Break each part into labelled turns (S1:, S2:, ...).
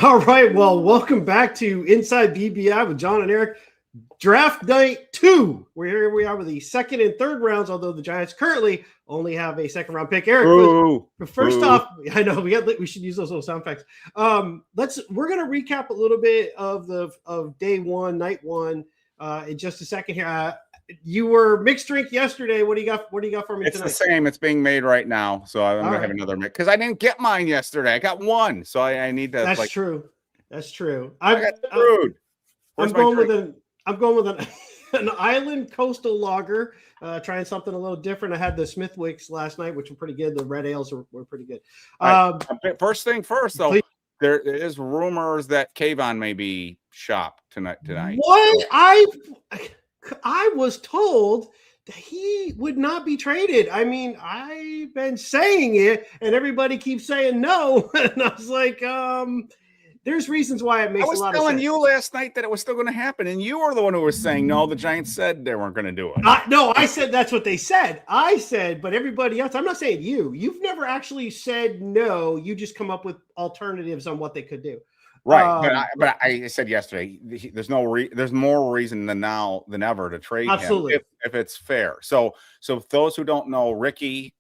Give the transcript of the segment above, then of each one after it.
S1: All right. Well, welcome back to Inside BBI with John and Eric. Draft night 2. Here we are with the second and third rounds, although the Giants currently only have a second round pick. Eric, first off, I know we should use those little sound effects. We're gonna recap a little bit of day one, night one, in just a second here. You were mixed drink yesterday. What do you got for me tonight?
S2: It's the same. It's being made right now. So I'm going to have another mix because I didn't get mine yesterday. I got one. So I need to.
S1: That's true. That's true.
S2: I got screwed.
S1: I'm going with an island coastal lager, trying something a little different. I had the Smithwicks last night, which were pretty good. The red ales were pretty good.
S2: First thing first, though, there is rumors that Kayvon may be shopped tonight.
S1: What? So. I was told that he would not be traded. I mean, I've been saying it, and everybody keeps saying no. And I was like, there's reasons why it makes a lot of sense.
S2: I was telling you last night that it was still going to happen, and you were the one who was saying, no, the Giants said they weren't going to do it.
S1: No, I said that's what they said. I said, but everybody else, I'm not saying you. You've never actually said no. You just come up with alternatives on what they could do.
S2: Right, but I said yesterday, there's more reason than ever to trade him if it's fair. So those who don't know, Ricky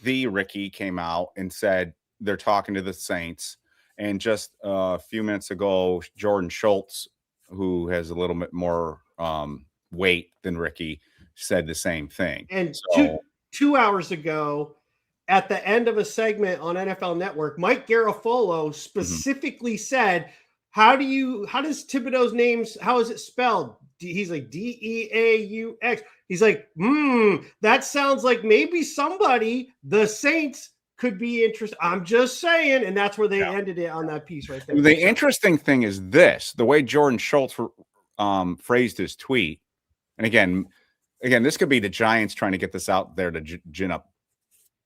S2: came out and said they're talking to the Saints, and just a few minutes ago, Jordan Schultz, who has a little bit more weight than Ricky, said the same thing.
S1: And so, 2 hours ago, at the end of a segment on NFL Network, Mike Garafolo specifically said, how does Thibodeaux's names, how is it spelled? He's like Deaux. He's like, that sounds like maybe somebody, the Saints, could be interested. I'm just saying. And that's where they ended it on that piece right there.
S2: The interesting thing is the way Jordan Schultz phrased his tweet. And again, this could be the Giants trying to get this out there to gin up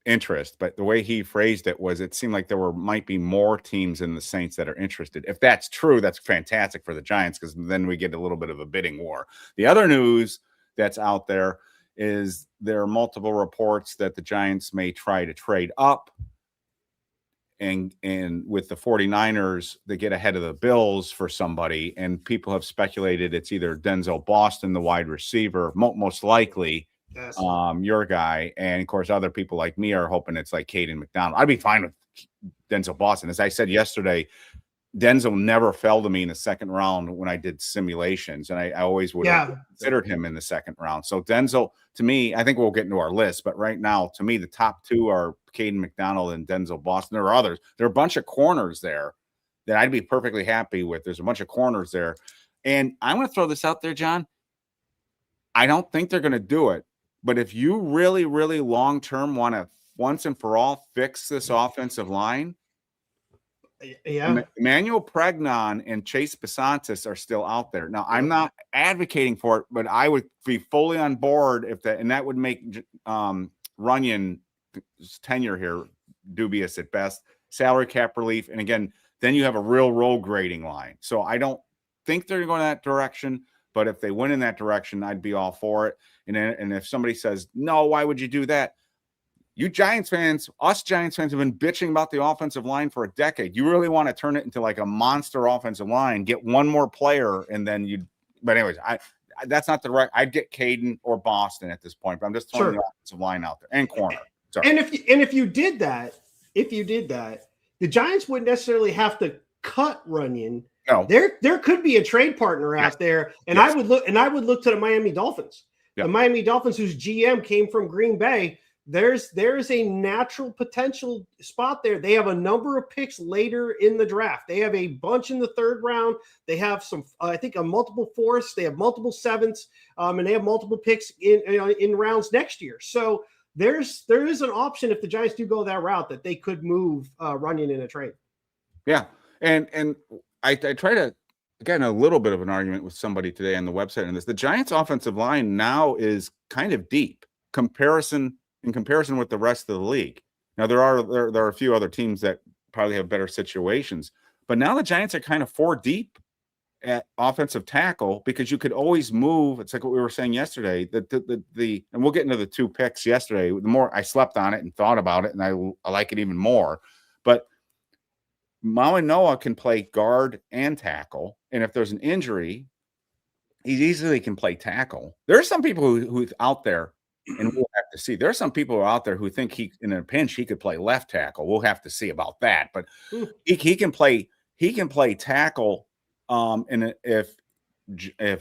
S2: interest, but the way he phrased it was, it seemed like might be more teams in the Saints that are interested. If that's true, that's fantastic for the Giants, because then we get a little bit of a bidding war. The other news that's out there is there are multiple reports that the Giants may try to trade up, and with the 49ers, they get ahead of the Bills for somebody, and people have speculated it's either Denzel Boston, the wide receiver, most likely. Yes. Your guy, and of course other people like me are hoping it's like Caden McDonald. I'd be fine with Denzel Boston. As I said yesterday, Denzel never fell to me in the second round when I did simulations, and I always would have considered him in the second round. So Denzel, to me, I think we'll get into our list, but right now, to me, the top two are Caden McDonald and Denzel Boston. There are others. There are a bunch of corners there that I'd be perfectly happy with. There's a bunch of corners there, and I'm going to throw this out there, John. I don't think they're going to do it. But if you really, really long-term want to once and for all fix this offensive line, Emmanuel Pregnon and Chase Besantis are still out there. Now, I'm not advocating for it, but I would be fully on board and that would make Runyon's tenure here dubious at best. Salary cap relief, and again, then you have a real role grading line. So I don't think they're going that direction. But if they went in that direction, I'd be all for it. And if somebody says, no, why would you do that? You Giants fans, us Giants fans have been bitching about the offensive line for a decade. You really want to turn it into like a monster offensive line, get one more player, and then but anyways, that's not the right. I'd get Caden or Boston at this point, but I'm just throwing the offensive line out there and corner. Sorry.
S1: And if you did that, the Giants wouldn't necessarily have to cut Runyon.
S2: No.
S1: There could be a trade partner out there, and I would look to the Miami Dolphins. Yep. The Miami Dolphins, whose GM came from Green Bay. There's a natural potential spot there. They have a number of picks later in the draft. They have a bunch in the third round. They have some, I think, a multiple fourths. They have multiple sevenths, and they have multiple picks in rounds next year. So there is an option if the Giants do go that route that they could move Runyon in a trade.
S2: Yeah, and I try to get in a little bit of an argument with somebody today on the website on this. The Giants' offensive line now is kind of deep in comparison with the rest of the league. Now there are a few other teams that probably have better situations, but now the Giants are kind of 4 deep at offensive tackle because you could always move. It's like what we were saying yesterday. And we'll get into the 2 picks yesterday. The more I slept on it and thought about it, and I like it even more. But Noah can play guard and tackle, and if there's an injury, he easily can play tackle. There are some people who out there, and we'll have to see. There are some people out there who think he, in a pinch, he could play left tackle. We'll have to see about that. But he can play tackle. And if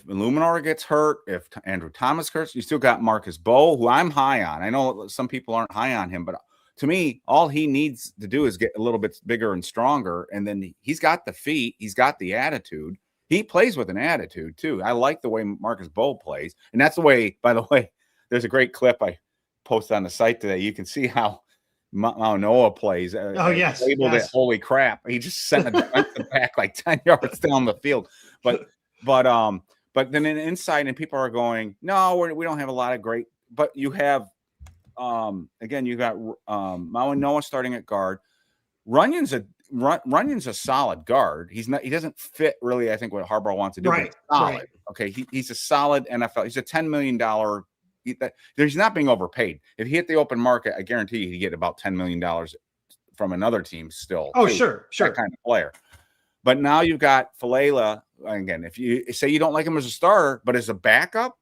S2: Illuminor gets hurt, if Andrew Thomas hurts, you still got Marcus Bowe, who I'm high on. I know some people aren't high on him, but to me, all he needs to do is get a little bit bigger and stronger, and then he's got the feet, he's got the attitude. He plays with an attitude too. I like the way Marcus Bowe plays, and that's the way. By the way, there's a great clip I posted on the site today. You can see how Noah plays.
S1: Oh yes,
S2: labeled it. Holy crap! He just sent a defensive back like 10 yards down the field. But then in inside, and people are going, no, we don't have a lot of great. But you have. Again, you got Noah starting at guard. Runyon's a solid guard. He doesn't fit really, I think, what Harbaugh wants to do.
S1: Right.
S2: Solid.
S1: Right.
S2: Okay. He's a solid NFL. He's a $10 million. He's not being overpaid. If he hit the open market, I guarantee you he'd get about $10 million from another team still.
S1: Oh, sure.
S2: That kind of player. But now you've got Falela. Again, if you say you don't like him as a starter, but as a backup,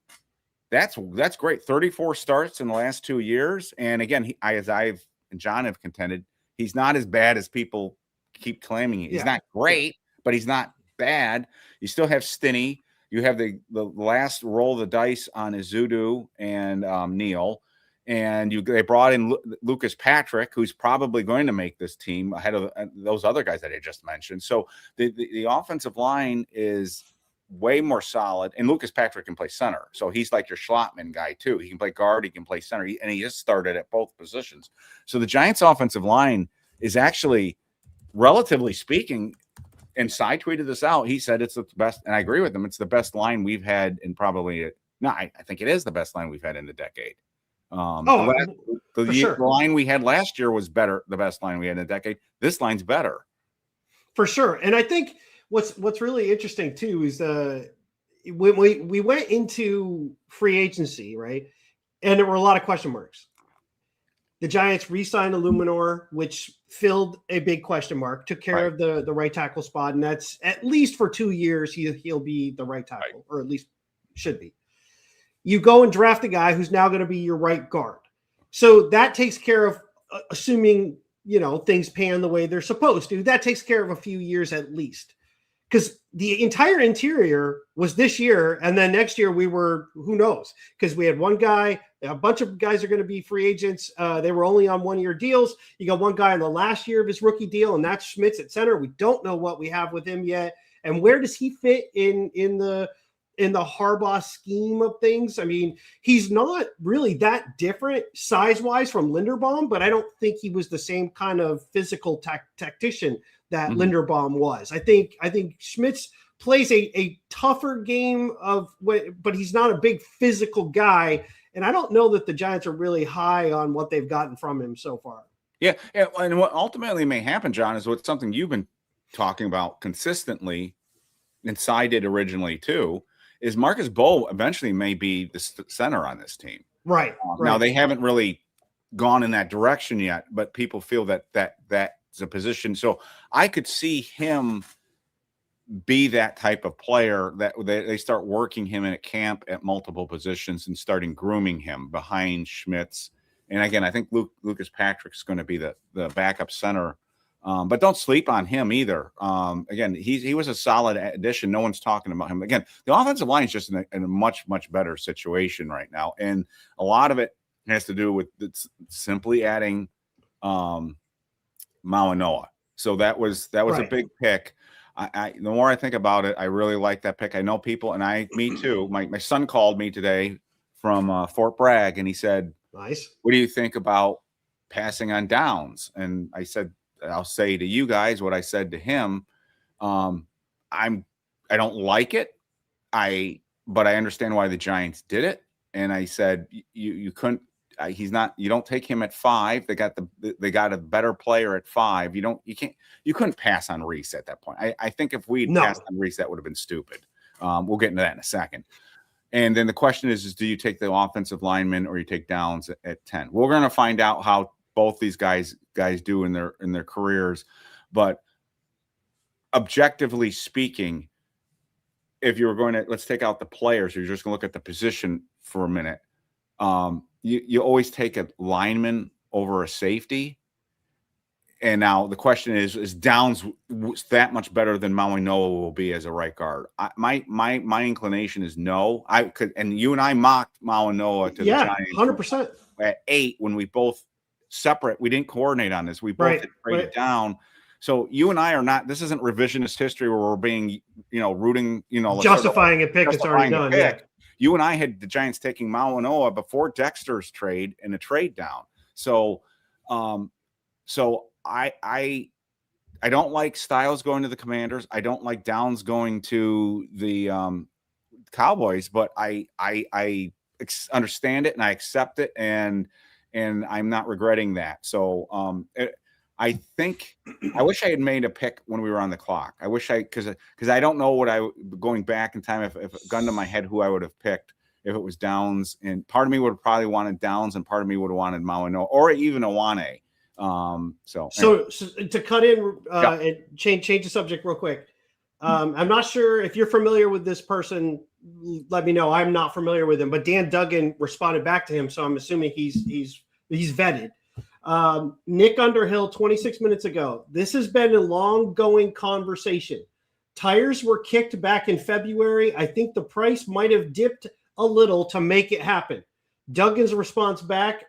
S2: that's great. 34 starts in the last 2 years. And again, as I've and John have contended, he's not as bad as people keep claiming. He's not great, but he's not bad. You still have Stinney. You have the last roll of the dice on Izudu and Neal. And they brought in Lucas Patrick, who's probably going to make this team ahead of those other guys that I just mentioned. So the offensive line is way more solid, and Lucas Patrick can play center, so he's like your Schlottman guy too. He can play guard, he can play center, and he just started at both positions. So the Giants' offensive line is actually, relatively speaking, and Cy tweeted this out. He said it's the best, and I agree with him. It's the best line we've had in probably I think it is the best line we've had in the decade. The line we had last year was better. The best line we had in a decade. This line's better
S1: for sure, and I think. What's really interesting too is when we went into free agency, right? And there were a lot of question marks. The Giants re-signed Illuminor, which filled a big question mark, took care of the right tackle spot, and that's at least for 2 years he'll be the right tackle, or at least should be. You go and draft a guy who's now going to be your right guard. So that takes care of, assuming things pan the way they're supposed to, that takes care of a few years at least. Because the entire interior was this year, and then next year we were, who knows? Because we had one guy, a bunch of guys are going to be free agents. They were only on 1-year deals. You got one guy in the last year of his rookie deal, and that's Schmitz at center. We don't know what we have with him yet, and where does he fit in the Harbaugh scheme of things? I mean, he's not really that different size-wise from Linderbaum, but I don't think he was the same kind of physical tactician that Linderbaum was. I think Schmitz plays a tougher game but he's not a big physical guy. And I don't know that the Giants are really high on what they've gotten from him so far.
S2: Yeah. And what ultimately may happen, John, is what's something you've been talking about consistently, and Cy did originally too, is Marcus Bowe eventually may be the center on this team.
S1: Right.
S2: Now they haven't really gone in that direction yet, but people feel that's a position. So I could see him be that type of player that they start working him in a camp at multiple positions and starting grooming him behind Schmitz. And again, I think Lucas Patrick's going to be the backup center. But don't sleep on him either. Again, he was a solid addition. No one's talking about him. Again, the offensive line is just in a much, much better situation right now. And a lot of it has to do with simply adding Noah. So that was a big pick. The more I think about it, I really like that pick. I know people, and me too. My son called me today from Fort Bragg, and he said,
S1: "Nice.
S2: What do you think about passing on downs?" And I said, I'll say to you guys what I said to him. I don't like it. But I understand why the Giants did it. And I said, you couldn't. You don't take him at 5. They got a better player at 5. You couldn't pass on Reese at that point. I think if we'd passed on Reese, that would have been stupid. We'll get into that in a second. And then the question is do you take the offensive lineman or you take Downs at 10? We're going to find out how both these guys do in their careers. But objectively speaking, if you were going to, let's take out the players, you're just going to look at the position for a minute. You always take a lineman over a safety. And now the question is Downs that much better than Maui Noa will be as a right guard? My inclination is no. I could, and you and I mocked Maui Noa to the Giants
S1: 100%
S2: at 8 when we both separate. We didn't coordinate on this. We both had traded down. So you and I are not. This isn't revisionist history where we're being, rooting,
S1: justifying a pick. It's already done. Yeah.
S2: You and I had the Giants taking Maui Noa before Dexter's trade and a trade down. So, I don't like Styles going to the Commanders. I don't like Downs going to the Cowboys, but I understand it and I accept it, and I'm not regretting that. So I think I wish I had made a pick when we were on the clock. I wish because I don't know what going back in time if a gun to my head who I would have picked if it was Downs, and part of me would have probably wanted Downs and part of me would have wanted Maui Noa or even Awane. So
S1: to cut in and change the subject real quick. I'm not sure if you're underneath with this person. Let me know. I'm not familiar with him, but Dan Duggan responded back to him, so I'm assuming he's vetted. Nick Underhill, 26 minutes ago. This has been a long-going conversation. Tires were kicked back in February. I think the price might have dipped a little to make it happen. Duggan's response back: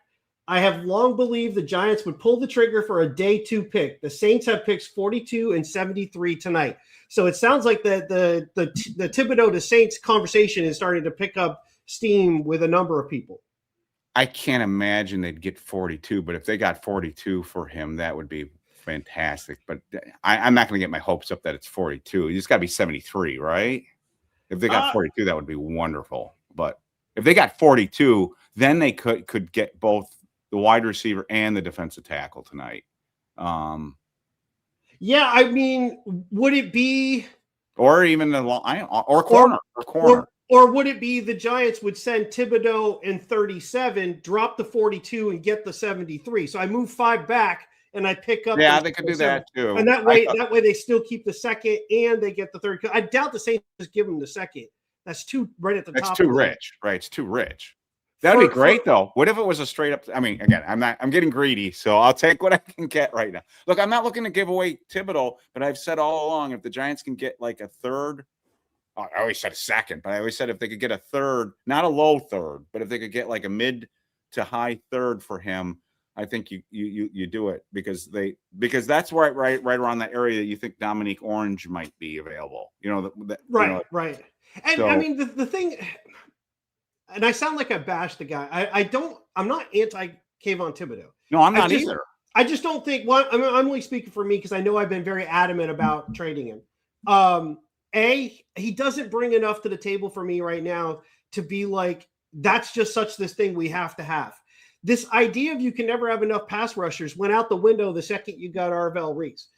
S1: I have long believed the Giants would pull the trigger for a day 2 pick. The Saints have picks 42 and 73 tonight. So it sounds like the Thibodeaux to Saints conversation is starting to pick up steam with a number of people.
S2: I can't imagine they'd get 42, but if they got 42 for him, that would be fantastic. But I'm not going to get my hopes up that it's 42. It's got to be 73, right? If they got 42, that would be wonderful. But if they got 42, then they could get both the wide receiver and the defensive tackle tonight.
S1: Yeah, I mean, would it be,
S2: or even or corner.
S1: Or would it be the Giants would send Thibodeaux in 37, drop the 42, and get the 73? So I move 5 back and I pick up.
S2: Yeah, they could do that too.
S1: And that way they still keep the second and they get the third. I doubt the Saints just give them the second. That's too right at the top.
S2: That's too rich, right? It's too rich. That'd be great, though. What if it was a straight up? I mean, again, I'm getting greedy, so I'll take what I can get right now. Look, I'm not looking to give away Thibodeaux, but I've said all along, if the Giants can get like a third, I always said a second, but I always said if they could get a third, not a low third, but if they could get like a mid to high third for him, I think you do it because that's right around that area that you think Dominique Orange might be available. Right.
S1: And so, I mean, the thing. And I sound like I bashed the guy. I'm not anti Kayvon Thibodeaux.
S2: No, I'm not either.
S1: I just don't think I'm only speaking for me because I know I've been very adamant about trading him. He doesn't bring enough to the table for me right now to be like, that's just such this thing we have to have. This idea of you can never have enough pass rushers went out the window the second you got Arvell Reese.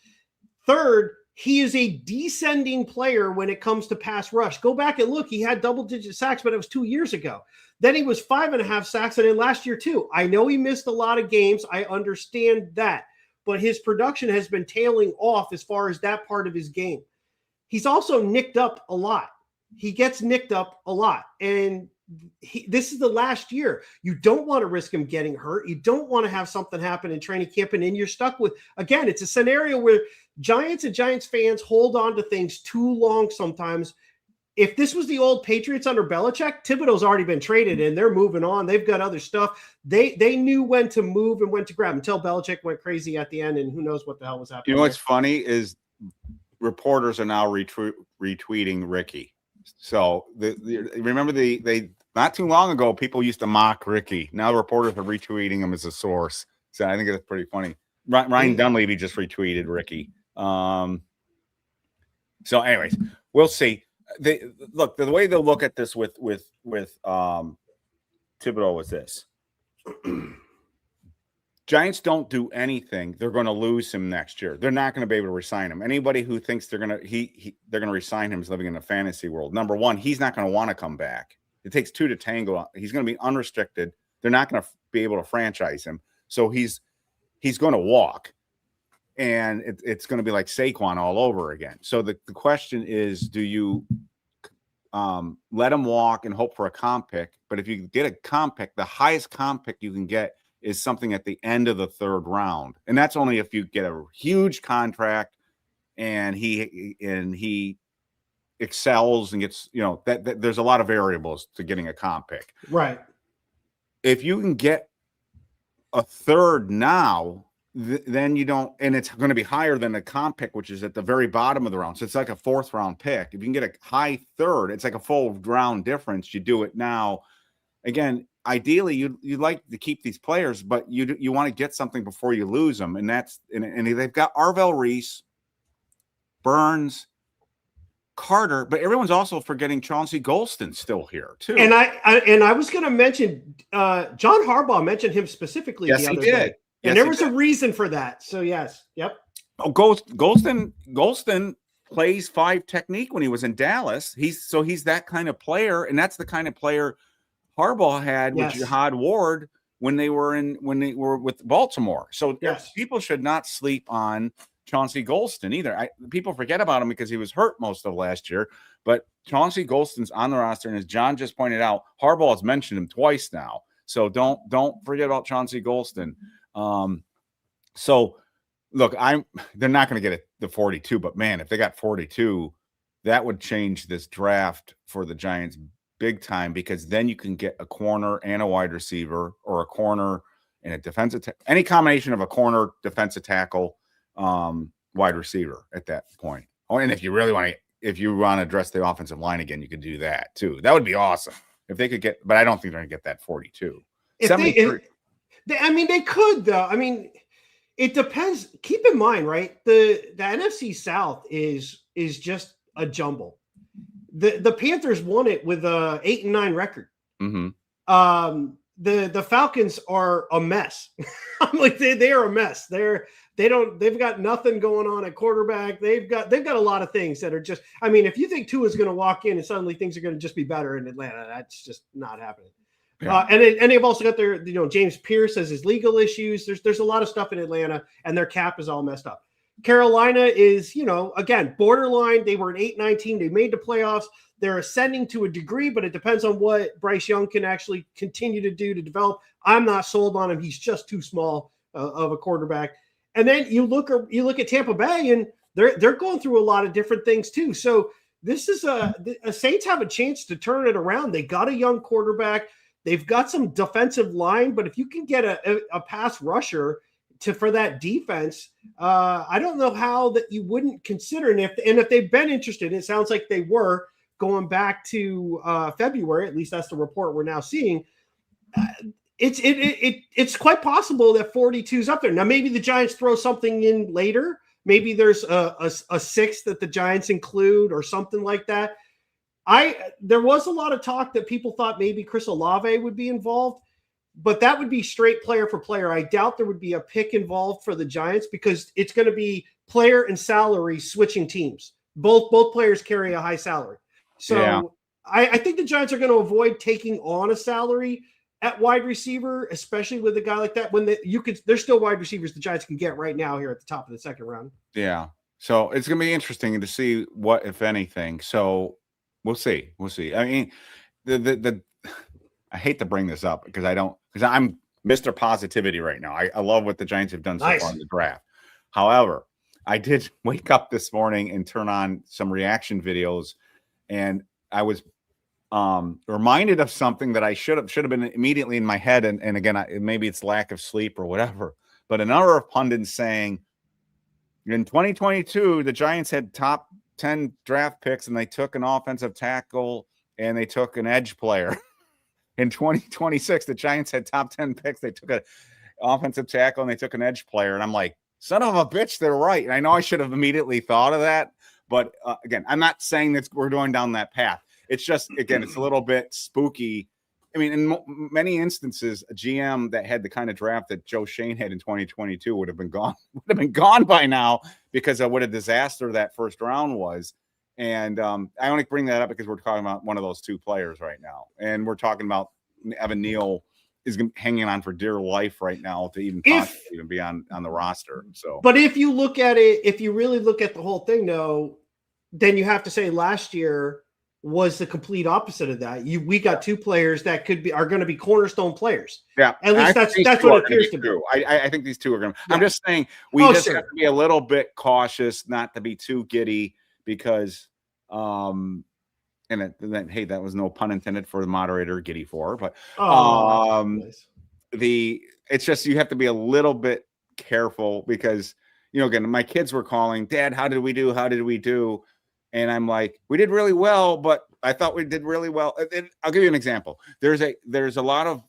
S1: Third, he is a descending player when it comes to pass rush. Go back and look. He had double-digit sacks, but it was 2 years ago. Then he was 5.5 sacks, and then last year too. I know he missed a lot of games. I understand that. But his production has been tailing off as far as that part of his game. He's also nicked up a lot. He gets nicked up a lot. And this is the last year. You don't want to risk him getting hurt. You don't want to have something happen in training camp, and then you're stuck with, again, it's a scenario where Giants and Giants fans hold on to things too long sometimes. If this was the old Patriots under Belichick, Thibodeaux's already been traded and they're moving on. They've got other stuff. They knew when to move and when to grab until Belichick went crazy at the end, and who knows what the hell was happening.
S2: You know what's funny is reporters are now retweeting Ricky. So remember they not too long ago, people used to mock Ricky. Now reporters are retweeting him as a source. So I think that's pretty funny. Ryan Dunleavy just retweeted Ricky. So anyways, we'll see. The way they'll look at this with Thibodeaux was this. Giants don't do anything, they're going to lose him next year. They're not going to be able to re-sign him. Anybody who thinks they're going to re-sign him is living in a fantasy world. Number one, he's not going to want to come back. It takes 2 to tango. He's going to be unrestricted. They're not going to be able to franchise him. So he's going to walk. and it's going to be like Saquon all over again. So the question is, do you let him walk and hope for a comp pick? But if you get a comp pick, the highest comp pick you can get is something at the end of the 3rd round, and that's only if you get a huge contract and he excels and gets, that there's a lot of variables to getting a comp pick.
S1: Right.
S2: If you can get a 3rd now, then you don't, and it's going to be higher than the comp pick, which is at the very bottom of the round. So it's like a 4th round pick. If you can get a high 3rd, it's like a full round difference. You do it now. Again, ideally, you'd like to keep these players, but you want to get something before you lose them. And they've got Arvell Reese, Burns, Carter, but everyone's also forgetting Chauncey Golston still here too.
S1: And I was going to mention John Harbaugh mentioned him specifically the other day. And there was a reason for that. So yes. Yep.
S2: Oh, Golston plays 5 technique when he was in Dallas. He's that kind of player, and that's the kind of player Harbaugh had with Jihad Ward when they were with Baltimore. So people should not sleep on Chauncey Golston either. People forget about him because he was hurt most of last year, but Chauncey Golston's on the roster, and as John just pointed out, Harbaugh has mentioned him twice now. So don't forget about Chauncey Golston. So look, they're not going to get the 42, but man, if they got 42, that would change this draft for the Giants big time, because then you can get a corner and a wide receiver, or a corner and a defensive, any combination of a corner, defensive tackle, wide receiver at that point. Oh, and if you really want to address the offensive line again, you could do that too. That would be awesome if they could get, but I don't think they're going to get that 42.
S1: They could though. I mean, it depends. Keep in mind, right? The NFC South is just a jumble. The Panthers won it with a 8-9 record.
S2: Mm-hmm.
S1: The Falcons are a mess. I'm like, they are a mess. They've got nothing going on at quarterback. They've got a lot of things that are just, I mean, if you think Tua is going to walk in and suddenly things are going to just be better in Atlanta, that's just not happening. Yeah. And they've also got their, James Pierce has his legal issues. There's a lot of stuff in Atlanta, and their cap is all messed up. Carolina is, again, borderline. They were an 8-9 team. They made the playoffs. They're ascending to a degree, but it depends on what Bryce Young can actually continue to do to develop. I'm not sold on him. He's just too small of a quarterback. And then you look at Tampa Bay, and they're going through a lot of different things too. So this is a Saints have a chance to turn it around. They got a young quarterback. They've got some defensive line, but if you can get a pass rusher for that defense, I don't know how that you wouldn't consider. And if they've been interested, it sounds like they were going back to February. At least that's the report we're now seeing. It's quite possible that 42 is up there. Now, maybe the Giants throw something in later. Maybe there's a 6 that the Giants include or something like that. There was a lot of talk that people thought maybe Chris Olave would be involved, but that would be straight player for player. I doubt there would be a pick involved for the Giants, because it's going to be player and salary switching teams. Both players carry a high salary. So I think the Giants are going to avoid taking on a salary at wide receiver, especially with a guy like that. There's still wide receivers the Giants can get right now here at the top of the second round.
S2: Yeah. So it's going to be interesting to see what, if anything. So we'll see. I mean, I hate to bring this up because I'm Mr. Positivity right now. I love what the Giants have done so far in the draft. However, I did wake up this morning and turn on some reaction videos, and I was reminded of something that I should have been immediately in my head. And again, maybe it's lack of sleep or whatever, but a number of pundits saying in 2022, the Giants had top 10 draft picks, and they took an offensive tackle and they took an edge player. In 2026, the Giants had top 10 picks. They took an offensive tackle and they took an edge player. And I'm like, son of a bitch, they're right. And I know I should have immediately thought of that. But again, I'm not saying that we're going down that path. It's just, again, it's a little bit spooky. I mean, in many instances, a GM that had the kind of draft that Joe Shane had in 2022 would have been gone by now, because of what a disaster that first round was. And I only bring that up because we're talking about one of those two players right now. And we're talking about Evan Neal is hanging on for dear life right now to even possibly be on the roster. So,
S1: but if you look at it, if you really look at the whole thing, though, then you have to say last year was the complete opposite of that. We got two players that are going to be cornerstone players.
S2: Yeah,
S1: at least that's what it appears to be.
S2: I think these two are going to. Yeah. I'm just saying we have to be a little bit cautious, not to be too giddy, because, and then hey, that was no pun intended for the moderator, giddy for, but nice. It's just you have to be a little bit careful because again, my kids were calling, Dad, how did we do? How did we do? And I'm like, we did really well, but I thought we did really well. And I'll give you an example. There's a lot of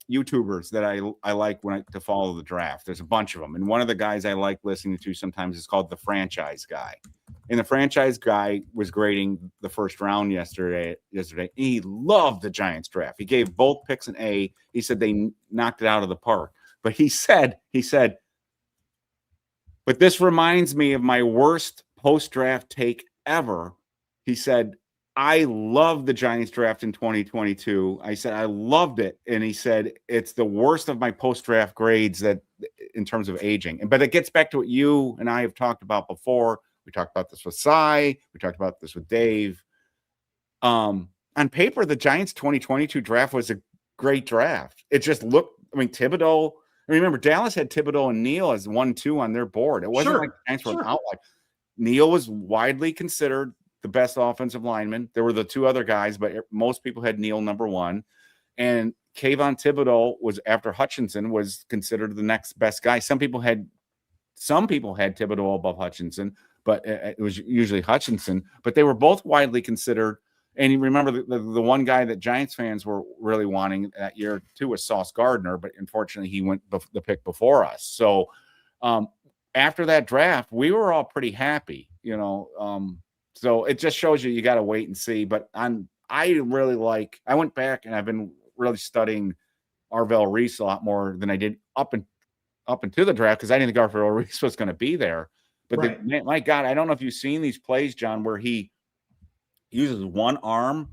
S2: YouTubers that I like to follow the draft. There's a bunch of them. And one of the guys I like listening to sometimes is called The Franchise Guy. And The Franchise Guy was grading the first round yesterday. He loved the Giants draft. He gave both picks an A. He said they knocked it out of the park. But he said, but this reminds me of my worst post-draft take ever. He said, I love the Giants draft in 2022. I said, I loved it. And he said, it's the worst of my post-draft grades that in terms of aging. But it gets back to what you and I have talked about before. We talked about this with Cy. We talked about this with Dave. On paper, the Giants 2022 draft was a great draft. It just looked, Thibodeaux, remember Dallas had Thibodeaux and Neal as 1-2 on their board. It wasn't like the Giants were an outlier. Neal was widely considered the best offensive lineman. There were the two other guys, but most people had Neal number 1. And Kayvon Thibodeaux was, after Hutchinson, was considered the next best guy. Some people had Thibodeaux above Hutchinson, but it was usually Hutchinson. But they were both widely considered. And you remember the one guy that Giants fans were really wanting that year too was Sauce Gardner, but unfortunately he went the pick before us. So after that draft, we were all pretty happy, so it just shows you got to wait and see. But I went back and I've been really studying Arvell Reese a lot more than I did up into the draft because I didn't think Arvell Reese was going to be there. But my God, I don't know if you've seen these plays, John, where he uses one arm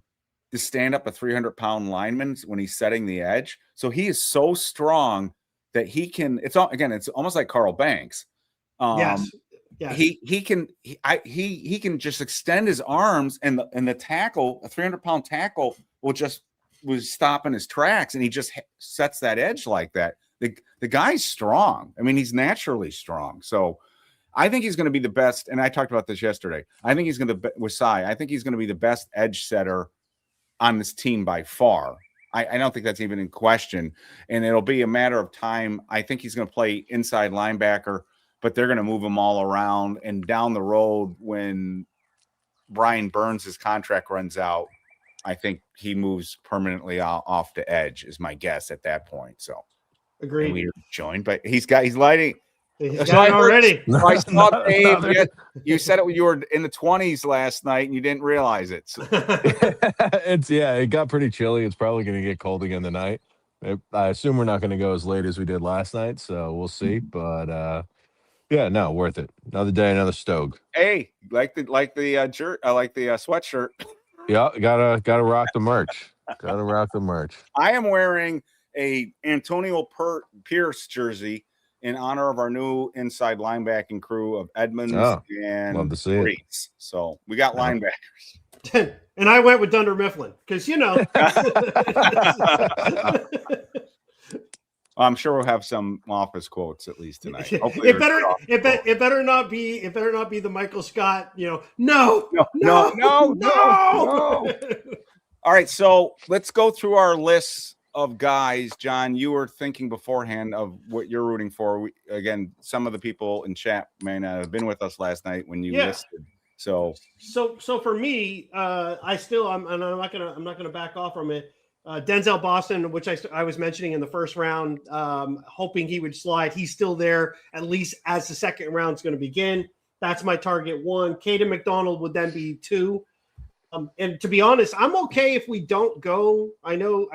S2: to stand up a 300-pound lineman when he's setting the edge. So he is so strong that he can. It's almost like Carl Banks.
S1: Yes.
S2: He can just extend his arms and the tackle, a 300-pound tackle was stopping his tracks, and he just sets that edge like that. The guy's strong. He's naturally strong. So I think he's going to be the best. And I talked about this yesterday. I think he's going to with Cy. I think he's going to be the best edge setter on this team by far. I don't think that's even in question. And it'll be a matter of time. I think he's going to play inside linebacker, but they're going to move him all around. And down the road, when Brian Burns' contract runs out, I think he moves permanently off the edge is my guess at that point. So
S1: agreed.
S2: We joined, but he's lighting.
S1: He's got it already.
S2: I saw Dave. You said you were in the 20s last night and you didn't realize it. So.
S3: It got pretty chilly. It's probably going to get cold again tonight. I assume we're not going to go as late as we did last night, so we'll see. But worth it. Another day, another stove.
S2: Hey, like the sweatshirt.
S3: Yeah, gotta rock the merch. Gotta rock the merch.
S2: I am wearing a Antonio Pierce jersey in honor of our new inside linebacking crew of Edmonds and
S3: love to see
S2: Reeds. So we got linebackers.
S1: And I went with Dunder Mifflin because
S2: I'm sure we'll have some office quotes at least tonight.
S1: It better not be the Michael Scott. No.
S2: All right, so let's go through our lists of guys. John, you were thinking beforehand of what you're rooting for. Again, some of the people in chat may not have been with us last night when you listed. So
S1: for me, I'm not gonna back off from it. Denzel Boston, which I was mentioning in the first round, hoping he would slide. He's still there, at least as the second round is going to begin. That's my target 1. Caden McDonald would then be 2. And to be honest, I'm okay if we don't go. I know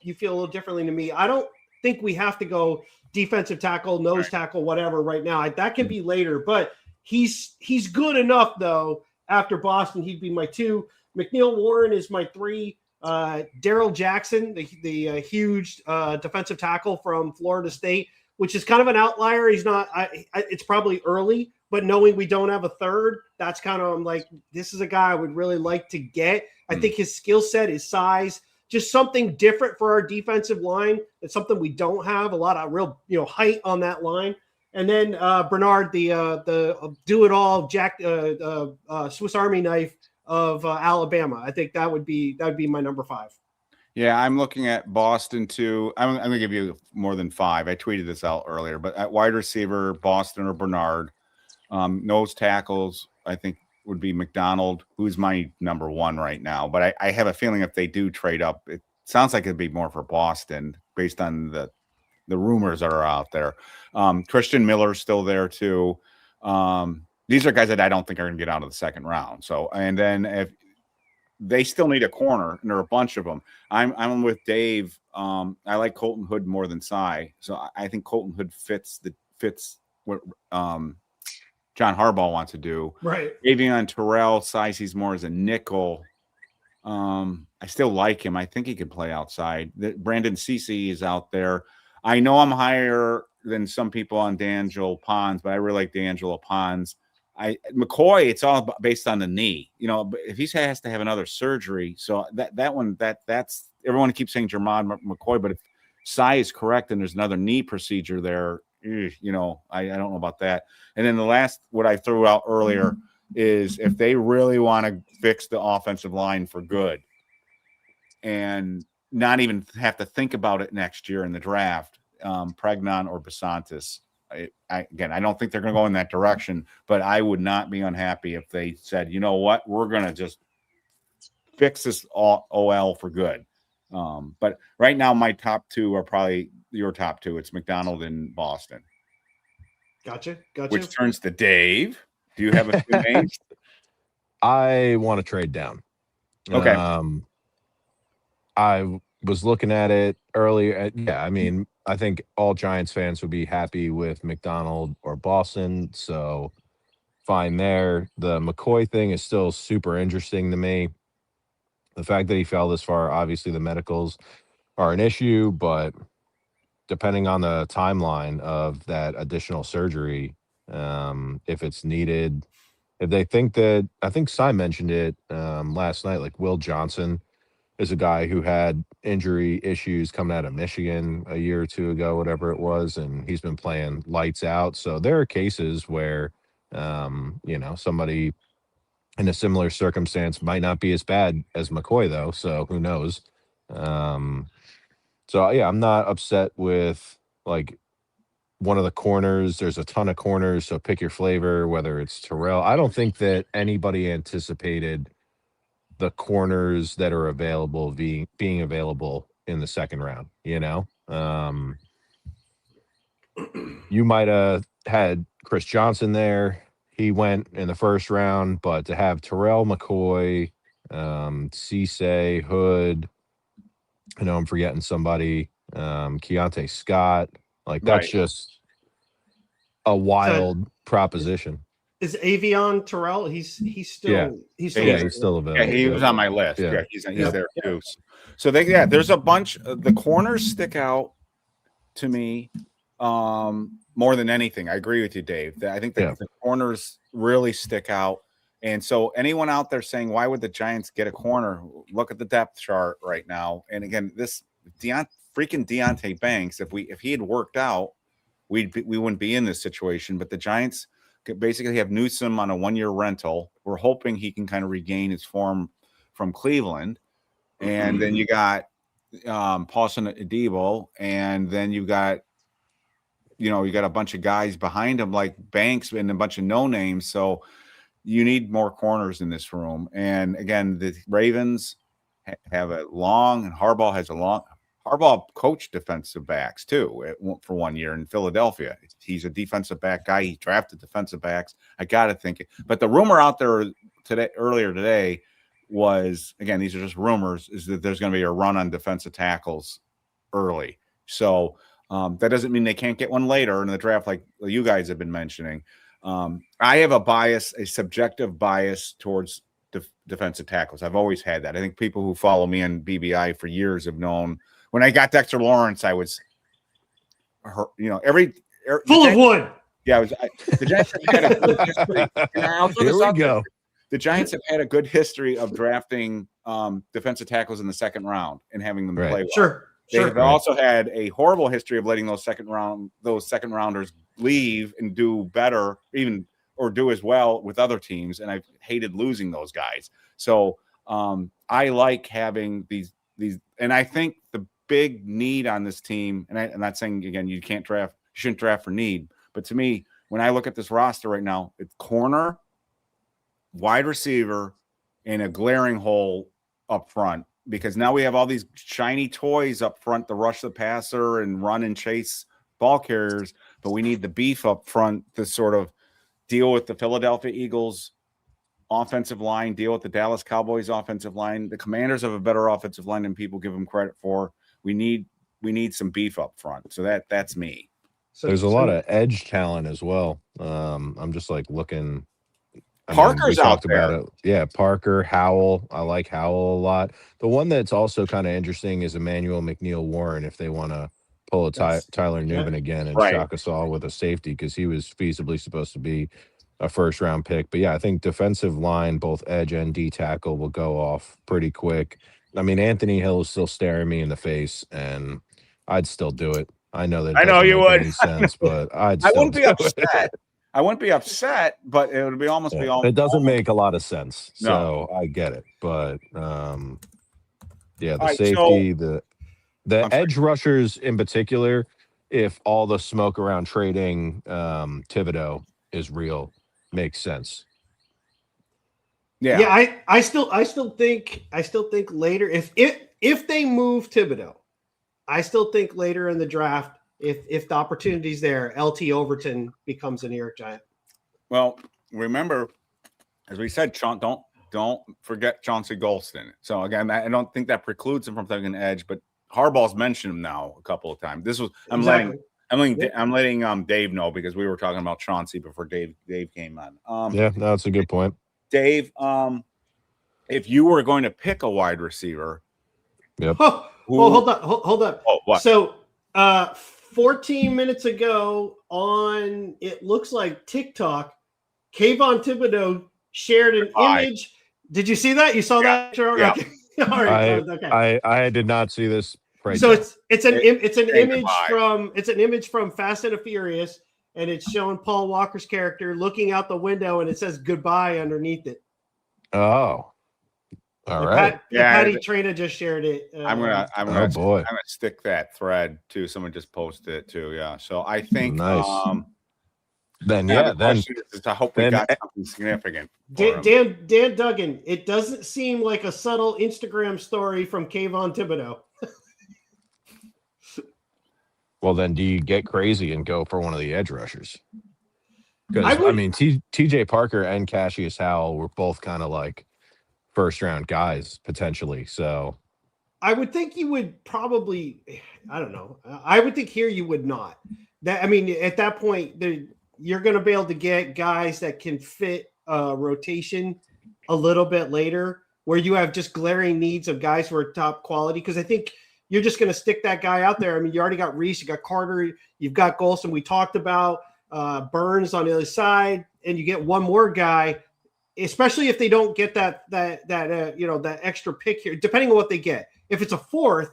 S1: you feel a little differently to me. I don't think we have to go defensive tackle, nose tackle, whatever right now. That can be later, but he's good enough though. After Boston, he'd be my 2. McNeil Warren is my 3. Daryl Jackson, the huge defensive tackle from Florida State, which is kind of an outlier. He's not. It's probably early, but knowing we don't have a third, that's kind of, I'm like, this is a guy I would really like to get. I think his skill set, his size, just something different for our defensive line. It's something we don't have. A lot of real, height on that line. And then Bernard, the do-it-all Jack Swiss Army knife of Alabama. I think that would be my number 5.
S2: Yeah, I'm looking at Boston too. I'm going to give you more than 5. I tweeted this out earlier, but at wide receiver, Boston or Bernard. Nose tackles, I think, would be McDonald, who's my number 1 right now. But I have a feeling if they do trade up, it sounds like it'd be more for Boston based on the rumors that are out there. Christian Miller's still there too. These are guys that I don't think are going to get out of the second round. So, and then if they still need a corner, and there are a bunch of them. I'm with Dave. I like Colton Hood more than Cy. So I think Colton Hood fits what John Harbaugh wants to do.
S1: Right.
S2: Avion Terrell, Cy sees more as a nickel. I still like him. I think he could play outside. Brandon Cece is out there. I know I'm higher than some people on D'Angelo Pons, but I really like D'Angelo Pons. McCoy, it's all based on the knee. If he has to have another surgery, so that's everyone keeps saying Jermon McCoy, but if Cy is correct and there's another knee procedure there, I don't know about that. And then the last, what I threw out earlier is if they really want to fix the offensive line for good and not even have to think about it next year in the draft, Pregnon or Basantis. I don't think they're going to go in that direction, but I would not be unhappy if they said, you know what, we're going to just fix this OL for good. But right now, my top 2 are probably your top 2. It's McDonald and Boston.
S1: Gotcha.
S2: Which turns to Dave. Do you have a few names?
S3: I want to trade down.
S2: Okay.
S3: I was looking at it earlier. Yeah, I mean, I think all Giants fans would be happy with McDonald or Boston, so fine there. The McCoy thing is still super interesting to me. The fact that he fell this far, obviously the medicals are an issue, but depending on the timeline of that additional surgery, if it's needed, if they think that, I think Cy mentioned it last night, like Will Johnson is a guy who had injury issues coming out of Michigan a year or 2 ago, whatever it was, and he's been playing lights out. So there are cases where, somebody in a similar circumstance might not be as bad as McCoy, though. So who knows? So yeah, I'm not upset with like one of the corners. There's a ton of corners, so pick your flavor, whether it's Terrell. I don't think that anybody anticipated the corners that are available being available in the second round. You might have had Chris Johnson there. He went in the first round, but to have Terrell McCoy, Cisse, Hood, I know I'm forgetting somebody, Keontae Scott, like that's
S2: Right.
S3: just a wild proposition.
S1: Is Avion Terrell? He's still
S3: Yeah.
S1: he's
S3: He's still available.
S2: Yeah, he was on my list.
S3: Yeah.
S2: Yeah, he's there too. So there's a bunch. The corners stick out to me more than anything. I agree with you, Dave. I think the corners really stick out. And so anyone out there saying, why would the Giants get a corner? Look at the depth chart right now. And again, this Deonte Banks, if he had worked out, we wouldn't be in this situation. But the Giants basically have Newsome on a 1-year rental. We're hoping he can kind of regain his form from Cleveland. And then you got Paulson Adebo, and then you got a bunch of guys behind him like Banks and a bunch of no names. So you need more corners in this room. And again, the Ravens have a long, and Harbaugh coached defensive backs too for 1 year in Philadelphia. He's a defensive back guy. He drafted defensive backs. I got to think it. But the rumor out there earlier today was, again, these are just rumors, is that there's going to be a run on defensive tackles early. So that doesn't mean they can't get one later in the draft, like you guys have been mentioning. I have a subjective bias towards defensive tackles. I've always had that. I think people who follow me on BBI for years have known when I got Dexter Lawrence, I was,
S1: full of wood.
S2: Yeah, the Giants have had a good history. And I'll throw
S3: Here
S2: this
S3: we
S2: out there.
S3: go.
S2: The Giants have had a good history of drafting defensive tackles in the second round and having them play well.
S1: Sure.
S2: They've also had a horrible history of letting those second rounders leave and do better, or do as well with other teams. And I've hated losing those guys. So I like having these, and I think the big need on this team, and I'm not saying again you shouldn't draft for need, but to me, when I look at this roster right now, it's corner, wide receiver, and a glaring hole up front, because now we have all these shiny toys up front to rush the passer and run and chase ball carriers, but we need the beef up front to sort of deal with the Philadelphia Eagles offensive line, deal with the Dallas Cowboys offensive line. The Commanders have a better offensive line than people give them credit for. We need some beef up front. So that's me.
S3: There's a lot of edge talent as well. I'm just like looking.
S2: Parker's out there.
S3: About it. Yeah, Parker, Howell. I like Howell a lot. The one that's also kind of interesting is Emmanuel McNeil-Warren, if they want to pull a Tyler Newman again and shock us all with a safety, because he was feasibly supposed to be a first-round pick. But, yeah, I think defensive line, both edge and D tackle, will go off pretty quick. I mean, Anthony Hill is still staring me in the face, and I'd still do it. I know that.
S2: I know you would.
S3: Any sense, but I
S2: wouldn't be upset. I wouldn't be upset, but it would be almost be all.
S3: It doesn't make a lot of sense, so I get it. But the safety, the edge rushers in particular, if all the smoke around trading Thibodeaux is real, makes sense.
S1: Yeah. I still think later if they move Thibodeaux, I still think later in the draft, if the opportunity's there, LT Overton becomes a New York Giant.
S2: Well, remember, as we said, don't forget Chauncey Golston. So again, I don't think that precludes him from taking an edge, but Harbaugh's mentioned him now a couple of times. I'm letting Dave know, because we were talking about Chauncey before Dave came on.
S3: That's a good point.
S2: Dave, if you were going to pick a wide receiver,
S1: hold up.
S2: Oh, what?
S1: So 14 minutes ago on, it looks like TikTok, Kayvon Thibodeaux shared an image. Did you see that? You saw that?
S2: Yeah.
S1: Okay. All right. Okay.
S3: I did not see this.
S1: So it's an image from Fast and the Furious, and it's showing Paul Walker's character looking out the window, and it says goodbye underneath it.
S3: Oh. All right.
S1: Patty Trina just shared it.
S2: I'm gonna stick that thread too. Someone just posted it too. Yeah. So I think
S3: nice.
S2: Then I hope we got something significant.
S1: Dan Duggan, it doesn't seem like a subtle Instagram story from Kayvon Thibodeaux.
S3: Well, then do you get crazy and go for one of the edge rushers? Because I mean, TJ Parker and Cassius Howell were both kind of like first round guys potentially. So
S1: I would think you would probably, I don't know. I would think here you would not. That, I mean, at that point, you're going to be able to get guys that can fit rotation a little bit later, where you have just glaring needs of guys who are top quality. Because I think you're just going to stick that guy out there. I mean, you already got Reese, you got Carter, you've got Golston. We talked about Burns on the other side, and you get one more guy, especially if they don't get that extra pick here, depending on what they get. If it's a fourth,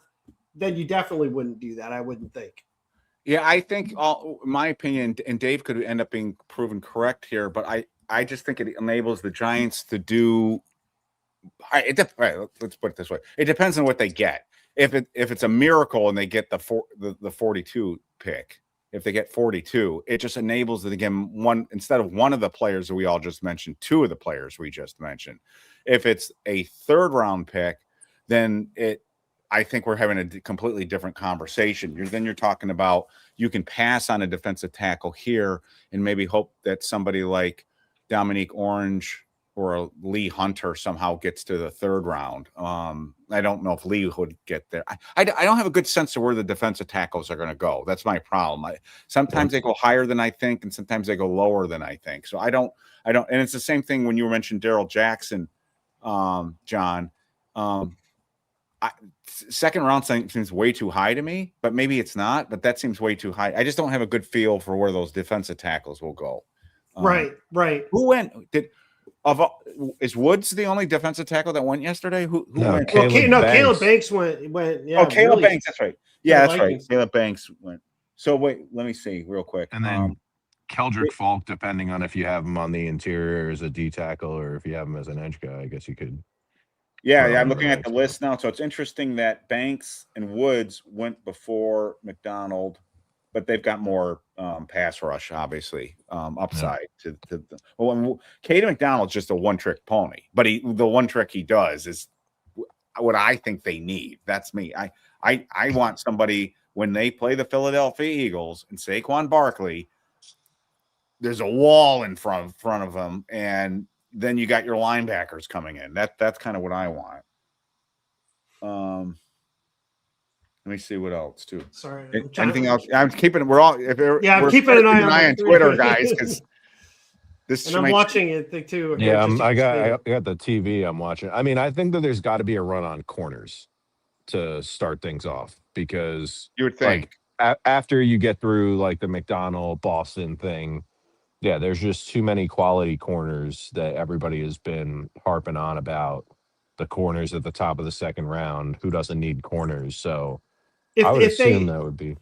S1: then you definitely wouldn't do that. I wouldn't think.
S2: Yeah, I think, my opinion, and Dave could end up being proven correct here, but I just think it enables the Giants to do. Let's put it this way: it depends on what they get. If it's a miracle and they get the 42 pick, if they get 42, it just enables it again, instead of one of the players that we all just mentioned, two of the players we just mentioned. If it's a third round pick, then I think we're having a completely different conversation. You're talking about, you can pass on a defensive tackle here and maybe hope that somebody like Dominique Orange or Lee Hunter somehow gets to the third round. I don't know if Lee would get there. I don't have a good sense of where the defensive tackles are going to go. That's my problem. Sometimes they go higher than I think, and sometimes they go lower than I think. So I don't. And it's the same thing when you mentioned Darrell Jackson. John. Second round seems way too high to me, but maybe it's not. But that seems way too high. I just don't have a good feel for where those defensive tackles will go.
S1: Right.
S2: Who went? Is Woods the only defensive tackle that went yesterday? Who went?
S1: Caleb Banks went. Yeah,
S2: Caleb Banks. That's right. Yeah, that's right.
S1: Vikings.
S2: Caleb Banks went. So wait, let me see real quick.
S3: And then Keldrick Falk, depending on if you have him on the interior as a D tackle or if you have him as an edge guy, I guess you could.
S2: Yeah, I'm looking at the list now. So it's interesting that Banks and Woods went before McDonald, but they've got more pass rush, obviously, upside. Caden McDonald's just a one-trick pony, but the one trick he does is what I think they need. That's me. I want somebody when they play the Philadelphia Eagles and Saquon Barkley, there's a wall in front of them, and then you got your linebackers coming in. That's kind of what I want. Let me see what else too.
S1: Sorry.
S2: Anything else? I'm keeping.
S1: I'm keeping an eye
S2: on Twitter, guys, because this.
S1: And I'm watching it too.
S3: Yeah, I got the TV. I'm watching. I mean, I think that there's got to be a run on corners to start things off because
S2: you would think
S3: after you get through like the McDonald Boston thing. Yeah, there's just too many quality corners that everybody has been harping on about the corners at the top of the second round. Who doesn't need corners? So I would assume that would be.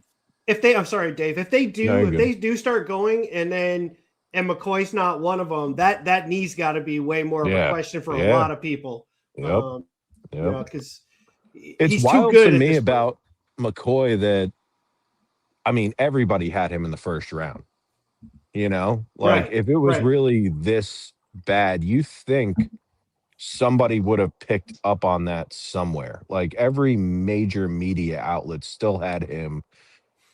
S1: I'm sorry, Dave. If they do start going and McCoy's not one of them, that knee's got to be way more of a question for a lot of people.
S3: Yep.
S1: Because
S3: it's wild to me about McCoy that, I mean, everybody had him in the first round. You know, like if it was really this bad, you think somebody would have picked up on that somewhere. Like every major media outlet still had him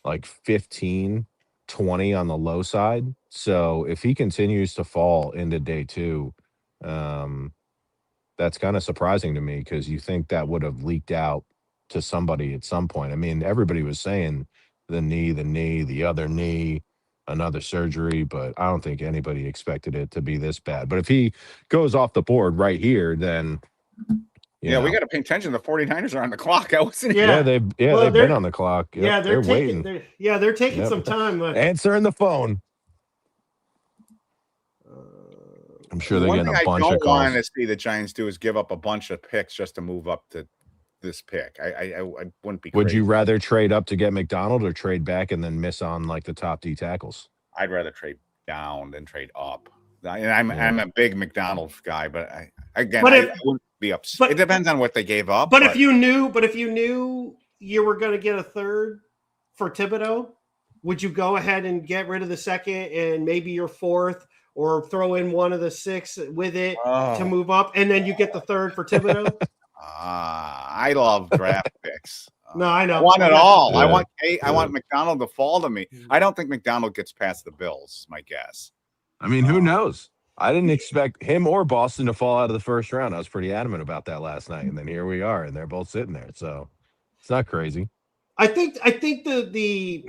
S3: like 15, 20 on the low side. So if he continues to fall into day two, that's kind of surprising to me because you think that would have leaked out to somebody at some point. I mean, everybody was saying the knee, the other knee, another surgery, but I don't think anybody expected it to be this bad. But if he goes off the board right here, then
S2: we got to pay attention. The 49ers are on the clock. They've
S3: been on the clock. Yep,
S1: yeah,
S3: they're waiting.
S1: They're taking some time.
S3: Answering the phone. I'm sure they're getting a bunch of calls.
S2: What I don't want to see the Giants do is give up a bunch of picks just to move up to this pick. I wouldn't be.
S3: Would
S2: crazy.
S3: You rather trade up to get McDonald or trade back and then miss on like the top D tackles?
S2: I'd rather trade down than trade up. I'm a big McDonald guy, but I wouldn't be upset. It depends on what they gave up.
S1: But if you knew you were going to get a third for Thibodeaux, would you go ahead and get rid of the second and maybe your fourth, or throw in one of the six with it to move up, and then you get the third for Thibodeaux?
S2: I love draft picks.
S1: No, I know.
S2: I want it all. Yeah. I want McDonald to fall to me. I don't think McDonald gets past the Bills, my guess.
S3: I mean, who knows? I didn't expect him or Boston to fall out of the first round. I was pretty adamant about that last night, and then here we are, and they're both sitting there. So it's not crazy.
S1: I think the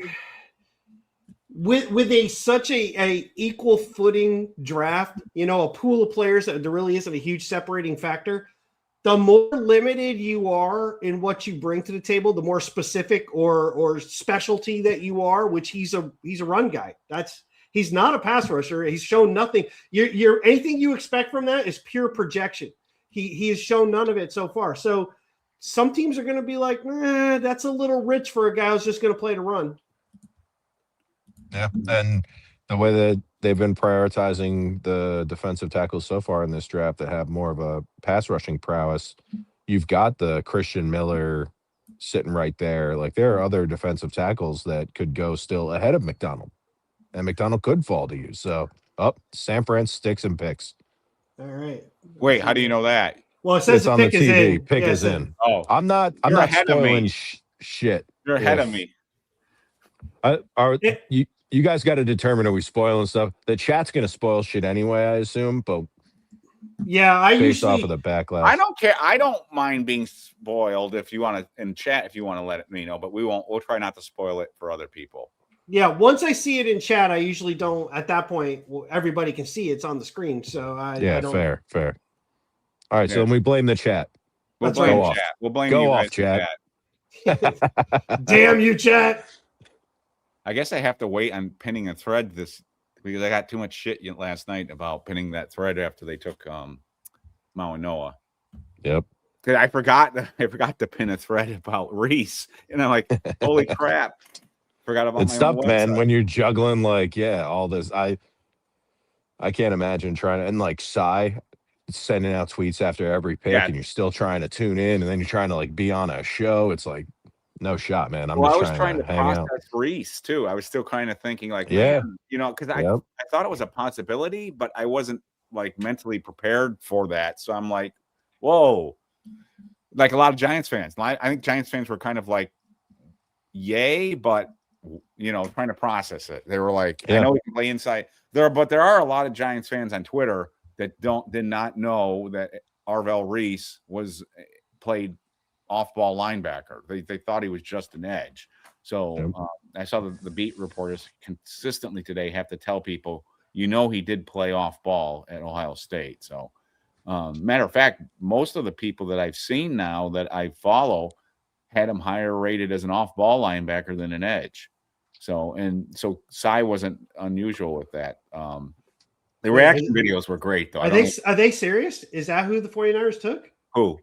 S1: with such a equal footing draft, a pool of players that there really isn't a huge separating factor. The more limited you are in what you bring to the table, the more specific or specialty that you are, which he's a run guy. He's not a pass rusher. He's shown nothing. You're anything you expect from that is pure projection. He has shown none of it so far. So some teams are going to be like, that's a little rich for a guy who's just going to play to run.
S3: Yeah, and the way that they've been prioritizing the defensive tackles so far in this draft that have more of a pass rushing prowess, you've got the Christian Miller sitting right there. Like there are other defensive tackles that could go still ahead of McDonald, and McDonald could fall to you. So San Fran sticks and picks.
S1: All right.
S2: Wait, how do you know that?
S1: Well, it says
S3: it's on the TV. Pick is in.
S2: Oh,
S3: I'm not spoiling shit.
S2: You're ahead of me.
S3: You guys got to determine, are we spoiling stuff? The chat's going to spoil shit anyway, I assume, but based off of the backlash.
S2: I don't care. I don't mind being spoiled if you want to in chat, if you want to let me know, but we'll try not to spoil it for other people.
S1: Yeah. Once I see it in chat, I usually don't, at that point, everybody can see it's on the screen. So I don't.
S3: Fair. All right, so then we blame the chat.
S2: We'll
S1: That's
S2: blame
S3: right.
S2: chat. We'll blame
S3: Go
S2: you
S3: off,
S2: guys for
S3: chat.
S2: that.
S1: Damn you, chat.
S2: I guess I have to wait on pinning a thread this because I got too much shit last night about pinning that thread after they took Maui Noah.
S3: Yep.
S2: I forgot to pin a thread about Reese, and I'm like, holy crap! Forgot about
S3: It's
S2: my
S3: tough,
S2: own
S3: man,
S2: website.
S3: when you're juggling all this. I can't imagine trying to, and Cy sending out tweets after every pick, and you're still trying to tune in, and then you're trying to be on a show. It's like, no shot, man. I'm
S2: I
S3: just
S2: was trying to
S3: hang out.
S2: process Reese too. I was still kind of thinking
S3: Yeah.
S2: man, because I thought it was a possibility, but I wasn't mentally prepared for that. So I'm like, whoa. Like a lot of Giants fans. I think Giants fans were kind of like, yay, but trying to process it. They were like, I know we can play inside there, but there are a lot of Giants fans on Twitter that did not know that Arvell Reese played off-ball linebacker. They thought he was just an edge. So I saw the beat reporters consistently today have to tell people, he did play off-ball at Ohio State. So matter of fact, most of the people that I've seen now that I follow had him higher rated as an off-ball linebacker than an edge. So Cy wasn't unusual with that. The reaction videos were great, though.
S1: Are they serious? Is that who the 49ers took?
S2: Who?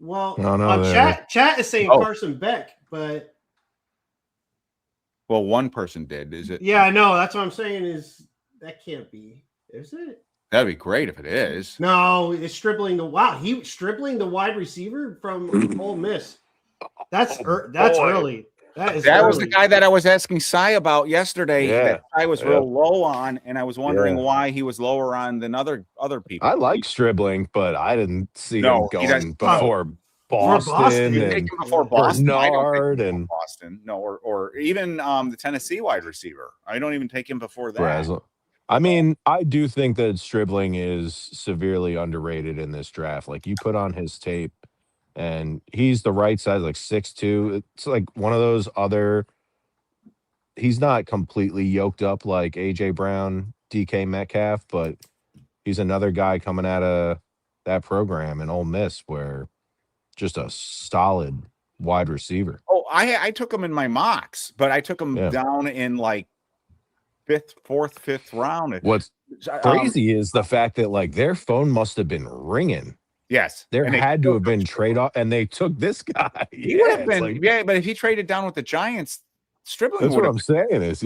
S1: Well,
S3: no,
S1: chat is saying Carson Beck, but
S2: one person did. Is it?
S1: Yeah, I know. That's what I'm saying. Is that can't be? Is it?
S2: That'd be great if it is.
S1: No, it's Stribling Stribling the wide receiver from Ole Miss. That's early.
S2: That was the guy that I was asking Cy about yesterday.
S3: Yeah.
S2: That I was real low on, and I was wondering why he was lower on than other people.
S3: I like Stribling, but I didn't see him going before Boston and
S2: before Boston.
S3: Bernard and
S2: Boston. No, or even the Tennessee wide receiver. I don't even take him before that.
S3: I mean, I do think that Stribling is severely underrated in this draft. You put on his tape, and he's the right size, 6'2". It's one of those other. He's not completely yoked up like AJ Brown, DK Metcalf, but he's another guy coming out of that program in Ole Miss where just a solid wide receiver.
S2: Oh, I took him in my mocks, but I took him down in fifth round.
S3: What's crazy is the fact that their phone must have been ringing.
S2: Yes,
S3: there had to have been trade off, and they took this guy.
S2: He would have been, but if he traded down with the Giants, Stribling.
S3: That's what I'm saying. Is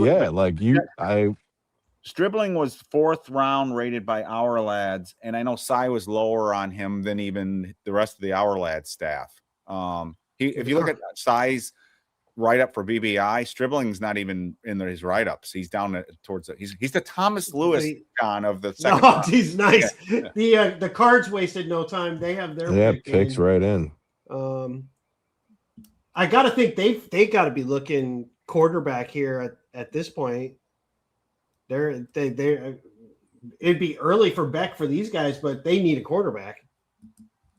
S2: Stribling was 4th round rated by Our Lads, and I know Cy was lower on him than even the rest of the Our Lads staff. If you look at Cy's write up for BBI, Stribling's not even in his write ups. He's down towards it. He's the Thomas Lewis John of the second.
S1: Oh, he's nice. Yeah. The Cards wasted no time. They have their
S3: picks right in.
S1: I gotta think they got to be looking quarterback here at this point. It'd be early for Beck for these guys, but they need a quarterback.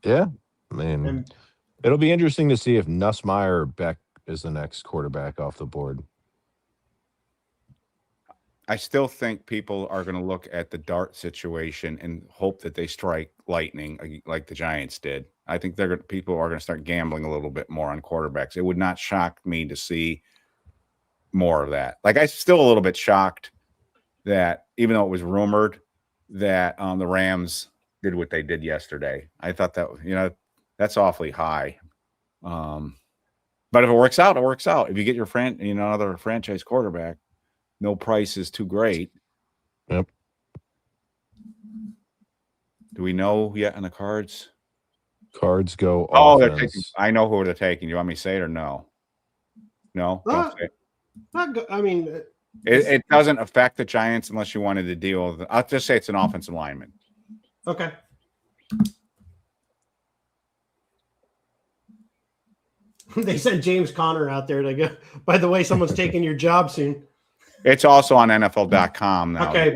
S3: Yeah, I mean, it'll be interesting to see if Nussmeier or Beck is the next quarterback off the board.
S2: I still think people are going to look at the Dart situation and hope that they strike lightning like the Giants did. I think people are going to start gambling a little bit more on quarterbacks. It would not shock me to see more of that. I'm still a little bit shocked that even though it was rumored that the Rams did what they did yesterday. I thought that, that's awfully high. But if it works out, it works out. If you get your another franchise quarterback, no price is too great.
S3: Yep.
S2: Do we know yet on the Cards?
S3: Cards go.
S2: Oh, they're taking. I know who they're taking. You want me to say it or no? No. Don't say it.
S1: I mean,
S2: it doesn't affect the Giants unless you wanted to deal with it. I'll just say it's an offensive lineman.
S1: Okay. They sent James Conner out there to go. By the way, someone's taking your job soon.
S2: It's also on NFL.com now.
S1: Okay.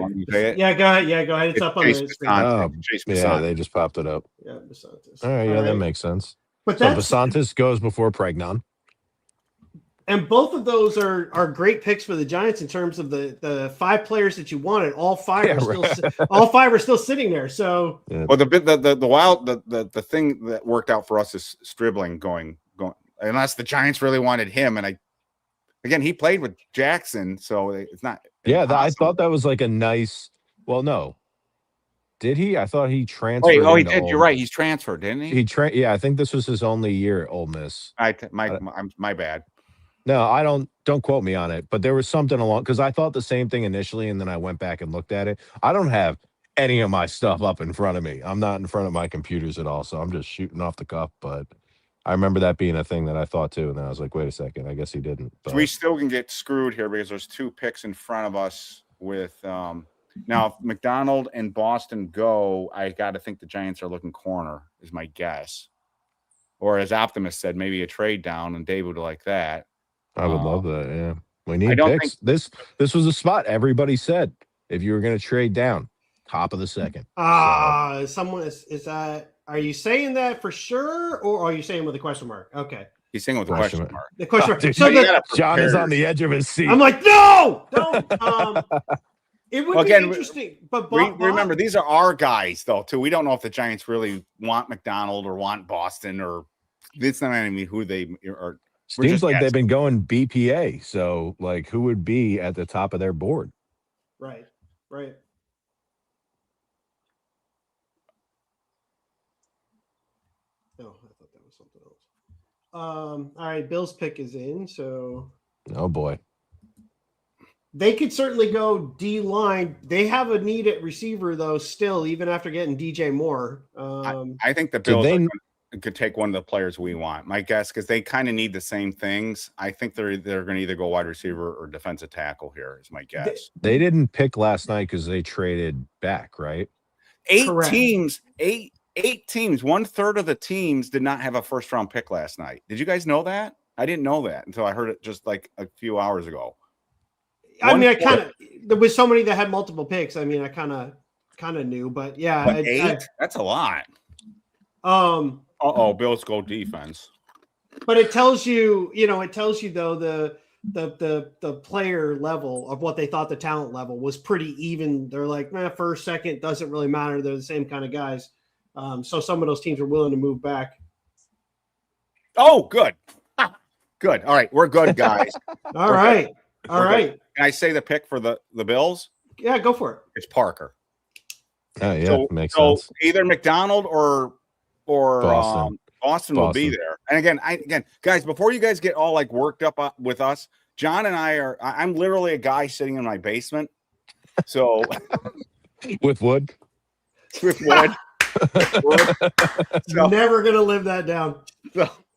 S1: Yeah, go ahead. Yeah, go ahead. It's up on the screen.
S3: Yeah, they just popped it up.
S1: Yeah, Basantis.
S3: All right, that makes sense.
S1: But
S3: so Basantis goes before Pregnon.
S1: And both of those are great picks for the Giants in terms of the 5 players that you wanted. All 5 are still sitting there. So,
S2: well, the thing that worked out for us is Stribling going. Unless the Giants really wanted him, and again he played with Jackson, so it's not.
S3: Yeah, I thought that was like a nice. Well, no, did he? I thought he transferred.
S2: Wait, oh, he did. You're right. He's transferred, didn't he?
S3: Yeah, I think this was his only year at Ole Miss.
S2: My bad.
S3: No, I don't quote me on it, but there was something along because I thought the same thing initially, and then I went back and looked at it. I don't have any of my stuff up in front of me. I'm not in front of my computers at all, so I'm just shooting off the cuff. But I remember that being a thing that I thought too, and then I was like, wait a second, I guess he didn't. But
S2: we still can get screwed here because there's 2 picks in front of us with now if McDonald and Boston go, I got to think the Giants are looking corner is my guess. Or as Optimist said, maybe a trade down, and Dave would like that.
S3: I would love that. Yeah, we need picks. This was a spot everybody said if you were going to trade down, top of the second.
S1: Someone is that. Are you saying that for sure, or are you saying with a question mark? Okay,
S2: he's saying with a question mark.
S1: The question mark.
S3: Dude,
S1: So
S3: John is on the edge of his seat.
S1: I'm like, no, don't. It would be interesting, but
S2: remember, these are our guys, though. Too. We don't know if the Giants really want McDonald or want Boston, or it's not even who they are.
S3: Seems like they've been going BPA. So, like, who would be at the top of their board?
S1: Right. Oh, I thought that was something else. All right, Bill's pick is in. So,
S3: oh boy,
S1: they could certainly go D line. They have a need at receiver though, still, even after getting DJ Moore.
S2: I think the Bills could take one of the players we want. My guess, because they kind of need the same things. I think they're going to either go wide receiver or defensive tackle here. Is my guess.
S3: They didn't pick last night because they traded back, right?
S2: 8 teams. 8 teams. 1/3 of the teams did not have a first-round pick last night. Did you guys know that? I didn't know that until I heard it just like a few hours ago.
S1: I mean, there was so many that had multiple picks. I mean, I kind of knew, but yeah,
S2: but 8. That's a lot. Bills go defense.
S1: But it tells you, though the player level of what they thought the talent level was pretty even. They're like, first, second doesn't really matter. They're the same kind of guys. So some of those teams are willing to move back.
S2: Oh, good. Good. All right, we're good, guys.
S1: All right.
S2: Can I say the pick for the Bills?
S1: Yeah, go for it.
S2: It's Parker.
S3: Oh yeah, makes sense.
S2: So either McDonald or Boston will be there. And again, guys, before you guys get all like worked up with us, John and I'm literally a guy sitting in my basement. So
S3: with wood.
S2: So,
S1: never gonna live that down.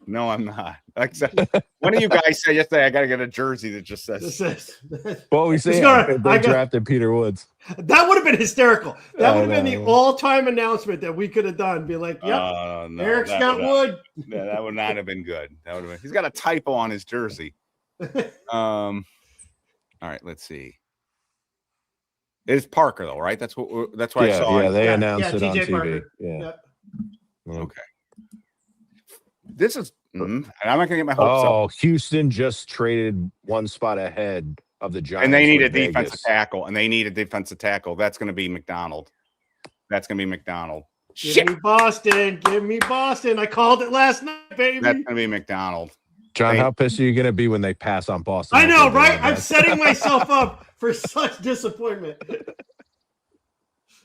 S2: No, I'm not. Except one of you guys said yesterday I got to get a jersey that just says.
S3: Well, we say they drafted Peter Woods.
S1: That would have been hysterical. That would have been the all-time announcement that we could have done. Be like, "Yep, Eric's got Wood."
S2: Yeah, that would not have been good. That would have been. He's got a typo on his jersey. All right, let's see. It's Parker though, right? That's what I saw.
S3: Yeah, they announced it on TV.
S1: Parker.
S3: Yeah.
S2: Okay. This is. I'm not going to get my hopes up.
S3: Oh, Houston just traded one spot ahead of the Giants,
S2: and they need a defensive tackle. That's going to be McDonald.
S1: Give me Boston. I called it last night, baby.
S2: That's going to be McDonald.
S3: John, how pissed are you going to be when they pass on Boston?
S1: I know, right? I'm setting myself up for such disappointment.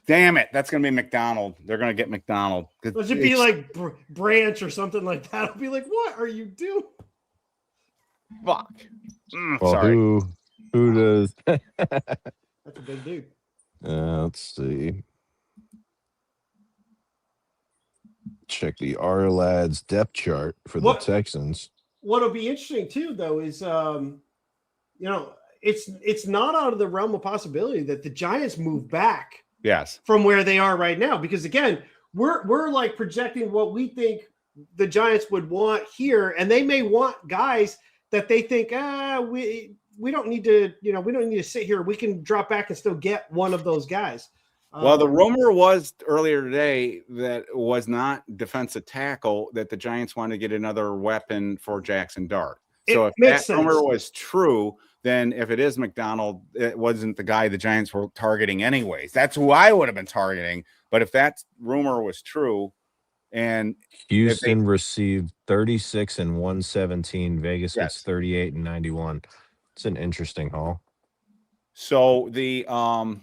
S2: Damn it. That's going to be McDonald. They're going to get McDonald.
S1: It should be like Branch or something like that. I'll be like, what are you doing?
S2: Fuck.
S3: Well,
S2: sorry.
S3: Who does?
S1: That's a big dude.
S3: Let's see. Check the R-Lads depth chart for the Texans.
S1: What'll be interesting too, though, is it's not out of the realm of possibility that the Giants move back.
S2: Yes.
S1: From where they are right now, because again, we're like projecting what we think the Giants would want here, and they may want guys that they think we don't need to sit here. We can drop back and still get one of those guys.
S2: Well, the rumor was earlier today that it was not defensive tackle, that the Giants wanted to get another weapon for Jackson Dart. So if
S1: makes
S2: that rumor
S1: sense.
S2: was true, then if it is McDonald, it wasn't the guy the Giants were targeting anyways. That's who I would have been targeting. But if that rumor was true, and
S3: Houston received 36 and 117. Vegas gets
S2: Yes.
S3: 38 and 91. It's an interesting haul.
S2: So the other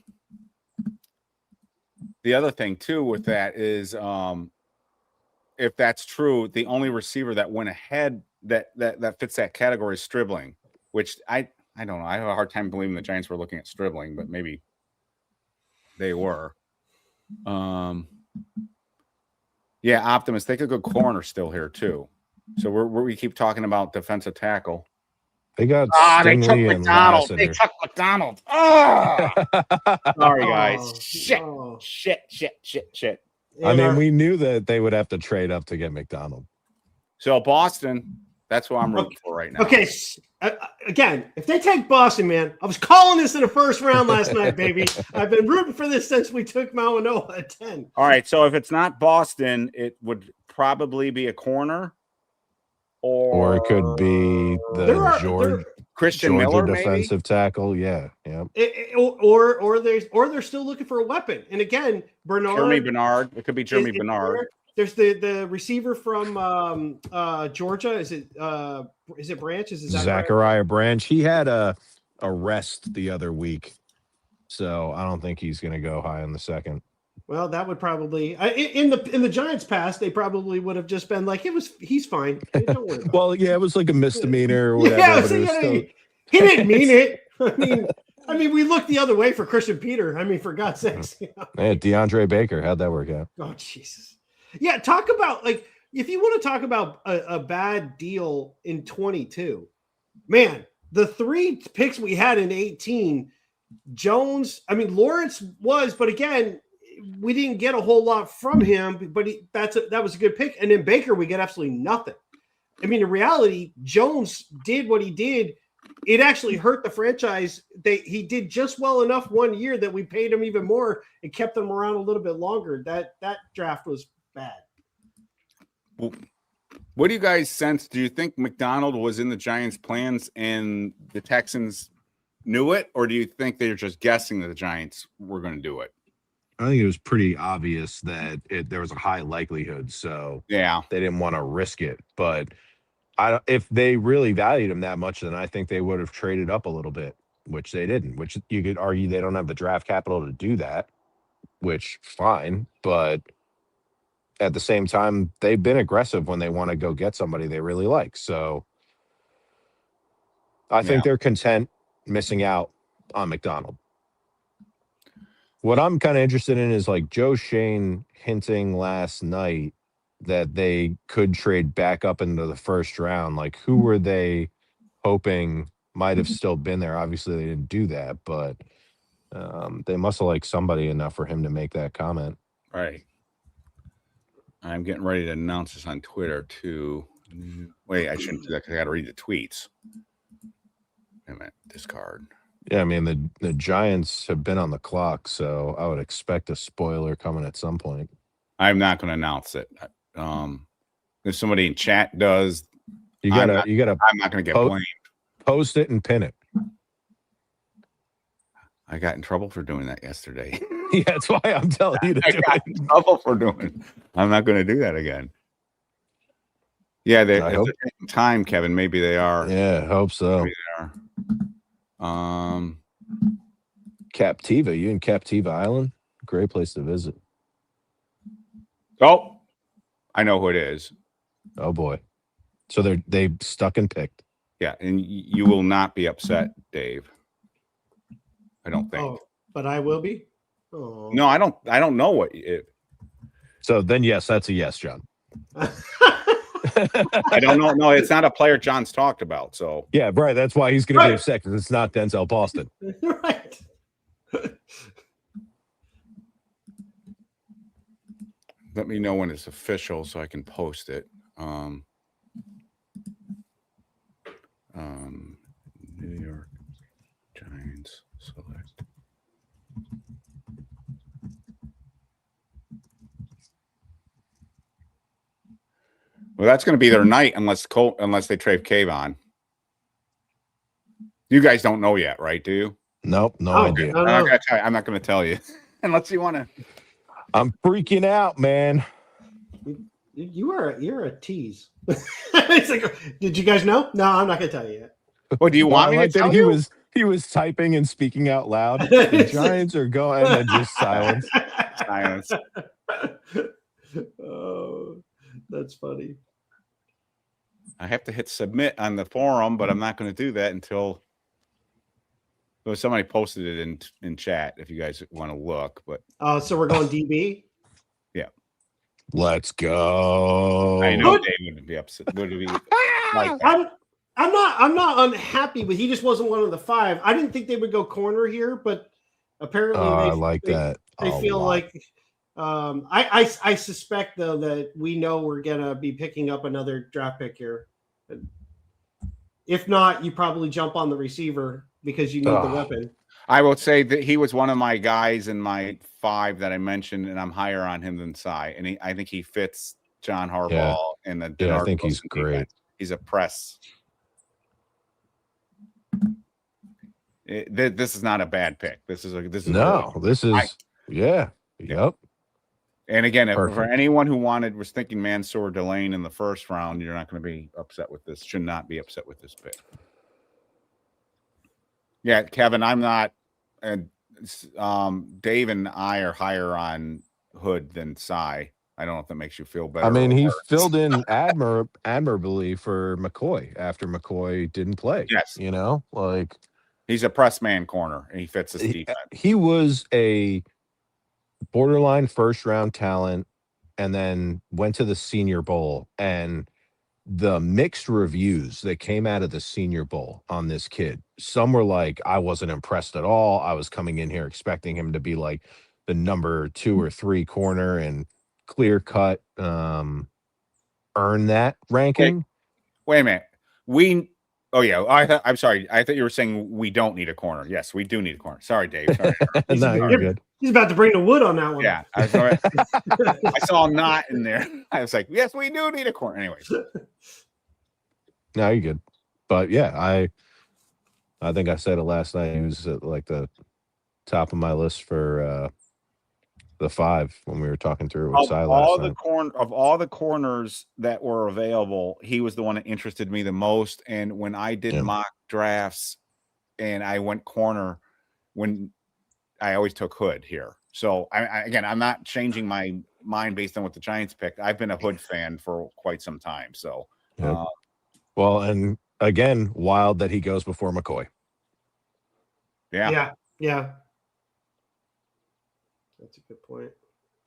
S2: thing too with that is if that's true, the only receiver that went ahead that fits that category is Stribling, which I don't know. I have a hard time believing the Giants were looking at Stribling, but maybe they were. Yeah, Optimus, take a good corner still here too. So we keep talking about defensive tackle.
S3: They got
S2: they took
S3: Stingley and
S2: McDonald. They
S3: Lassiter.
S2: took McDonald. Oh, sorry guys.
S1: Oh,
S2: Shit.
S1: no.
S2: Shit.
S3: I mean,
S1: And
S3: we knew that they would have to trade up to get McDonald.
S2: So Boston, that's who I'm rooting for right now.
S1: Okay, again, if they take Boston, man, I was calling this in the first round last night, baby. I've been rooting for this since we took Manoa at 10.
S2: All right, so if it's not Boston, it would probably be a corner,
S3: Or it could be the
S2: Christian
S3: Georgia
S2: Miller,
S3: defensive tackle. Yeah.
S1: Or they're still looking for a weapon. And again,
S2: Jeremy Bernard. It could be Jeremy Bernard.
S1: There's the receiver from Georgia. Is it Branch? Is it
S3: Zachariah Branch? He had a rest the other week, so I don't think he's going to go high in the second.
S1: Well, that would probably in the Giants' past, they probably would have just been like, he's fine. Don't worry about
S3: Well, yeah, it was like a misdemeanor or whatever.
S1: He didn't mean it. I mean, we looked the other way for Christian Peter. I mean, for God's sakes.
S3: Hey, DeAndre Baker, how'd that work out?
S1: Oh, Jesus. Yeah, talk about, like, if you want to talk about a bad deal in 22, man, the 3 picks we had in 18, Jones, I mean, Lawrence was, but again, we didn't get a whole lot from him, but that was a good pick. And then Baker, we get absolutely nothing. I mean, in reality, Jones did what he did. It actually hurt the franchise. He did just well enough one year that we paid him even more and kept him around a little bit longer. That draft was bad.
S2: Well, what do you guys sense? Do you think McDonald was in the Giants' plans and the Texans knew it, or do you think they're just guessing that the Giants were going to do it?
S3: I think it was pretty obvious that there was a high likelihood, so
S2: yeah,
S3: they didn't want to risk it. But if they really valued him that much, then I think they would have traded up a little bit, which they didn't. Which you could argue they don't have the draft capital to do that, which fine, but at the same time, they've been aggressive when they want to go get somebody they really like. So I think they're content missing out on McDonald. What I'm kind of interested in is like Joe Shane hinting last night that they could trade back up into the first round. Like, who were they hoping might have still been there? Obviously, they didn't do that, but they must have liked somebody enough for him to make that comment.
S2: Right. I'm getting ready to announce this on Twitter too. Wait, I shouldn't do that because I got to read the tweets. Wait a minute, discard.
S3: Yeah, I mean, the Giants have been on the clock, so I would expect a spoiler coming at some point.
S2: I'm not going to announce it. If somebody in chat does,
S3: you gotta.
S2: I'm not going to get blamed.
S3: Post it and pin it.
S2: I got in trouble for doing that yesterday.
S3: Yeah, that's why I'm telling you to do it.
S2: In trouble for doing it. I'm not going to do that again. Yeah, they're taking time, Kevin. Maybe they are.
S3: Yeah, I hope so.
S2: Maybe they are.
S3: Captiva. You in Captiva Island? Great place to visit.
S2: Oh, I know who it is.
S3: Oh boy. So they stuck and picked.
S2: Yeah, and you will not be upset, Dave. I don't think.
S1: Oh, but I will be. Oh.
S2: No, I don't know what it.
S3: So then, yes, that's a yes, John.
S2: I don't know. No, it's not a player John's talked about. So
S3: yeah, right. That's why he's going to be upset because it's not Denzel Boston.
S1: Right.
S2: Let me know when it's official so I can post it. New York Giants select. Well, that's going to be their night unless they trade Kayvon. You guys don't know yet, right? Do you?
S3: Nope, no
S1: Oh,
S3: idea.
S1: no,
S2: I'm not
S1: no.
S2: gonna tell you. I'm not gonna tell you unless you want to.
S3: I'm freaking out, man.
S1: You're a tease. It's like, did you guys know? No, I'm not gonna tell you yet.
S2: Well, do you
S3: Well, I
S2: want me to
S3: like that
S2: tell
S3: he
S2: you?
S3: was typing and speaking out loud. The Giants are going, and then just silence.
S2: Silence.
S1: Oh, that's funny.
S2: I have to hit submit on the forum, but I'm not going to do that until somebody posted it in chat. If you guys want to look, but
S1: So we're going DB.
S3: Let's go.
S2: I know Dave would be upset. Would be like that.
S1: I'm not unhappy, but he just wasn't one of the 5. I didn't think they would go corner here, but apparently
S3: I like
S1: they,
S3: that.
S1: They
S3: a
S1: feel
S3: lot.
S1: like I suspect though that we know we're gonna be picking up another draft pick here. If not, you probably jump on the receiver because you need the weapon.
S2: I will say that he was one of my guys in my 5 that I mentioned, and I'm higher on him than Cy. And I think he fits John Harbaugh and the
S3: Yeah, I
S2: Denard
S3: think he's
S2: Wilson
S3: great.
S2: defense. He's a press. This is not a bad pick. This is
S3: yeah. Yep.
S2: And again, for
S3: Perfect.
S2: anyone who was thinking Mansour Delane in the first round, you're not going to be upset with this. Should not be upset with this pick. Yeah, Kevin, I'm not. And Dave and I are higher on Hood than Cy. I don't know if that makes you feel better.
S3: I mean,
S2: or
S3: he
S2: worse.
S3: filled in admirably for McCoy after McCoy didn't play.
S2: Yes.
S3: You know, like
S2: He's a press man corner, and he fits this defense.
S3: He was a borderline first round talent and then went to the Senior Bowl, and the mixed reviews that came out of the Senior Bowl on this kid, some were like, I wasn't impressed at all. I was coming in here expecting him to be like the number 2 or 3 corner and clear cut earn that ranking.
S2: Wait a minute. I'm sorry. I thought you were saying we don't need a corner. Yes, we do need a corner. Sorry, Dave. Sorry.
S3: No, you're good.
S1: He's about to bring the wood on that one.
S2: Yeah, I saw a knot in there. I was like, yes, we do need a corner. Anyways.
S3: No, you're good. But yeah, I think I said it last night. He was at like the top of my list for the 5 when we were talking through it with Cy last night.
S2: Of all the corners that were available, he was the one that interested me the most. And when I did mock drafts and I went corner, when I always took Hood here. So I'm not changing my mind based on what the Giants picked. I've been a Hood fan for quite some time. So,
S3: well, and again, wild that he goes before McCoy.
S2: Yeah.
S1: That's a good point.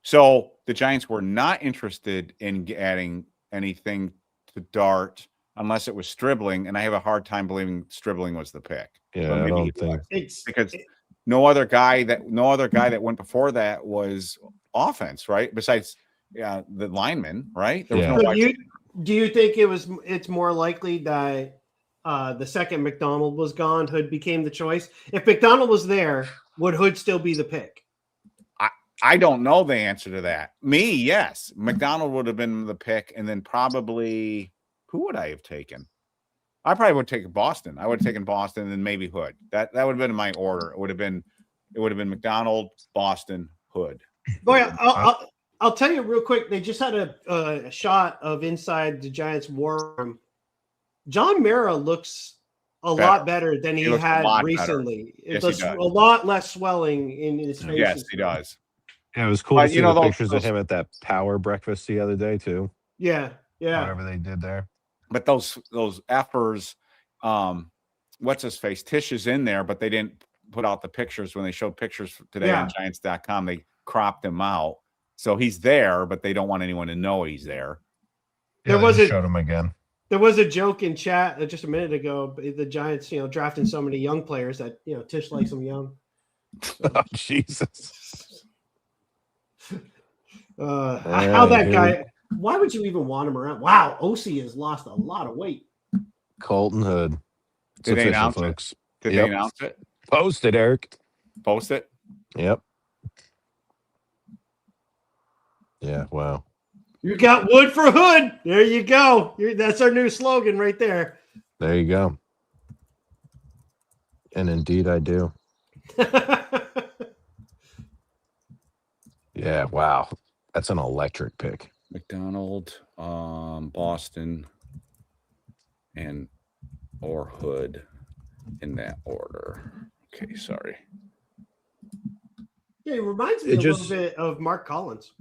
S2: So the Giants were not interested in adding anything to Dart unless it was Stribling, and I have a hard time believing Stribling was the pick.
S3: Yeah, I don't think
S2: because no other guy that went before that was offense, right? Besides the lineman, right? There was no
S1: do you think it's more likely that the second McDonald was gone, Hood became the choice? If McDonald was there, would Hood still be the pick?
S2: I don't know the answer to that. Me, yes. McDonald would have been the pick, and then probably who would I have taken? I probably would have taken Boston. I would have taken Boston and then maybe Hood. That would have been my order. It would have been McDonald, Boston, Hood.
S1: Boy, I'll tell you real quick. They just had a shot of inside the Giants' war room. John Mara looks a lot better than he had recently. It's a lot less swelling in his face.
S2: Yes, he does.
S3: Yeah, it was cool to see the pictures of him at that power breakfast the other day too.
S1: Yeah.
S3: Whatever they did there.
S2: But those effers, what's his face? Tish is in there, but they didn't put out the pictures when they showed pictures today on Giants.com. They cropped him out. So he's there, but they don't want anyone to know he's there.
S3: Yeah, showed him again.
S1: There was a joke in chat just a minute ago. The Giants, drafting so many young players that Tish likes them young.
S3: Oh, Jesus.
S1: How that guy? Why would you even want him around? Wow, OC has lost a lot of weight.
S3: Colton Hood.
S2: Did they announce it? Did they announce it?
S3: Post it, Eric.
S2: Post it?
S3: Yep. Yeah, wow.
S1: You got wood for Hood. There you go. That's our new slogan right there.
S3: There you go. And indeed I do. Yeah, wow. That's an electric pick.
S2: McDonald, Boston, or Hood in that order. Okay, sorry.
S1: Yeah, it reminds me a little bit of Mark Collins.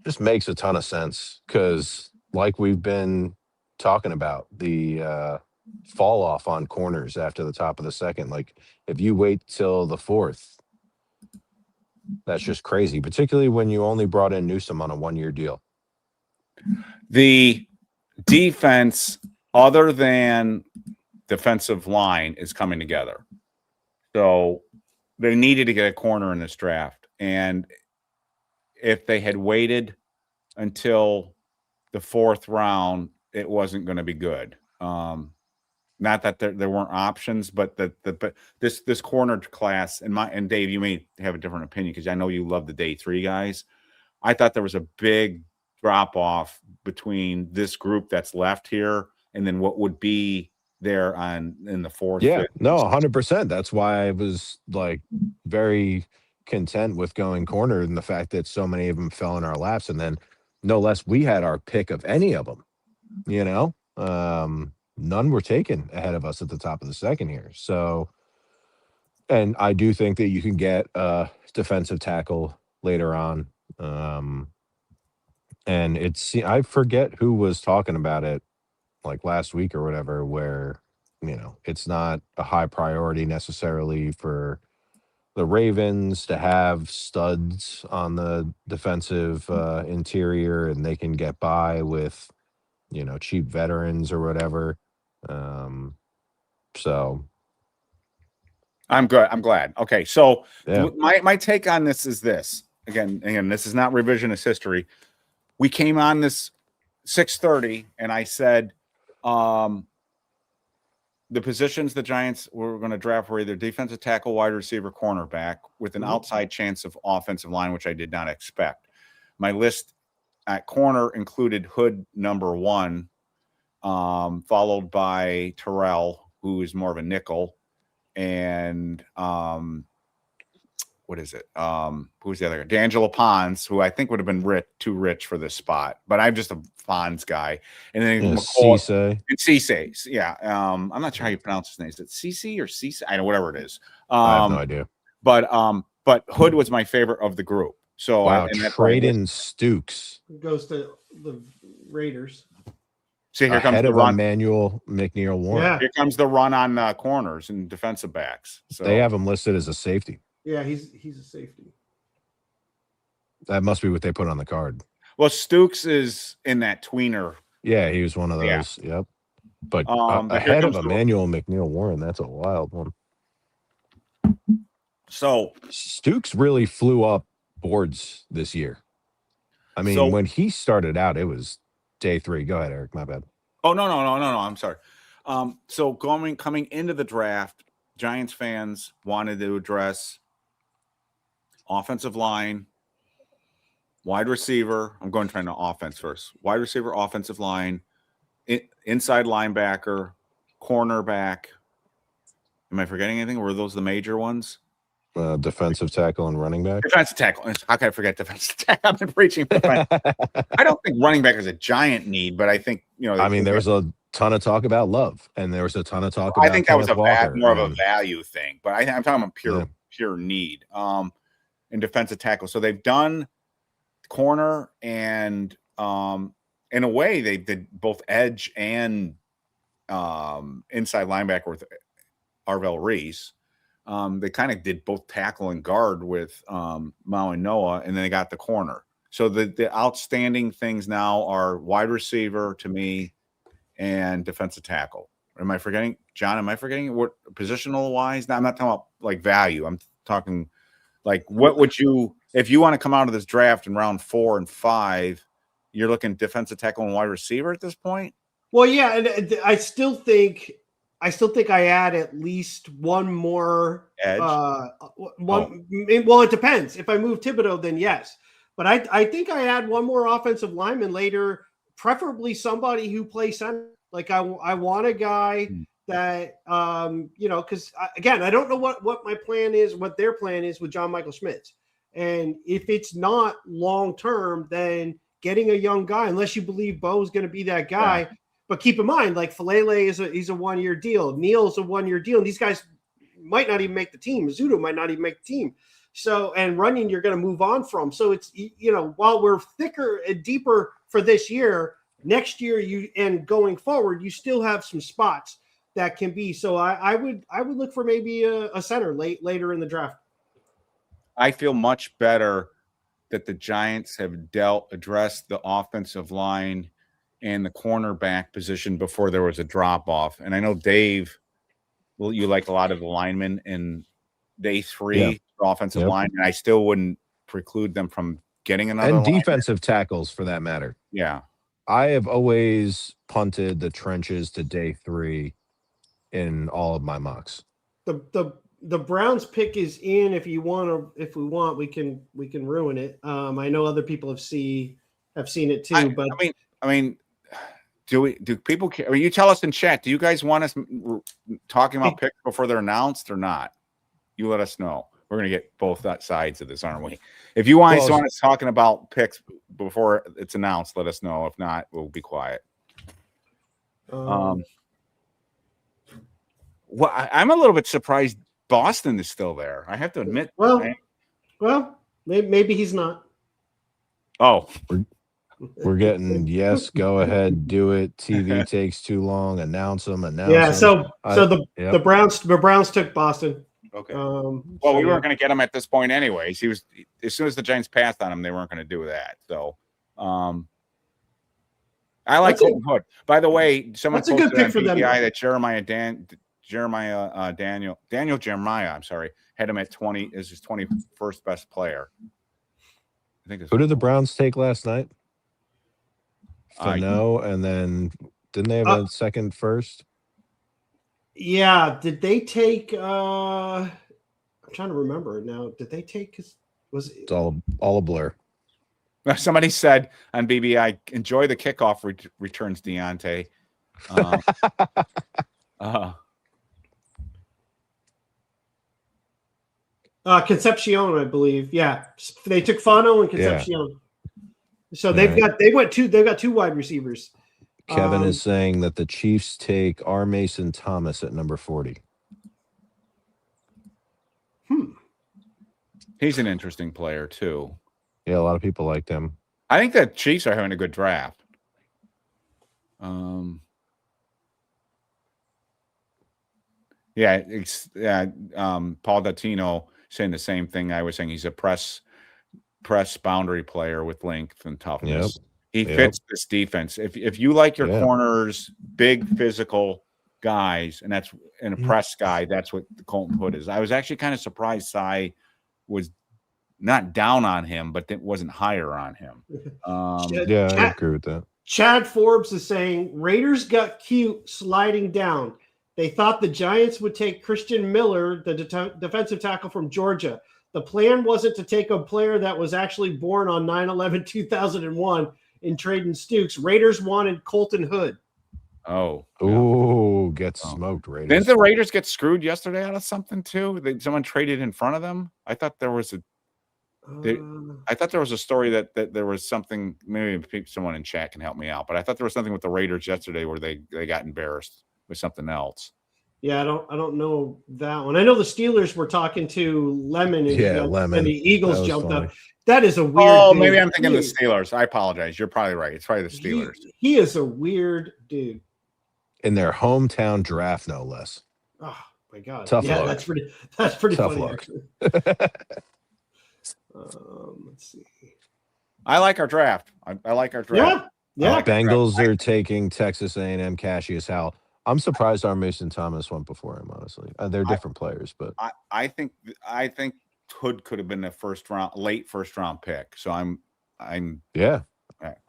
S3: Just makes a ton of sense because, like we've been talking about, the fall off on corners after the top of the second. Like, if you wait till the fourth, that's just crazy, particularly when you only brought in Newsome on a 1-year deal.
S2: The defense, other than defensive line, is coming together. So they needed to get a corner in this draft. And if they had waited until the fourth round, it wasn't going to be good. Not that there weren't options, but this corner class, and Dave, you may have a different opinion because I know you love the day 3 guys. I thought there was a big drop off between this group that's left here and then what would be there in the fourth.
S3: Yeah,
S2: fifth.
S3: no, 100%. That's why I was like very content with going corner and the fact that so many of them fell in our laps, and then no less we had our pick of any of them. None were taken ahead of us at the top of the second here. So, and I do think that you can get a defensive tackle later on. And I forget who was talking about it like last week or whatever, where, it's not a high priority necessarily for the Ravens to have studs on the defensive interior, and they can get by with, cheap veterans or whatever. So
S2: I'm good. I'm glad. Okay. So
S3: yeah.
S2: my take on this is this. Again, this is not revisionist history. We came on this 6:30 and I said, the positions the Giants were going to draft were either defensive tackle, wide receiver, cornerback, with an outside chance of offensive line, which I did not expect. My list at corner included Hood number 1, followed by Terrell, who is more of a nickel, and what is it? Who's the other guy? D'Angelo Pons, who I think would have been too rich for this spot, but I'm just a Pons guy. And then Cisse. Yeah. I'm not sure how you pronounce his name. Is it Cisse or Cisse? I know, whatever it is.
S3: I have no idea.
S2: But Hood was my favorite of the group. So
S3: wow, trading Stukes
S1: goes to the Raiders.
S2: See, here comes the run.
S3: Emmanuel McNeil-Warren.
S2: Yeah. Here comes the run on corners and defensive backs. So
S3: they have him listed as a safety.
S1: Yeah, he's a safety.
S3: That must be what they put on the card.
S2: Well, Stukes is in that tweener.
S3: Yeah, he was one of those. Yeah. Yep. But ahead of Emmanuel McNeil-Warren, that's a wild one.
S2: So
S3: Stukes really flew up boards this year. I mean, when he started out, it was day 3. Go ahead, Eric. My bad.
S2: Oh, no. I'm sorry. So coming into the draft, Giants fans wanted to address offensive line, wide receiver. I'm going trying to offense first. Wide receiver, offensive line, inside linebacker, cornerback. Am I forgetting anything? Were those the major ones?
S3: Defensive tackle and running back.
S2: Defensive tackle. How can I forget defensive tackle? I've been preaching. I don't think running back is a giant need, but I think
S3: there was a ton of talk about Love, and there was a ton of talk about.
S2: I think that was more of a value thing, but I'm talking about pure need. In defensive tackle, so they've done corner and in a way they did both edge and inside linebacker with Arvell Reese. They kind of did both tackle and guard with Mao and Noah, and then they got the corner. So the outstanding things now are wide receiver to me and defensive tackle. Am I forgetting, John? Am I forgetting what positional wise? No, I'm not talking about like value. I'm talking like what would you, if you want to come out of this draft in round 4 and 5, you're looking defensive tackle and wide receiver at this point?
S1: Well, yeah, and I still think I add at least one more
S2: edge.
S1: Well, it depends. If I move Thibodeaux, then yes. But I think I add one more offensive lineman later, preferably somebody who plays center. Like I want a guy that because again, I don't know what my plan is, what their plan is with John Michael Schmitz. And if it's not long term, then getting a young guy, unless you believe Bo's going to be that guy. Yeah. But keep in mind, like Falele he's a 1-year deal. Neal's a 1-year deal. And these guys might not even make the team. Mizuto might not even make the team. So, and Runyon, you're going to move on from. So it's, while we're thicker and deeper for this year, next year and going forward, you still have some spots that can be. So I would look for maybe a center later in the draft.
S2: I feel much better that the Giants have addressed the offensive line and the cornerback position before there was a drop off. And I know Dave, you like a lot of the linemen in day 3 offensive line, and I still wouldn't preclude them from getting another
S3: and defensive tackles for that matter.
S2: Yeah,
S3: I have always punted the trenches to day 3 in all of my mocks.
S1: The Browns pick is in. If we want, we can ruin it. I know other people have seen it too. But
S2: I mean, do people care? I mean, you tell us in chat. Do you guys want us talking about picks before they're announced or not? You let us know. We're gonna get both sides of this, aren't we? If you want us talking about picks before it's announced, let us know. If not, we'll be quiet. Well, I'm a little bit surprised Boston is still there. I have to admit.
S1: Well, maybe he's not.
S2: Oh,
S3: we're getting yes. Go ahead, do it. TV takes too long. Announce them.
S1: Yeah. So the Browns took Boston.
S2: Okay. Well, we weren't going to get him at this point, anyways. He was as soon as the Giants passed on him, they weren't going to do that. So, I like Colton Hood. By the way, someone posted on BBI that Daniel Jeremiah, I'm sorry, had him at 20 as his 21st best player. I think.
S3: Who did the Browns take last night? No, and then didn't they have a second first?
S1: Yeah. Did they take? I'm trying to remember now. Did they take?
S3: It's all a blur.
S2: Somebody said on BBI, enjoy the kickoff returns, Deontay.
S1: Concepcion, I believe. Yeah, they took Fano and Concepcion. Yeah. So they've got two wide receivers.
S3: Kevin is saying that the Chiefs take R. Mason Thomas at number 40.
S2: He's an interesting player too.
S3: Yeah, a lot of people liked him.
S2: I think the Chiefs are having a good draft. Paul Datino saying the same thing I was saying. He's a press boundary player with length and toughness. He fits this defense. If you like your corners, big physical guys, and that's in a press guy, that's what Colton Hood is. I was actually kind of surprised Cy was not down on him, but it wasn't higher on him.
S3: I agree with that.
S1: Chad Forbes is saying Raiders got cute sliding down. They thought the Giants would take Christian Miller, the defensive tackle from Georgia. The plan wasn't to take a player that was actually born on 9/11/2001 in trading Stukes. Raiders wanted Colton Hood.
S3: Get smoked, Raiders.
S2: Didn't the Raiders get screwed yesterday out of something too? Someone traded in front of them. I thought there was a story that there was something. Maybe someone in chat can help me out, but I thought there was something with the Raiders yesterday where they got embarrassed with something else.
S1: Yeah, I don't know that one. I know the Steelers were talking to Lemon,
S3: Lemon,
S1: and the Eagles jumped up. That is a weird.
S2: Oh, dude. Maybe I'm thinking the Steelers. I apologize. You're probably right. It's probably the Steelers.
S1: He is a weird dude.
S3: In their hometown draft, no less.
S1: Oh my god!
S3: Tough luck.
S1: That's pretty
S3: tough
S1: funny.
S3: Luck.
S1: Let's see.
S2: I like our draft. I like our draft.
S1: Yeah.
S3: Bengals are taking Texas A&M Cassius Howell. I'm surprised our Mason Thomas went before him. Honestly, they're different players, but
S2: I think Hood could have been a late first round pick. So I'm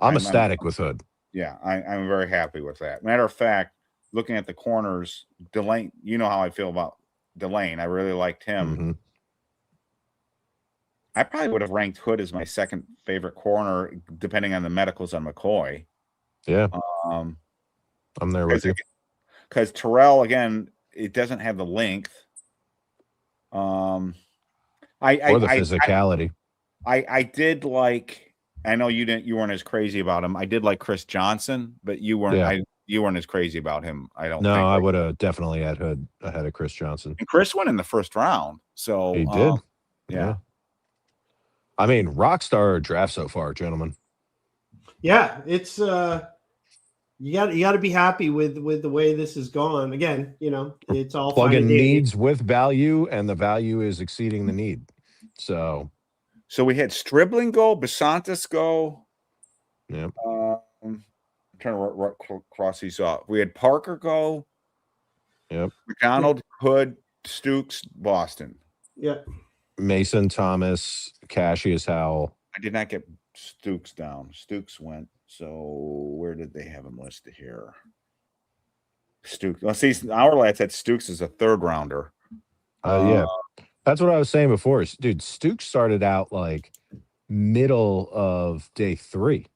S2: ecstatic with Hood. Yeah, I'm very happy with that. Matter of fact, looking at the corners, Delane, you know how I feel about Delane. I really liked him.
S3: Mm-hmm.
S2: I probably would have ranked Hood as my second favorite corner, depending on the medicals on McCoy.
S3: Yeah, I'm there with you.
S2: because Terrell, again, it doesn't have the length.
S3: Or the physicality.
S2: I did like. I know you weren't as crazy about him. I did like Chris Johnson, but you weren't.
S3: Yeah.
S2: You weren't as crazy about him. I don't.
S3: No,
S2: think.
S3: I would have definitely had Hood ahead of Chris Johnson.
S2: And Chris went in the first round, so
S3: He did.
S2: Yeah.
S3: I mean, rockstar draft so far, gentlemen.
S1: Yeah, it's you got to be happy with the way this has gone. Again, it's all
S3: plugging needs with value, and the value is exceeding the need. So
S2: we had Stribling go, Basantis go.
S3: Yeah.
S2: I'm trying to cross these off. We had Parker go.
S3: Yep.
S2: McDonald, Hood, Stooks, Boston.
S1: Yeah.
S3: Mason, Thomas, Cassius, Howell.
S2: I did not get Stooks down. Stooks went. So where did they have him listed here? Stooks. Let's see. Our lad said Stooks is a third rounder.
S3: Yeah. That's what I was saying before. Dude, Stooks started out like middle of day 3,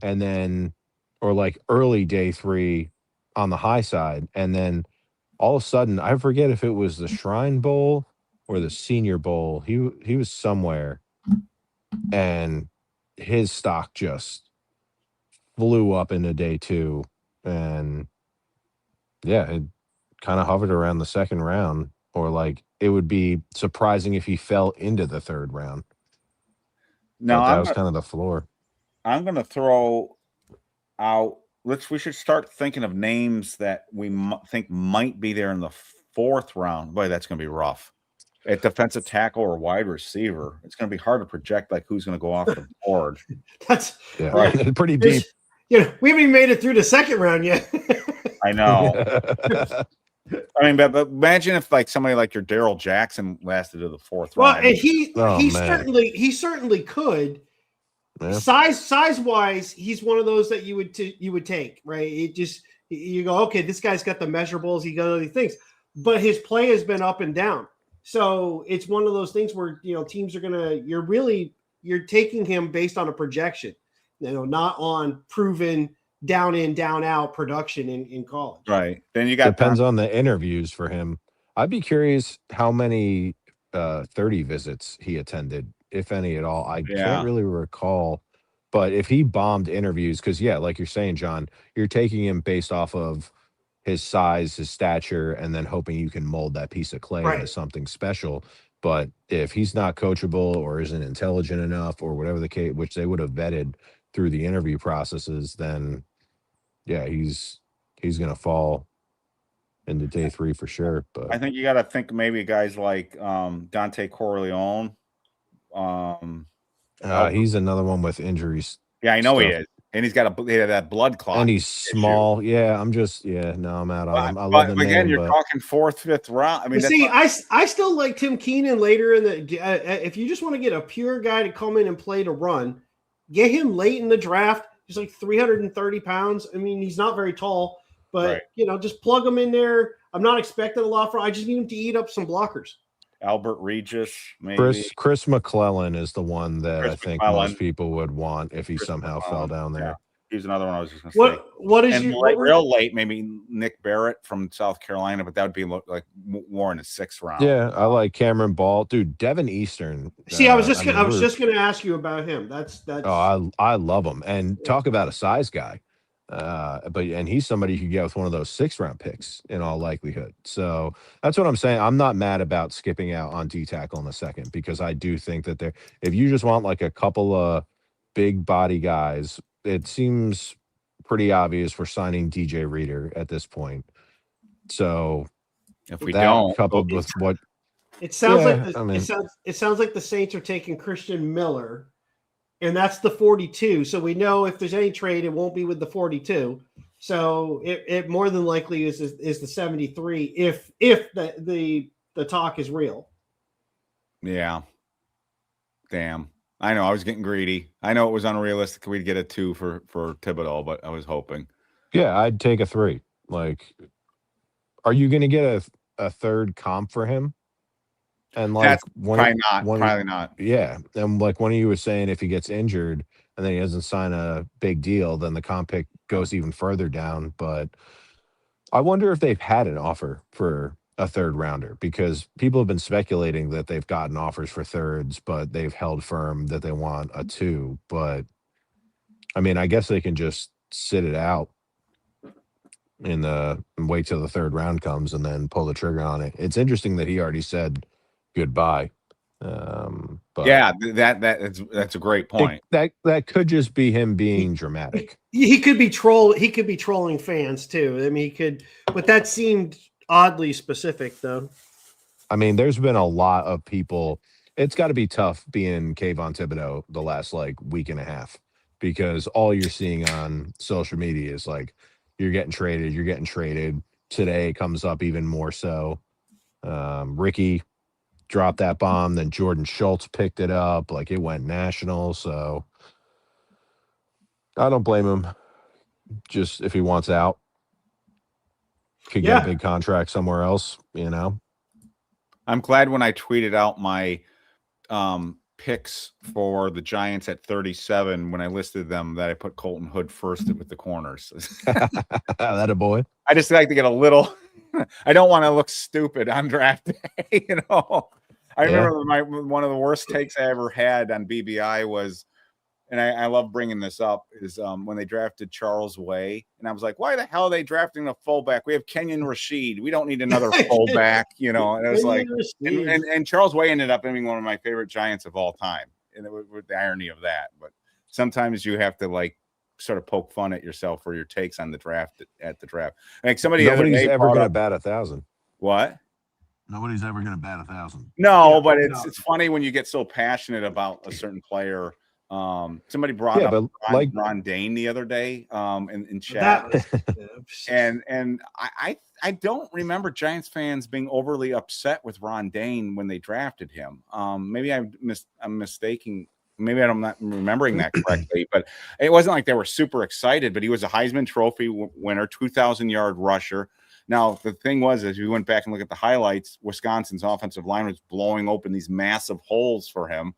S3: and then, or like early day 3 on the high side. And then all of a sudden, I forget if it was the Shrine Bowl or the Senior Bowl. He was somewhere, and his stock just flew up into day 2. And yeah, it kind of hovered around the second round, or like it would be surprising if he fell into the third round.
S2: No,
S3: that was kind of the floor.
S2: I'm going to throw out. We should start thinking of names that we think might be there in the 4th round. Boy, that's going to be rough. At defensive tackle or wide receiver, it's going to be hard to project like who's going to go off the board.
S1: That's
S3: right. Pretty deep.
S1: We haven't even made it through the 2nd round yet.
S2: I know. I mean, but imagine if like somebody like your Darrell Jackson lasted to the 4th round.
S1: Well, and he certainly could. Yeah. Size wise, he's one of those that you would take, right? It just, you go, okay, this guy's got the measurables, he got all these things, but his play has been up and down. So it's one of those things where teams are gonna, you're taking him based on a projection, not on proven down in, down out production in college.
S2: Right. Then you got
S3: depends on the interviews for him. I'd be curious how many 30 visits he attended, if any at all. I can't really recall, but if he bombed interviews, because like you're saying, John, you're taking him based off of his size, his stature, and then hoping you can mold that piece of clay into something special. But if he's not coachable or isn't intelligent enough or whatever the case, which they would have vetted through the interview processes, then he's gonna fall into day 3 for sure. But
S2: I think you got to think maybe guys like Dante Corleone.
S3: He's another one with injuries.
S2: Yeah, I know he is, and he's got that blood clot,
S3: and he's small. Yeah, I'm out on him. I love him.
S2: Again, you're talking 4th, 5th round. I mean,
S1: I still like Tim Keenan later in the. If you just want to get a pure guy to come in and play to run, get him late in the draft. He's like 330 pounds. I mean, he's not very tall, but just plug him in there. I'm not expecting a lot from. I just need him to eat up some blockers.
S2: Albert Regis, maybe.
S3: Chris McClellan is the one that I think most people would want if he somehow fell down there.
S2: Yeah. He's another one I was just going to say.
S1: What is
S2: real late? Maybe Nick Barrett from South Carolina, but that would be like more in the 6th round.
S3: Yeah, I like Cameron Ball, dude. Devin Eastern.
S1: See, I was just going to ask you about him. That's.
S3: Oh, I love him, and talk about a size guy. And he's somebody you could get with one of those 6th round picks in all likelihood. So that's what I'm saying. I'm not mad about skipping out on D tackle in the 2nd, because I do think that if you just want like a couple of big body guys, it seems pretty obvious we're signing DJ Reader at this point. So
S2: if we don't,
S3: coupled with what
S1: it sounds it sounds like the Saints are taking Christian Miller. And that's the 42. So we know if there's any trade, it won't be with the 42. So it more than likely is the 73 if the talk is real.
S2: Yeah. Damn. I know I was getting greedy. I know it was unrealistic we'd get a 2 for Thibodeaux, but I was hoping.
S3: Yeah, I'd take a 3. Like, are you going to get a 3rd comp for him? And like
S2: probably not.
S3: Yeah. And like one of you was saying, if he gets injured and then he doesn't sign a big deal, then the comp pick goes even further down. But I wonder if they've had an offer for a third rounder, because people have been speculating that they've gotten offers for thirds, but they've held firm that they want a 2. But I mean, I guess they can just sit it out and wait till the third round comes and then pull the trigger on it. It's interesting that he already said goodbye. But
S2: yeah, that's a great point.
S3: That could just be him being dramatic.
S1: He could be trolling fans too. I mean, he could, but that seemed oddly specific, though.
S3: I mean, there's been a lot of people. It's got to be tough being Kayvon Thibodeaux the last like week and a half, because all you're seeing on social media is like, you're getting traded. Today comes up even more so. Ricky dropped that bomb, then Jordan Schultz picked it up, like it went national. So I don't blame him. Just if he wants out, could get a big contract somewhere else, you know.
S2: I'm glad when I tweeted out my picks for the Giants at 37, when I listed them, that I put Colton Hood first with the corners.
S3: That a boy.
S2: I just like to get a little. I don't want to look stupid on draft day, you know. I remember one of the worst takes I ever had on BBI was, and I love bringing this up, is when they drafted Charles Way, and I was like, why the hell are they drafting a fullback? We have Kenyon Rashid. We don't need another fullback, you know. And it was like, and Charles Way ended up being one of my favorite Giants of all time, and it was with the irony of that. But sometimes you have to like sort of poke fun at yourself for your takes on the draft at the draft. Like
S3: nobody's ever going to bat 1,000.
S2: What?
S3: Nobody's ever going to bat 1,000.
S2: No, but it's funny when you get so passionate about a certain player. Somebody brought up Ron Dane the other day in chat, and I don't remember Giants fans being overly upset with Ron Dane when they drafted him. Maybe I'm mistaking. Maybe I'm not remembering that correctly, but it wasn't like they were super excited. But he was a Heisman Trophy winner, 2,000-yard rusher. Now, the thing was, as we went back and look at the highlights, Wisconsin's offensive line was blowing open these massive holes for him,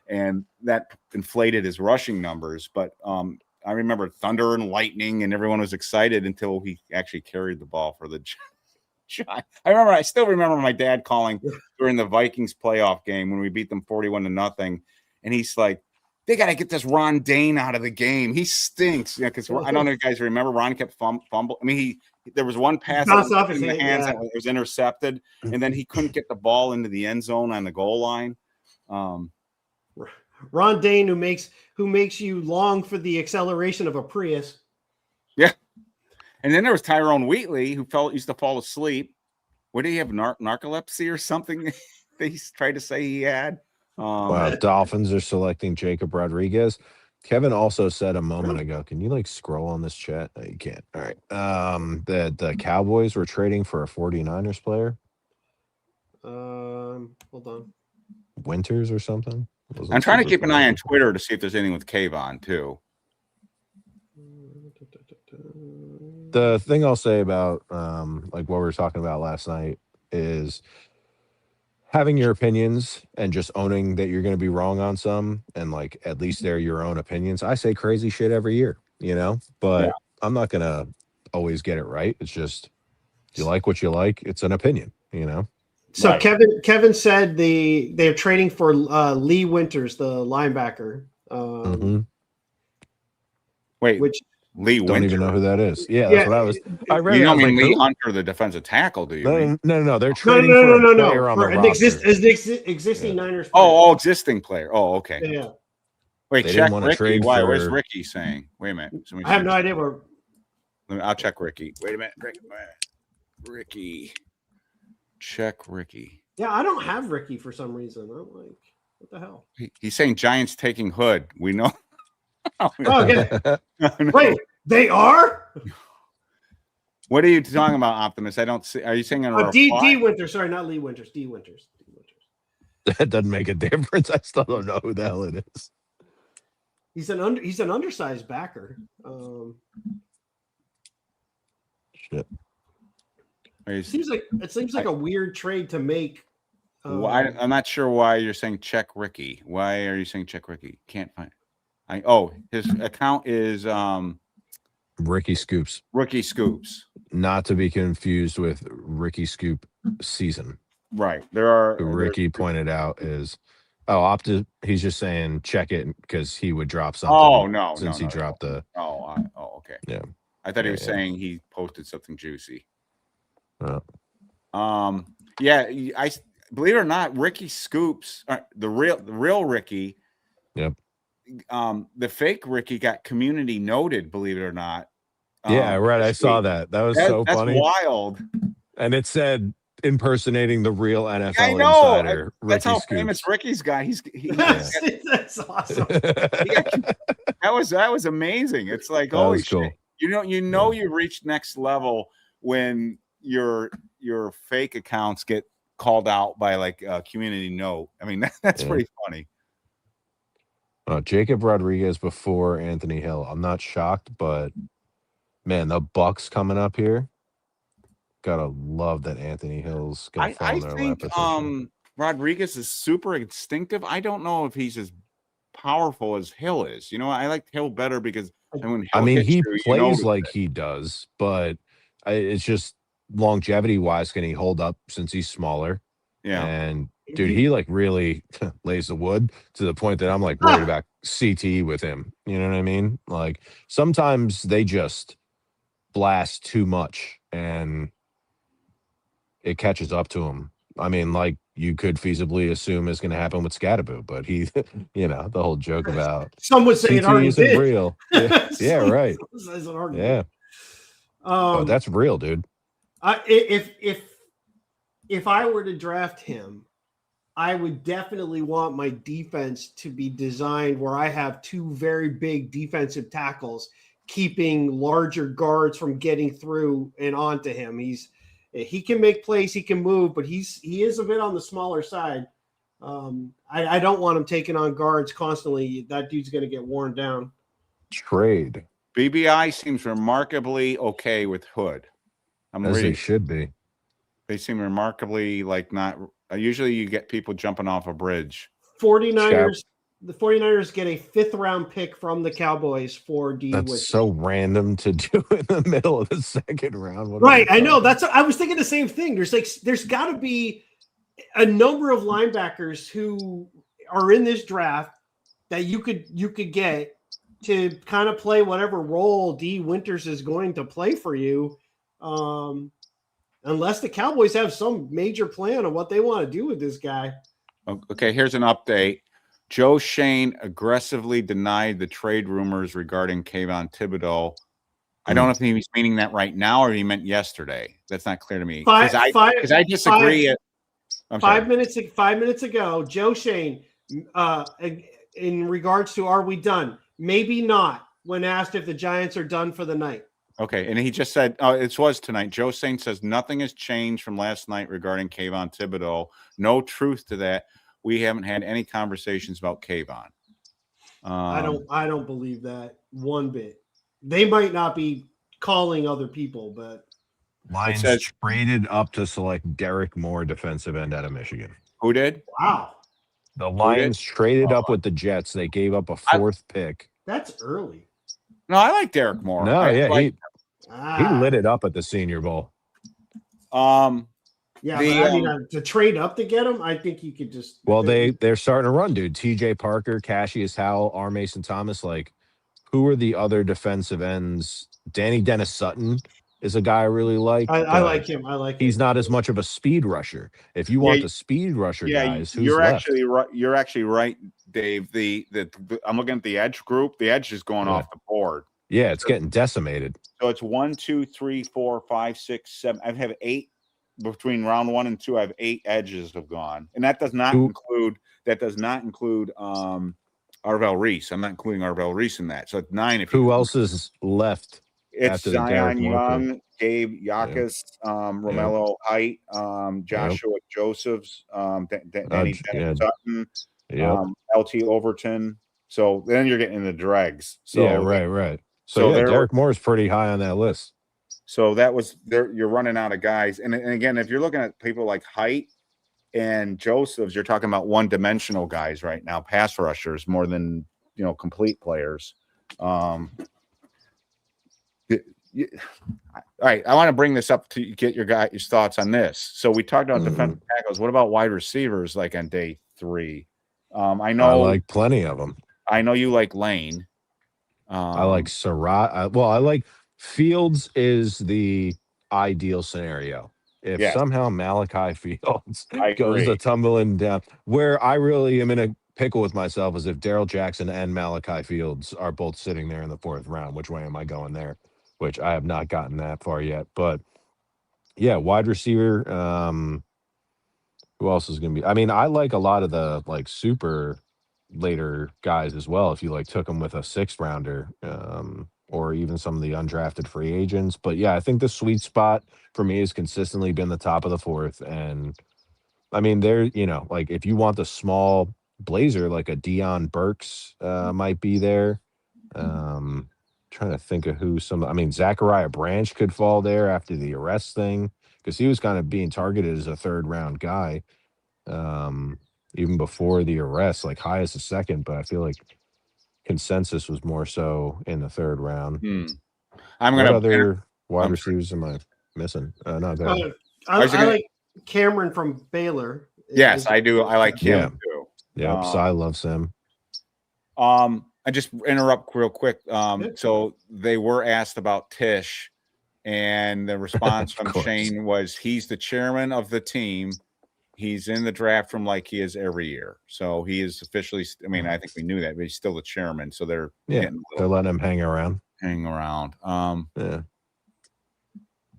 S2: and that inflated his rushing numbers. But I remember thunder and lightning, and everyone was excited until he actually carried the ball for the Giants. I still remember my dad calling during the Vikings playoff game when we beat them 41-0, and he's like, they got to get this Ron Dane out of the game. He stinks. Yeah, because I don't know if you guys remember, Ron kept fumbling. I mean, there was one pass in the hands that was intercepted, and then he couldn't get the ball into the end zone on the goal line.
S1: Ron Dane, who makes you long for the acceleration of a Prius.
S2: Yeah. And then there was Tyrone Wheatley, who used to fall asleep. What did he have, narcolepsy or something? They tried to say he had.
S3: Dolphins are selecting Jacob Rodriguez. Kevin also said a moment ago, can you like scroll on this chat? No, you can't. All right. That the Cowboys were trading for a 49ers player.
S1: Hold on.
S3: Winters or something.
S2: I'm trying to keep an eye on Twitter to see if there's anything with Kayvon too.
S3: The thing I'll say about like what we were talking about last night is having your opinions and just owning that you're going to be wrong on some, and like at least they're your own opinions. I say crazy shit every year, you know, but I'm not going to always get it right. It's just, you like what you like. It's an opinion, you know.
S1: So Kevin said they're trading for Lee Winters, the linebacker.
S2: Which Lee
S3: don't
S2: Winters.
S3: even know who that is. Yeah, that's what I was. I read.
S2: You know,
S3: like,
S2: Lee Hunter, the defensive tackle. Do you?
S3: No. They're trading for a player on the roster.
S1: Existing Niners.
S2: Player. Existing player. Oh, okay.
S1: Yeah.
S2: Wait, check Ricky. Why? Where's Ricky saying? Wait a minute.
S1: I have no idea where.
S2: I'll check Ricky. Wait a minute. Ricky. Check Ricky.
S1: Yeah, I don't have Ricky for some reason. I'm like, what the hell?
S2: He's saying Giants taking Hood. We know.
S1: Okay. Wait, they are?
S2: What are you talking about, Optimus? I don't see. Are you saying
S1: D Winters? Sorry, not Lee Winters. D Winters.
S3: That doesn't make a difference. I still don't know who the hell it is.
S1: He's an undersized backer.
S3: Shit.
S1: It seems like a weird trade to make.
S2: I'm not sure why you're saying check Ricky. Why are you saying check Ricky? Can't find. His account is
S3: Ricky Scoops.
S2: Rookie Scoops.
S3: Not to be confused with Ricky Scoop season.
S2: Right. There are.
S3: Who Ricky pointed out is, he's just saying check it because he would drop something.
S2: Oh, no.
S3: Since he dropped the.
S2: Oh, okay.
S3: Yeah.
S2: I thought he was saying he posted something juicy.
S3: Oh.
S2: Yeah. I believe it or not, Ricky Scoops, the real Ricky.
S3: Yep.
S2: The fake Ricky got community noted, believe it or not.
S3: Yeah, right. I saw that. That was so funny.
S2: That's wild.
S3: And it said impersonating the real NFL
S2: I know.
S3: insider.
S2: That's
S3: Ricky
S2: how
S3: Scoops.
S2: famous Ricky's got.
S1: That's awesome.
S2: That was amazing. It's like, holy shit. Cool. You reached next level when your fake accounts get called out by like a community note. I mean, that's pretty funny.
S3: Jacob Rodriguez before Anthony Hill. I'm not shocked, but man, the Bucks coming up here. Gotta love that Anthony Hill's gonna fall in their lap.
S2: I think Rodriguez is super instinctive. I don't know if he's as powerful as Hill is. I like Hill better because
S3: he plays like he does, but it's just longevity wise, can he hold up since he's smaller?
S2: Yeah.
S3: And dude, he like really lays the wood to the point that I'm like worried about CTE with him. You know what I mean? Like sometimes they just blast too much and it catches up to him. I mean, like you could feasibly assume is going to happen with Scatterboo, but he, the whole joke about
S1: some would say it already
S3: isn't real. Yeah, right. Yeah. That's real, dude.
S1: If I were to draft him, I would definitely want my defense to be designed where I have two very big defensive tackles keeping larger guards from getting through and onto him. He can make plays, he can move, but he is a bit on the smaller side. I don't want him taking on guards constantly. That dude's going to get worn down.
S3: Trade.
S2: BBI seems remarkably okay with Hood.
S3: As he should be.
S2: They seem remarkably not. Usually you get people jumping off a bridge.
S1: 49ers. The 49ers get a 5th round pick from the Cowboys for D.
S3: That's so random to do in the middle of the 2nd round.
S1: Right. I know. I was thinking the same thing. There's got to be a number of linebackers who are in this draft that you could get to kind of play whatever role D. Winters is going to play for you. Unless the Cowboys have some major plan on what they want to do with this guy.
S2: Okay, here's an update. Joe Shane aggressively denied the trade rumors regarding Kayvon Thibodeaux. I don't know if he was meaning that right now or he meant yesterday. That's not clear to me. Because I disagree.
S1: 5 minutes ago, Joe Shane, in regards to are we done? Maybe not, when asked if the Giants are done for the night.
S2: Okay, and he just said, it was tonight. Joe Shane says nothing has changed from last night regarding Kayvon Thibodeaux. No truth to that. We haven't had any conversations about Kayvon.
S1: I don't believe that one bit. They might not be calling other people, but
S3: Lions traded up to select Derek Moore, defensive end out of Michigan.
S2: Who did?
S1: Wow.
S3: The Lions traded up with the Jets. They gave up a 4th pick.
S1: That's early.
S2: No, I like Derek Moore.
S3: No, he lit it up at the Senior Bowl.
S1: Yeah, to trade up to get him, I think you could just.
S3: Well, they're starting to run, dude. T.J. Parker, Cassius Howell, R. Mason Thomas. Like, who are the other defensive ends? Danny Dennis Sutton is a guy I really like.
S1: I like him.
S3: He's not as much of a speed rusher. If you want the speed rusher guys, who's left?
S2: You're actually right, Dave. I'm looking at the edge group. The edge is going off the board.
S3: Yeah, it's getting decimated.
S2: So it's 1, 2, 3, 4, 5, 6, 7. I have 8 between round 1 and 2. I have 8 edges have gone, and that does not include Arvell Reese. I'm not including Arvell Reese in that. So it's 9.
S3: Who else is left?
S2: It's Zion Young, Gabe Yakas, Romello Height, Joshua Josephs, Danny Sutton, LT Overton. So then you're getting into dregs. So
S3: right. So Derek Moore is pretty high on that list.
S2: So that was there. You're running out of guys, and again, if you're looking at people like Height and Josephs, you're talking about one-dimensional guys right now, pass rushers more than complete players. all right, I want to bring this up to get your thoughts on this. So we talked about defensive tackles. What about wide receivers like on day 3? I know
S3: I like plenty of them.
S2: I know you like Lane.
S3: I like Surratt. I like Fields is the ideal scenario. If somehow Malachi Fields goes to tumbling down, where I really am in a pickle with myself is if Daryl Jackson and Malachi Fields are both sitting there in the 4th round. Which way am I going there? Which I have not gotten that far yet. But yeah, wide receiver. Who else is going to be? I mean, I like a lot of the like super later guys as well. If you like took them with a 6th rounder, or even some of the undrafted free agents. But yeah, I think the sweet spot for me has consistently been the top of the 4th. And I mean, there, like if you want the small blazer, like a Deion Burks might be there. Trying to think of I mean, Zachariah Branch could fall there after the arrest thing, because he was kind of being targeted as a 3rd round guy, even before the arrest, like high as a 2nd. But I feel like consensus was more so in the 3rd round. What other wide receivers am I missing? No, go ahead.
S1: I like Cameron from Baylor.
S2: Yes, I do. I like him too.
S3: Yep, so I love Sim.
S2: I just interrupt real quick. So they were asked about Tish, and the response from Shane was he's the chairman of the team. He's in the draft room like he is every year. So he is officially, I mean, I think we knew that, but he's still the chairman. So they're
S3: they're letting him hang around.
S2: Let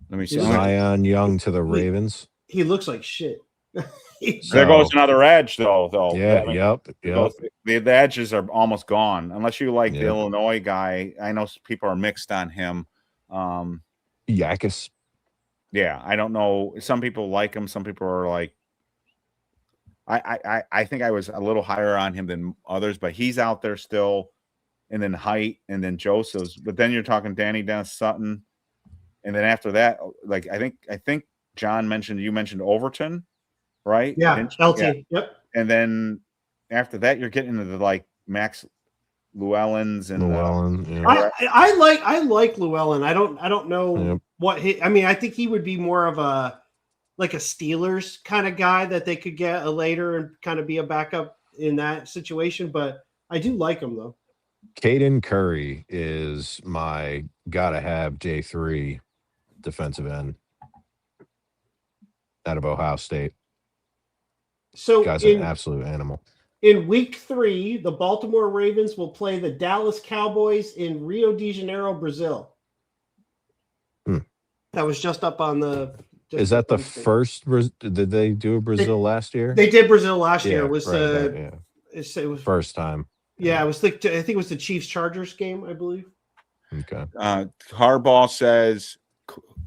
S2: me see.
S3: Zion Young to the Ravens.
S1: He looks like shit.
S2: There goes another edge, though.
S3: Yeah, yep.
S2: The edges are almost gone, unless you like the Illinois guy. I know people are mixed on him.
S3: Yakis.
S2: Yeah, I don't know. Some people like him. Some people are like, I think I was a little higher on him than others, but he's out there still. And then Height, and then Joseph's. But then you're talking Danny Dennis Sutton, and then after that, like I think John you mentioned Overton. Right?
S1: Yeah, LT. Yep.
S2: And then after that, you're getting into the like Max Llewellyn's and
S1: I like Llewellyn. I don't know what I mean. I think he would be more of a Steelers kind of guy that they could get later and kind of be a backup in that situation. But I do like him though.
S3: Caden Curry is my gotta have J3 defensive end out of Ohio State.
S1: So
S3: guy's an absolute animal.
S1: In week 3, the Baltimore Ravens will play the Dallas Cowboys in Rio de Janeiro, Brazil. That was just up on the.
S3: Is that the first? Did they do Brazil last year?
S1: They did Brazil last year. It was
S3: it was
S1: first
S3: time.
S1: Yeah, it was I think it was the Chiefs Chargers game, I believe.
S3: Okay.
S2: Harbaugh says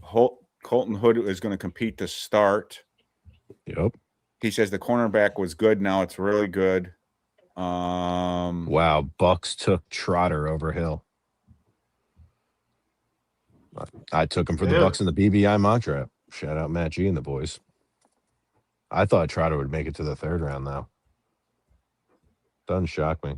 S2: Colton Hood is going to compete to start.
S3: Yep.
S2: He says the cornerback was good. Now it's really good.
S3: Wow. Bucks took Trotter over Hill. I took him for the Bucks in the BBI mock draft. Shout out Matt G and the boys. I thought Trotter would make it to the 3rd round, though. Doesn't shock me.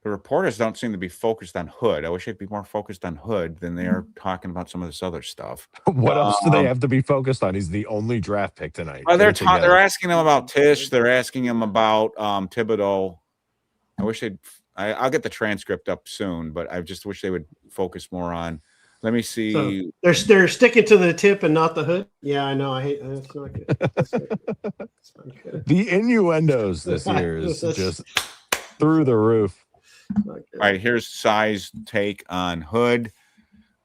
S2: The reporters don't seem to be focused on Hood. I wish they'd be more focused on Hood than they are talking about some of this other stuff.
S3: What else do they have to be focused on? He's the only draft pick tonight.
S2: Well, they're asking him about Tish. They're asking him about Thibodeaux. I wish I'll get the transcript up soon, but I just wish they would focus more on. Let me see.
S1: So they're sticking to the tip and not the hood. Yeah, I know. I hate that. It's not good. That's not good.
S3: The innuendos this year is just through the roof.
S2: All right, here's Sai's take on Hood.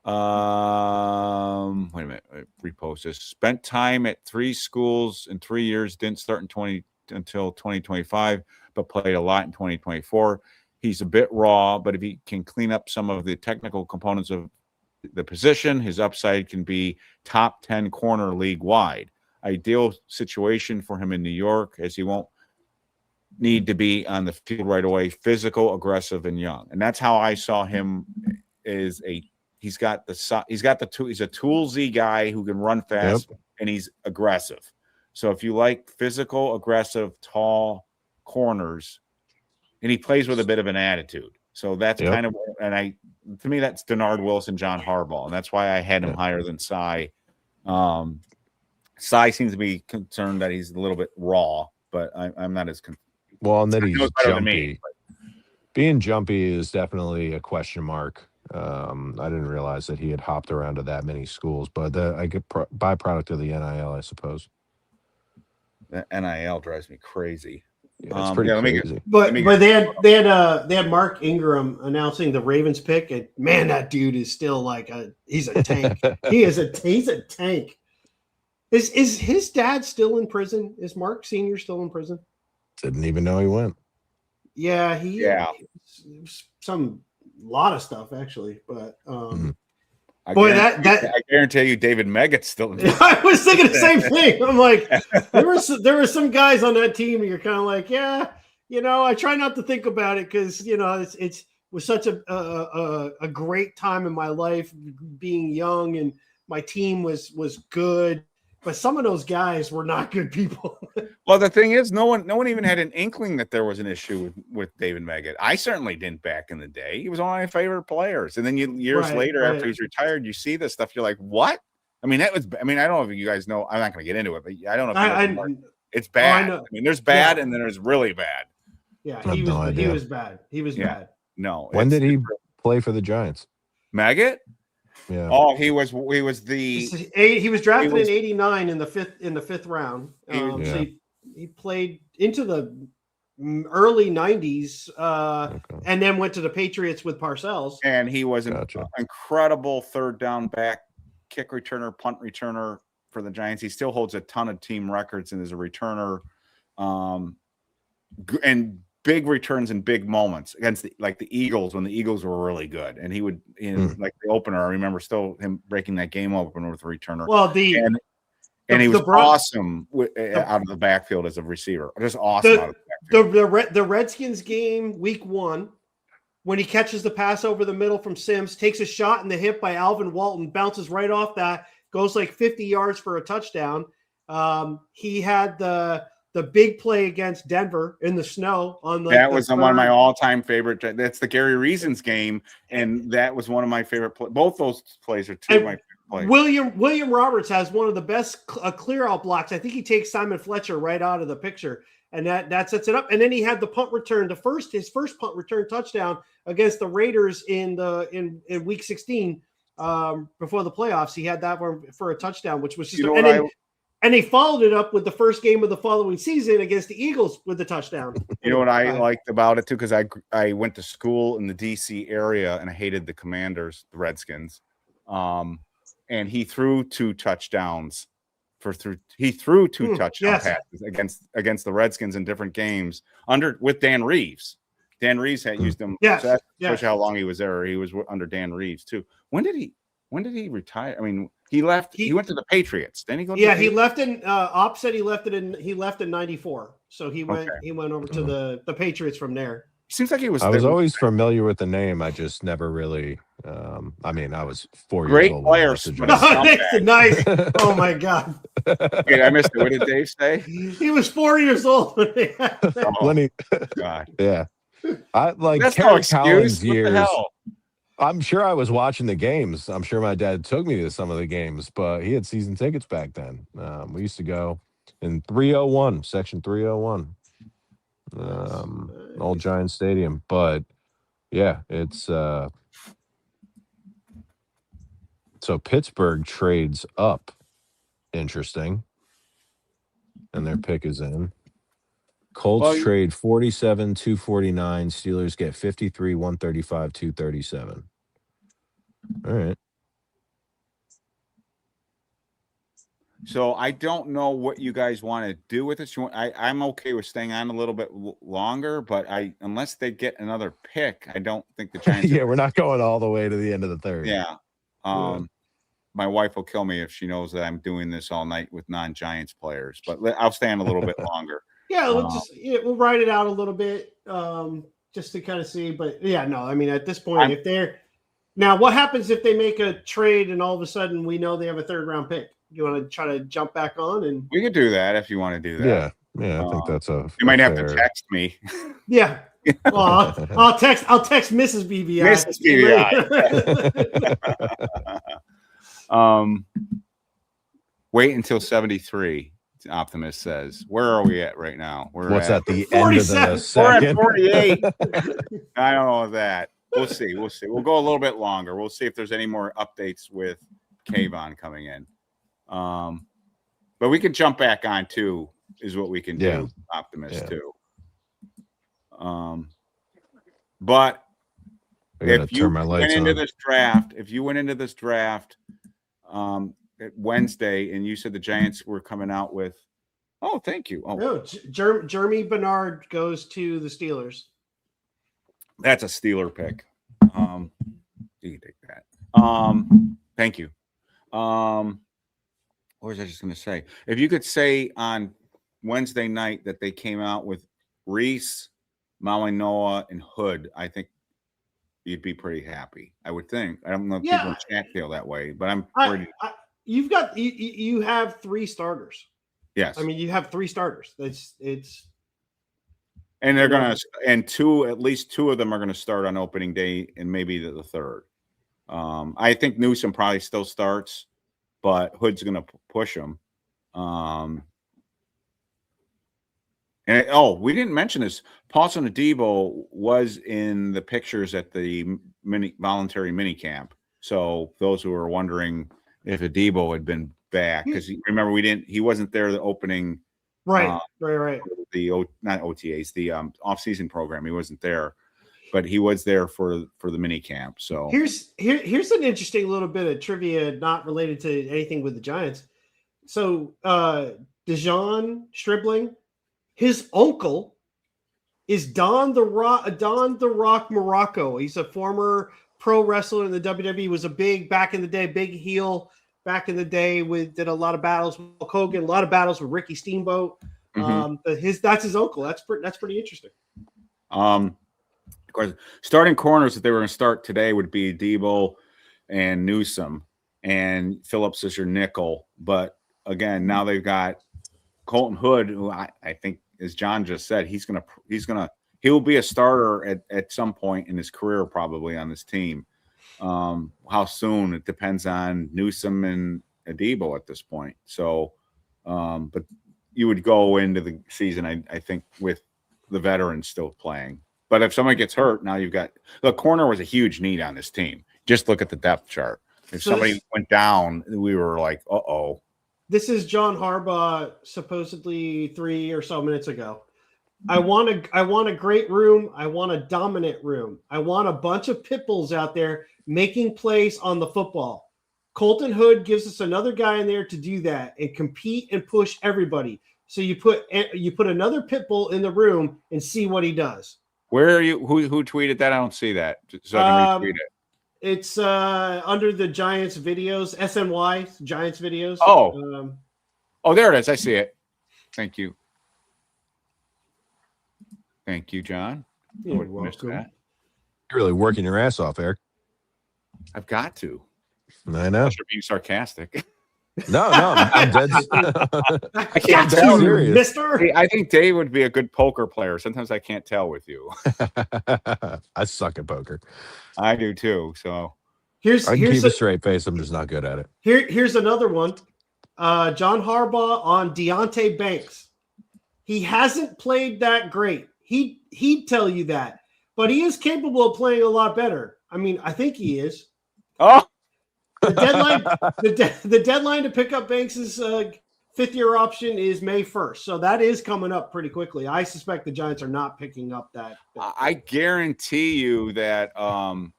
S2: Wait a minute. Repost this. Spent time at 3 schools in 3 years. Didn't start until 2025, but played a lot in 2024. He's a bit raw, but if he can clean up some of the technical components of the position, his upside can be top 10 corner league wide. Ideal situation for him in New York, as he won't need to be on the field right away, physical, aggressive, and young. And that's how I saw him. He's a toolsy guy who can run fast, and he's aggressive. So if you like physical, aggressive, tall corners, and he plays with a bit of an attitude. So that's kind of, and to me, that's Denard Wilson, John Harbaugh, and that's why I had him higher than Cy. Cy seems to be concerned that he's a little bit raw, but I'm not as
S3: well, and that he's jumpy.
S2: Me,
S3: being jumpy is definitely a question mark. I didn't realize that he had hopped around to that many schools, but I get byproduct of the NIL, I suppose.
S2: The NIL drives me crazy.
S3: Yeah, it's pretty crazy.
S1: But they had Mark Ingram announcing the Ravens pick, and man, that dude is still like he's a tank. He's a tank. Is his dad still in prison? Is Mark Sr. still in prison?
S3: Didn't even know he went.
S1: Yeah, some lot of stuff actually, but
S2: I guarantee you, David Meggett's still in prison.
S1: I was thinking the same thing. I'm like, there were some guys on that team, and you're kind of like, yeah, I try not to think about it because it was such a great time in my life, being young, and my team was good. But some of those guys were not good people.
S2: Well, the thing is, no one even had an inkling that there was an issue with David Meggett. I certainly didn't back in the day. He was one of my favorite players. And then years later, after he's retired, you see this stuff. You're like, what? I mean, I don't know if you guys know. I'm not going to get into it, but I don't know. If it's bad. I mean, there's bad, and then there's really bad.
S1: Yeah, he was bad. He was bad.
S3: No. When did he play for the Giants?
S2: Meggett?
S3: Yeah.
S2: Oh, he was drafted
S1: in '89 in the fifth round. So he played into the early '90s, and then went to the Patriots with Parcells.
S2: And he was an incredible third down back, kick returner, punt returner for the Giants. He still holds a ton of team records and is a returner, and big returns in big moments against the Eagles when the Eagles were really good. And he would, like the opener, I remember still him breaking that game open with a returner.
S1: Well,
S2: and he was awesome out of the backfield as a receiver. Just awesome out of the backfield.
S1: The Redskins game, week 1, when he catches the pass over the middle from Sims, takes a shot in the hip by Alvin Walton, bounces right off that, goes like 50 yards for a touchdown. He had the big play against Denver in the snow
S2: that was one of my all-time favorite. That's the Gary Reasons game, and that was one of my favorite plays. Both those plays are two of my favorite plays.
S1: William Roberts has one of the best clear-out blocks. I think he takes Simon Fletcher right out of the picture, and that sets it up. And then he had the punt return, his first punt return touchdown against the Raiders in week 16 before the playoffs. He had that one for a touchdown, which was just and they followed it up with the first game of the following season against the Eagles with the touchdown.
S2: You know what I liked about it too, because I went to school in the DC area and I hated the Commanders, the Redskins. And he threw 2 touchdowns touchdown passes against the Redskins in different games with Dan Reeves. Dan Reeves had used him.
S1: Yes.
S2: So that's how long he was there. He was under Dan Reeves too. When did he retire? I mean, he left. He went to the Patriots. Then he go.
S1: He left in. Op said he left in '94. So he went. He went over to the Patriots from there.
S2: Seems like he was.
S3: I was always familiar with the name. I just never really. I mean, I was 4
S2: years
S3: old.
S2: Great player.
S1: Nice. Oh my God.
S2: Okay, I missed it. What did Dave say?
S1: He was 4 years old when he had that.
S3: When he,
S2: God.
S3: Yeah. I like
S2: That's
S3: Terry
S2: no excuse.
S3: Collins
S2: What
S3: years.
S2: the hell?
S3: I'm sure I was watching the games. I'm sure my dad took me to some of the games, but he had season tickets back then. We used to go in 301, section 301, old Giant Stadium. But yeah, it's so Pittsburgh trades up. Interesting. And their pick is in. Colts trade 47, 249. Steelers get 53, 135, 237. All right.
S2: So I don't know what you guys want to do with this. I'm okay with staying on a little bit longer, but unless they get another pick, I don't think the Giants.
S3: Yeah, we're not going all the way to the end of the third.
S2: Yeah. My wife will kill me if she knows that I'm doing this all night with non-Giants players, but I'll stay on a little bit longer.
S1: Yeah, we'll ride it out a little bit just to kind of see. But yeah, no, I mean, at this point, what happens if they make a trade and all of a sudden we know they have a 3rd round pick? You want to try to jump back on? And
S2: we could do that if you want to do that.
S3: Yeah, I think that's
S2: you might have to text me.
S1: Yeah, Well, I'll text Mrs. BBI.
S2: Mrs. BBI. Wait until 73. Optimist says. Where are we at right now?
S3: What's
S2: at
S3: at the end of the
S2: We're at
S3: second?
S2: 48. I don't know that. We'll see. We'll go a little bit longer. We'll see if there's any more updates with Kayvon coming in. But we can jump back on too, is what we can do. Optimist too. But if you went into this draft, Wednesday, and you said the Giants were coming out with, oh, thank you. Oh,
S1: no, Jeremy Bernard goes to the Steelers.
S2: That's a Steeler pick. You can take that. Thank you. What was I just going to say? If you could say on Wednesday night that they came out with Reese, Maui Noah, and Hood, I think you'd be pretty happy. I would think. I don't know if people in chat feel that way, but I'm pretty.
S1: You've got you have 3 starters.
S2: Yes.
S1: I mean, you have 3 starters. It's
S2: and they're gonna at least 2 of them are gonna start on opening day, and maybe the third. I think Newsome probably still starts, but Hood's gonna push him. We didn't mention this. Paulson Thibodeaux was in the pictures at the voluntary mini camp. So those who are wondering if Thibodeaux had been back, because remember he wasn't there the opening,
S1: right.
S2: The not OTAs, the off-season program. He wasn't there, but he was there for the mini camp. So
S1: here's an interesting little bit of trivia, not related to anything with the Giants. So Dejon Stribling, his uncle is Don the Rock Morocco. He's a former pro wrestler in the WWE. Was a big back in the day, big heel back in the day. Did a lot of battles with Hulk Hogan, a lot of battles with Ricky Steamboat. That's his uncle. That's pretty interesting.
S2: Of course, starting corners that they were going to start today would be Debo and Newsome, and Phillips is your nickel. But again, now they've got Colton Hood, who I think, as John just said, he'll be a starter at some point in his career, probably on this team. How soon, it depends on Newsome and Debo at this point. So, but you would go into the season, I think, with the veterans still playing. But if somebody gets hurt, now you've got the corner was a huge need on this team. Just look at the depth chart. If somebody went down, we were like, uh-oh.
S1: This is John Harbaugh, supposedly 3 or so minutes ago. I want a great room. I want a dominant room. I want a bunch of pit bulls out there making plays on the football. Colton Hood gives us another guy in there to do that and compete and push everybody. So you put another pit bull in the room and see what he does.
S2: Where are you? Who tweeted that? I don't see that. So I can retweet it.
S1: It's under the Giants videos, SNY Giants videos.
S2: Oh, there it is. I see it. Thank you. Thank you, John.
S1: You're welcome.
S3: You're really working your ass off, Eric.
S2: I've got to.
S3: I know.
S2: You're being sarcastic.
S3: No, I'm dead.
S1: I can't tell you, mister.
S2: Hey, I think Dave would be a good poker player. Sometimes I can't tell with you.
S3: I suck at poker.
S2: I do too. So
S3: I can keep a straight face. I'm just not good at it.
S1: Here's another one. John Harbaugh on Deonte Banks. He hasn't played that great. He'd tell you that, but he is capable of playing a lot better. I mean, I think he is.
S2: Oh.
S1: The deadline to pick up Banks's 5th-year option is May 1st, so that is coming up pretty quickly. I suspect the Giants are not picking up that.
S2: I guarantee you that John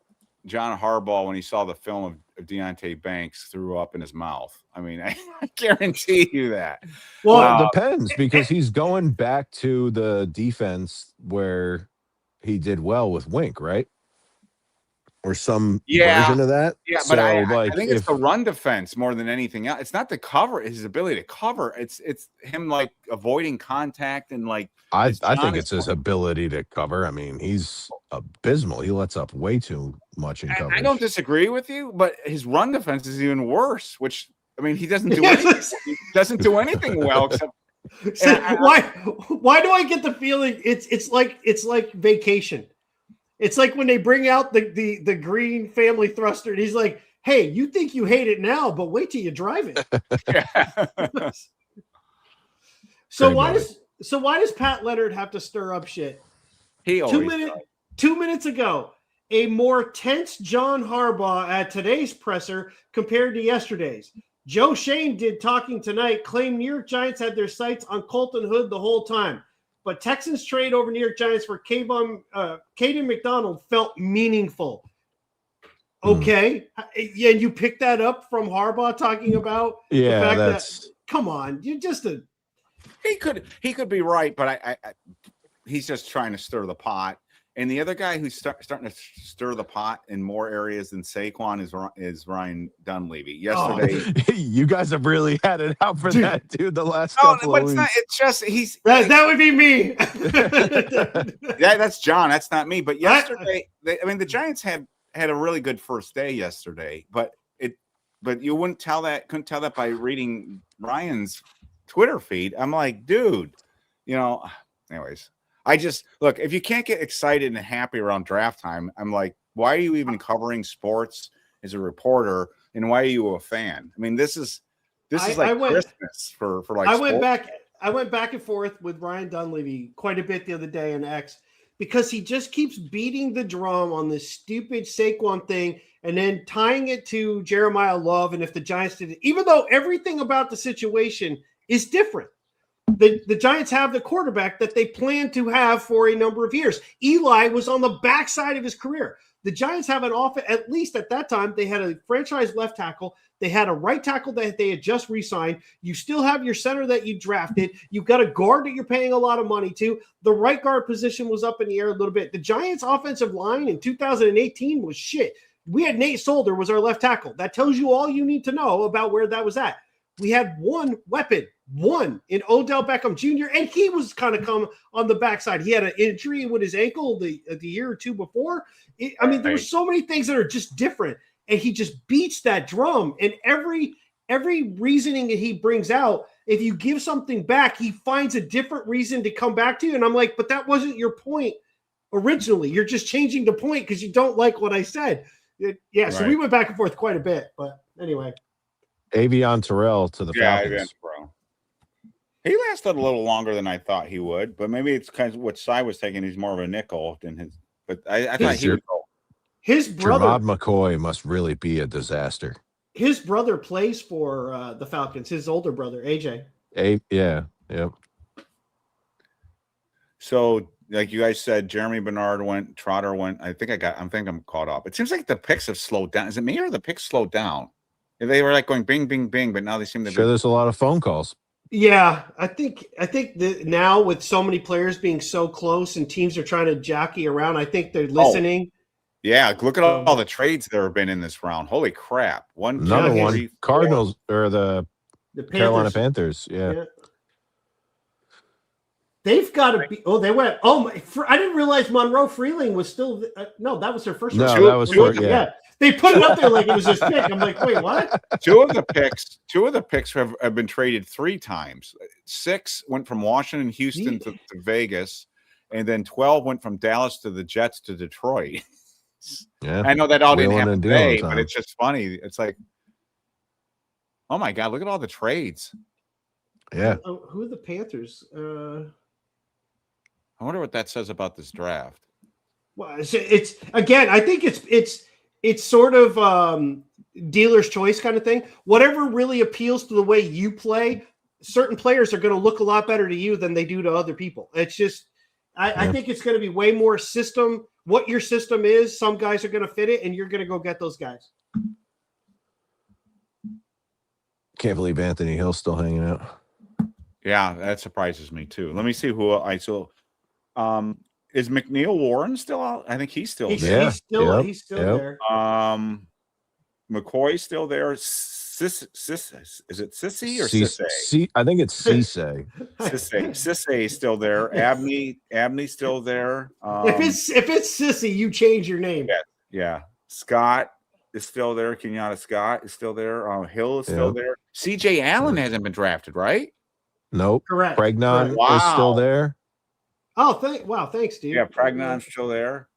S2: Harbaugh, when he saw the film of Deonte Banks, threw up in his mouth. I mean, I guarantee you that.
S3: Well, it depends, because he's going back to the defense where he did well with Wink, right? Or some version of that.
S2: Yeah, but I think it's the run defense more than anything else. It's not the cover, his ability to cover. It's him like avoiding contact and like.
S3: I think it's his ability to cover. I mean, he's abysmal. He lets up way too much in coverage.
S2: I don't disagree with you, but his run defense is even worse. Which, I mean, he doesn't do anything. He doesn't do anything well except
S1: So why do I get the feeling it's like vacation? It's like when they bring out the green family thruster, and he's like, "Hey, you think you hate it now, but wait till you drive it." So why does Pat Leonard have to stir up shit?
S2: He always
S1: 2 minutes ago, a more tense John Harbaugh at today's presser compared to yesterday's. Joe Shane did talking tonight, claimed New York Giants had their sights on Colton Hood the whole time. But Texans trade over New York Giants for Caden McDonald felt meaningful. Okay. Yeah, and you picked that up from Harbaugh talking about the fact that, come on, you're just a...
S2: He could be right, but I he's just trying to stir the pot. And the other guy who's starting to stir the pot in more areas than Saquon is Ryan Dunleavy. Yesterday,
S3: you guys have really had it out for that, dude. The last couple of weeks.
S2: It's just
S1: that would be me.
S2: Yeah, that's John. That's not me. But yesterday, the Giants had a really good first day yesterday. But you couldn't tell that by reading Ryan's Twitter feed. I'm like, dude, anyways. I just look, if you can't get excited and happy around draft time, I'm like, why are you even covering sports as a reporter, and why are you a fan? I mean, this is like Christmas for like.
S1: I went back and forth with Ryan Dunleavy quite a bit the other day on X, because he just keeps beating the drum on this stupid Saquon thing and then tying it to Jeremiah Love. And if the Giants did it, even though everything about the situation is different. The Giants have the quarterback that they plan to have for a number of years. Eli was on the backside of his career. The Giants have an offense, at least at that time, they had a franchise left tackle. They had a right tackle that they had just re-signed. You still have your center that you drafted. You've got a guard that you're paying a lot of money to. The right guard position was up in the air a little bit. The Giants' offensive line in 2018 was shit. We had Nate Solder was our left tackle. That tells you all you need to know about where that was at. We had one weapon in Odell Beckham Jr., and he was kind of come on the backside. He had an injury with his ankle the year or two before. There were so many things that are just different, and he just beats that drum. And every reasoning that he brings out, if you give something back, he finds a different reason to come back to you. And I'm like, but that wasn't your point originally. You're just changing the point because you don't like what I said. So we went back and forth quite a bit. But anyway.
S3: Avion Terrell to the Falcons.
S2: Bro. He lasted a little longer than I thought he would, but maybe it's kind of what Cy was taking. He's more of a nickel than his. But I thought he would go.
S1: His brother,
S3: Jermod McCoy, must really be a disaster.
S1: His brother plays for the Falcons. His older brother, AJ.
S3: Yeah.
S2: So, like you guys said, Jeremy Bernard went, Trotter went. I think I'm caught up. It seems like the picks have slowed down. Is it me or the picks slowed down? They were like going bing, bing, bing, but now they seem to.
S3: There's a lot of phone calls.
S1: Yeah, I think that now with so many players being so close and teams are trying to jockey around, I think they're listening.
S2: Yeah, look at all the trades there have been in this round. Holy crap!
S3: Another one. Cardinals or the Carolina Panthers. Yeah.
S1: They've got to be. Oh, they went. Oh, I didn't realize Monroe Freeling was still. No, that was their first.
S3: No, that was
S1: yeah. They put it up there like it was his pick. I'm like, wait, what?
S2: Two of the picks have been traded 3 times. 6 went from Washington, Houston to Vegas, and then 12 went from Dallas to the Jets to Detroit.
S3: Yeah,
S2: I know that all didn't happen today, but it's just funny. It's like, oh my God, look at all the trades.
S3: Yeah.
S1: Who are the Panthers?
S2: I wonder what that says about this draft.
S1: Well, it's again, I think it's sort of dealer's choice kind of thing. Whatever really appeals to the way you play, certain players are going to look a lot better to you than they do to other people. It's just, I think it's going to be way more system. What your system is, some guys are going to fit it, and you're going to go get those guys.
S3: Can't believe Anthony Hill's still hanging out.
S2: Yeah, that surprises me too. Let me see who I saw. Is McNeil Warren still out? I think he's still there.
S1: He's still there.
S2: McCoy's still there. Is it Sissy or Sissay?
S3: I think it's Sissay.
S2: Sissay's still there. Abney's still there.
S1: If it's Sissy, you change your name.
S2: Yeah. Scott is still there. Kenyatta Scott is still there. Hill is still there. CJ Allen hasn't been drafted, right?
S3: Nope.
S1: Correct.
S3: Pregnon
S2: Correct.
S3: is still
S2: Wow.
S3: there.
S1: Oh, thanks, dude.
S2: Yeah, Pregnon's still there.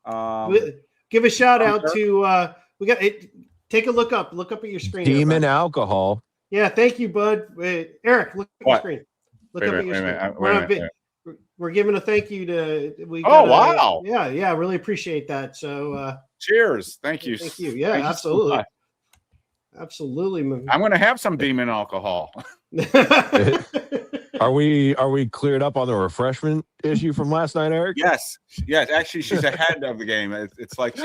S1: Give a shout out
S2: Hunter.
S1: to we got it. Take a look up at your screen. there,
S3: Demon
S1: bud.
S3: Alcohol.
S1: Yeah, thank you, bud. Eric, look at your
S2: What?
S1: screen. Look
S2: Wait a
S1: up at
S2: minute,
S1: your
S2: wait a
S1: screen.
S2: minute, wait a minute,
S1: We're giving a thank you to.
S2: Wow.
S1: Yeah, really appreciate that. So
S2: Cheers. Thank you.
S1: thank you. Yeah,
S2: Thank you so
S1: absolutely.
S2: much.
S1: Absolutely.
S2: I'm going to have some demon alcohol.
S3: Are we cleared up on the refreshment issue from last night, Eric?
S2: Yes. Actually, she's ahead of the game. It's like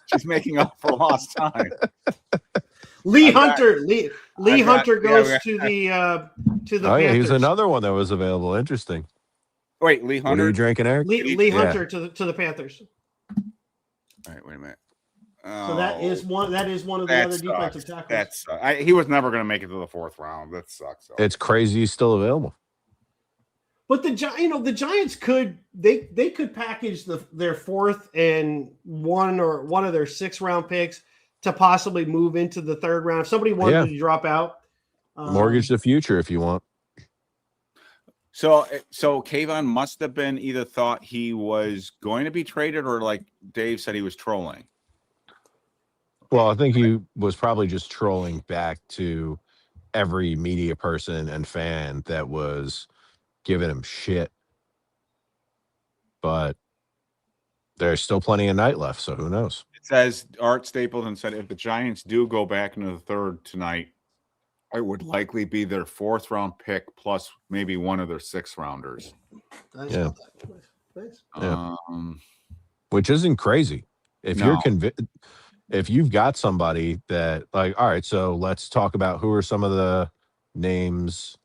S2: she's making up for lost time.
S1: Lee Hunter goes to the
S3: Oh
S1: Panthers.
S3: yeah, he's another one that was available. Interesting.
S2: Wait, Lee
S3: What are
S2: Hunter.
S3: you drinking, Eric?
S1: Lee Hunter to the Panthers.
S2: All right, wait a minute.
S1: So that is one of the other defensive tackles.
S2: That's he was never going to make it to the 4th round. That sucks. So.
S3: It's crazy he's still available.
S1: But the Giants could package their 4th and one of their 6th round picks to possibly move into the 3rd round. If somebody wanted to drop out,
S3: mortgage the future if you want.
S2: So Kayvon must have been either thought he was going to be traded or like Dave said he was trolling.
S3: Well, I think he was probably just trolling back to every media person and fan that was giving him shit. But there's still plenty of night left, so who knows?
S2: It says Art Stapleton said if the Giants do go back into the 3rd tonight, it would likely be their 4th round pick plus maybe one of their 6th rounders.
S3: Yeah.
S1: Nice.
S3: Which isn't crazy. If you're convinced, if you've got somebody that like, all right, so let's talk about who are some of the names.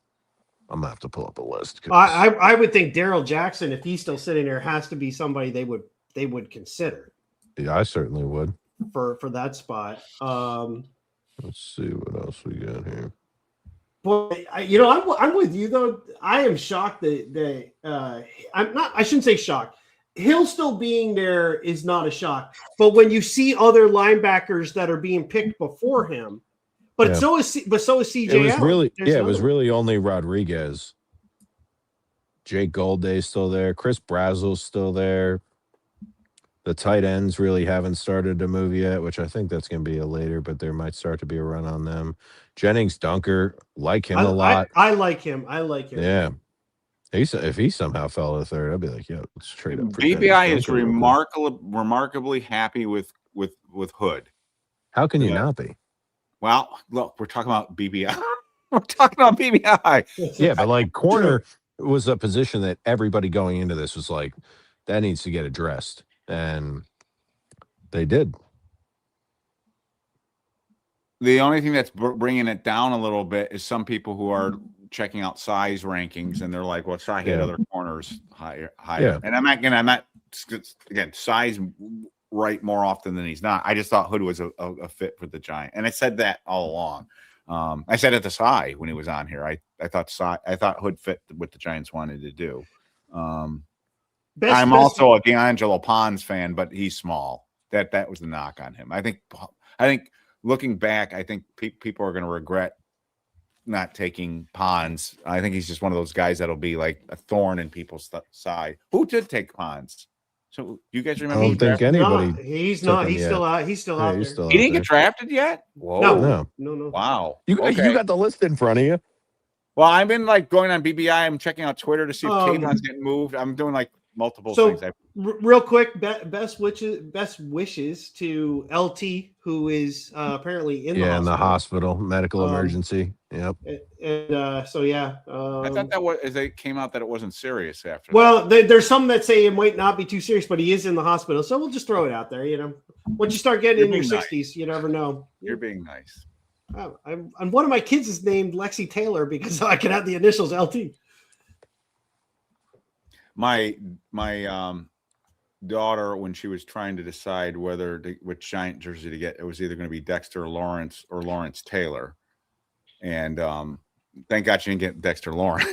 S3: I'm gonna have to pull up a list.
S1: I would think Daryl Jackson, if he's still sitting there, has to be somebody they would consider.
S3: Yeah, I certainly would
S1: for that spot.
S3: Let's see what else we got here.
S1: Boy, I'm with you though. I am shocked that I'm not. I shouldn't say shocked. Hill still being there is not a shock. But when you see other linebackers that are being picked before him, so is CJ.
S3: It was
S1: Allen.
S3: really it was really only Rodriguez. Jake Golday's still there. Chris Brazel's still there. The tight ends really haven't started to move yet, which I think that's going to be a later, but there might start to be a run on them. Jennings Dunker, like him a lot.
S1: I like him.
S3: Yeah. If he somehow fell to the 3rd, I'd be like, yeah, let's trade up for
S2: BBI is remarkably happy with Hood.
S3: How can you not be?
S2: Well, look, we're talking about BBI. We're talking about BBI.
S3: Yeah, but like corner was a position that everybody going into this was like, that needs to get addressed. And they did.
S2: The only thing that's bringing it down a little bit is some people who are checking out size rankings, and they're like, "Well, try hit other corners higher."
S3: Yeah.
S2: And I'm not again size right more often than he's not. I just thought Hood was a fit for the Giant, and I said that all along. I said it to Cy when he was on here. I thought Hood fit what the Giants wanted to do. I'm also a D'Angelo Pons fan, but he's small. That was the knock on him. I think looking back, I think people are going to regret not taking Pons. I think he's just one of those guys that'll be like a thorn in people's side. Who did take Pons? So you guys remember?
S3: I don't think anybody.
S1: He's not. He's still out. He's still out there.
S2: He didn't get drafted yet.
S1: Whoa. No.
S2: Wow.
S3: You got the list in front of you.
S2: Well, I've been like going on BBI. I'm checking out Twitter to see if Kayvon's getting moved. I'm doing like multiple things.
S1: Real quick, best wishes to LT, who is apparently in the hospital,
S3: medical emergency. Yep.
S1: And
S2: I thought it came out that it wasn't serious after.
S1: Well, there's some that say it might not be too serious, but he is in the hospital, so we'll just throw it out there. Once you start getting in your 60s, you never know.
S2: You're being nice.
S1: And one of my kids is named Lexi Taylor because I can have the initials LT.
S2: My daughter, when she was trying to decide which Giant jersey to get, it was either going to be Dexter Lawrence or Lawrence Taylor. And thank God she didn't get Dexter Lawrence.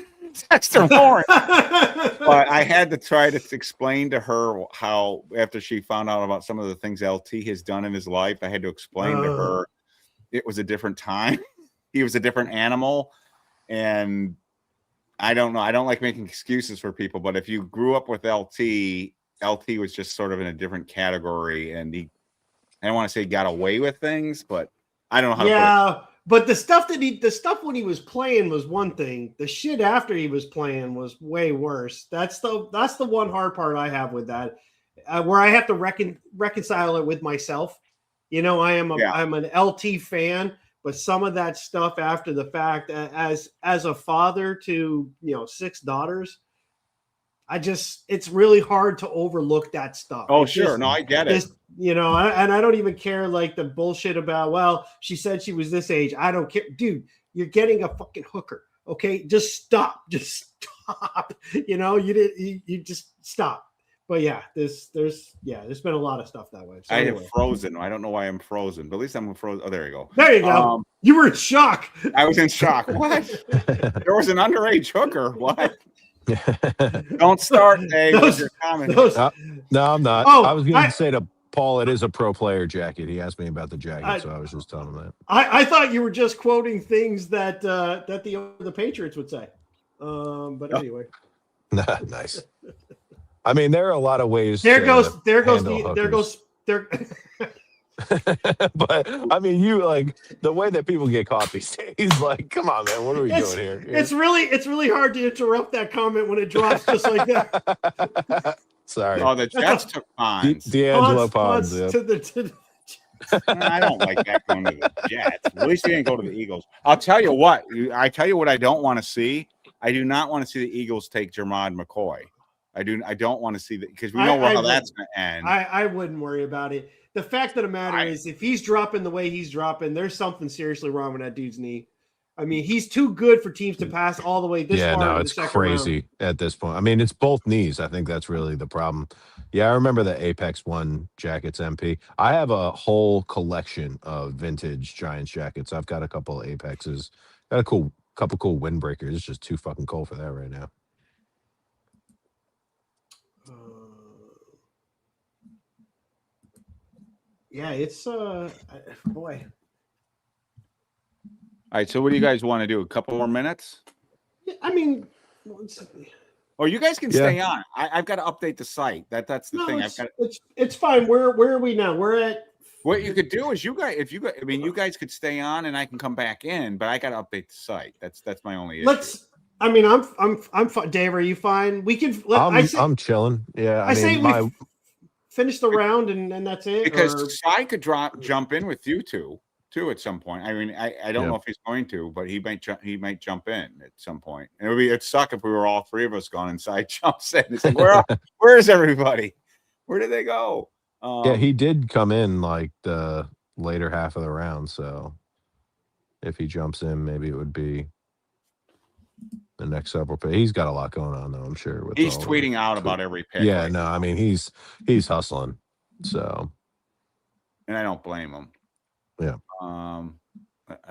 S2: Dexter Lawrence. But I had to try to explain to her how, after she found out about some of the things LT has done in his life, I had to explain to her it was a different time. He was a different animal. And I don't know. I don't like making excuses for people, but if you grew up with LT was just sort of in a different category, and I don't want to say he got away with things, but I don't know how to put it.
S1: But the stuff when he was playing was one thing. The shit after he was playing was way worse. That's the one hard part I have with that, where I have to reconcile it with myself. You know, I'm an LT fan, but some of that stuff after the fact, as a father to 6 daughters, it's really hard to overlook that stuff.
S2: Oh, sure. No, I get it.
S1: And I don't even care like the bullshit about, well, she said she was this age. I don't care. Dude, you're getting a fucking hooker. Okay. Just stop. You just stop. But yeah, there's been a lot of stuff that way. So
S2: I have frozen. I don't know why I'm frozen, but at least I'm frozen. Oh, there you go.
S1: There you go. You were in shock.
S2: I was in shock. What? There was an underage hooker. What? Don't start, Dave. With your comment.
S3: No, I'm not. I was going to say to Paul, it is a pro player jacket. He asked me about the jacket, so I was just telling him that.
S1: I thought you were just quoting things that the Patriots would say. But anyway.
S3: Nice. I mean, there are a lot of ways.
S1: There goes.
S3: But I mean, you like the way that people get caught these days. Like, come on, man, what are we doing here?
S1: It's really hard to interrupt that comment when it drops just like that.
S3: Sorry.
S2: Oh, the Jets took Pons.
S3: D'Angelo Pons.
S2: I don't like that going to the Jets. At least he didn't go to the Eagles. I'll tell you what. I don't want to see. I do not want to see the Eagles take Jermod McCoy. I don't want to see that because we know how that's going to end.
S1: I wouldn't worry about it. The fact of the matter is, if he's dropping the way he's dropping, there's something seriously wrong with that dude's knee. I mean, he's too good for teams to pass all the way this far.
S3: Yeah, no, it's crazy at this point. I mean, it's both knees. I think that's really the problem. Yeah, I remember the Apex One jackets MP. I have a whole collection of vintage Giants jackets. I've got a couple of Apexes. Got a couple cool windbreakers. It's just too fucking cold for that right now.
S1: Yeah, it's boy.
S2: All right, so what do you guys want to do? A couple more minutes?
S1: Yeah, I mean,
S2: or you guys can stay on. I've got to update the site. That's the thing.
S1: It's fine. Where are we now? We're at.
S2: What you could do is you guys could stay on and I can come back in, but I got to update the site. That's my only issue.
S1: I'm fine. Dave, are you fine? We can.
S3: I'm chilling. Yeah, I mean,
S1: finish the round and that's it.
S2: Because I could jump in with you two too at some point. I mean, I don't know if he's going to, but he might jump in at some point. And it'd suck if we were all three of us gone inside jumps in. It's like, where is everybody? Where did they go?
S3: Yeah, he did come in like the later half of the round. So if he jumps in, maybe it would be the next several picks. He's got a lot going on though, I'm sure.
S2: He's tweeting out about every pick.
S3: Yeah, no, I mean he's hustling. So,
S2: and I don't blame him.
S3: Yeah.
S2: I'm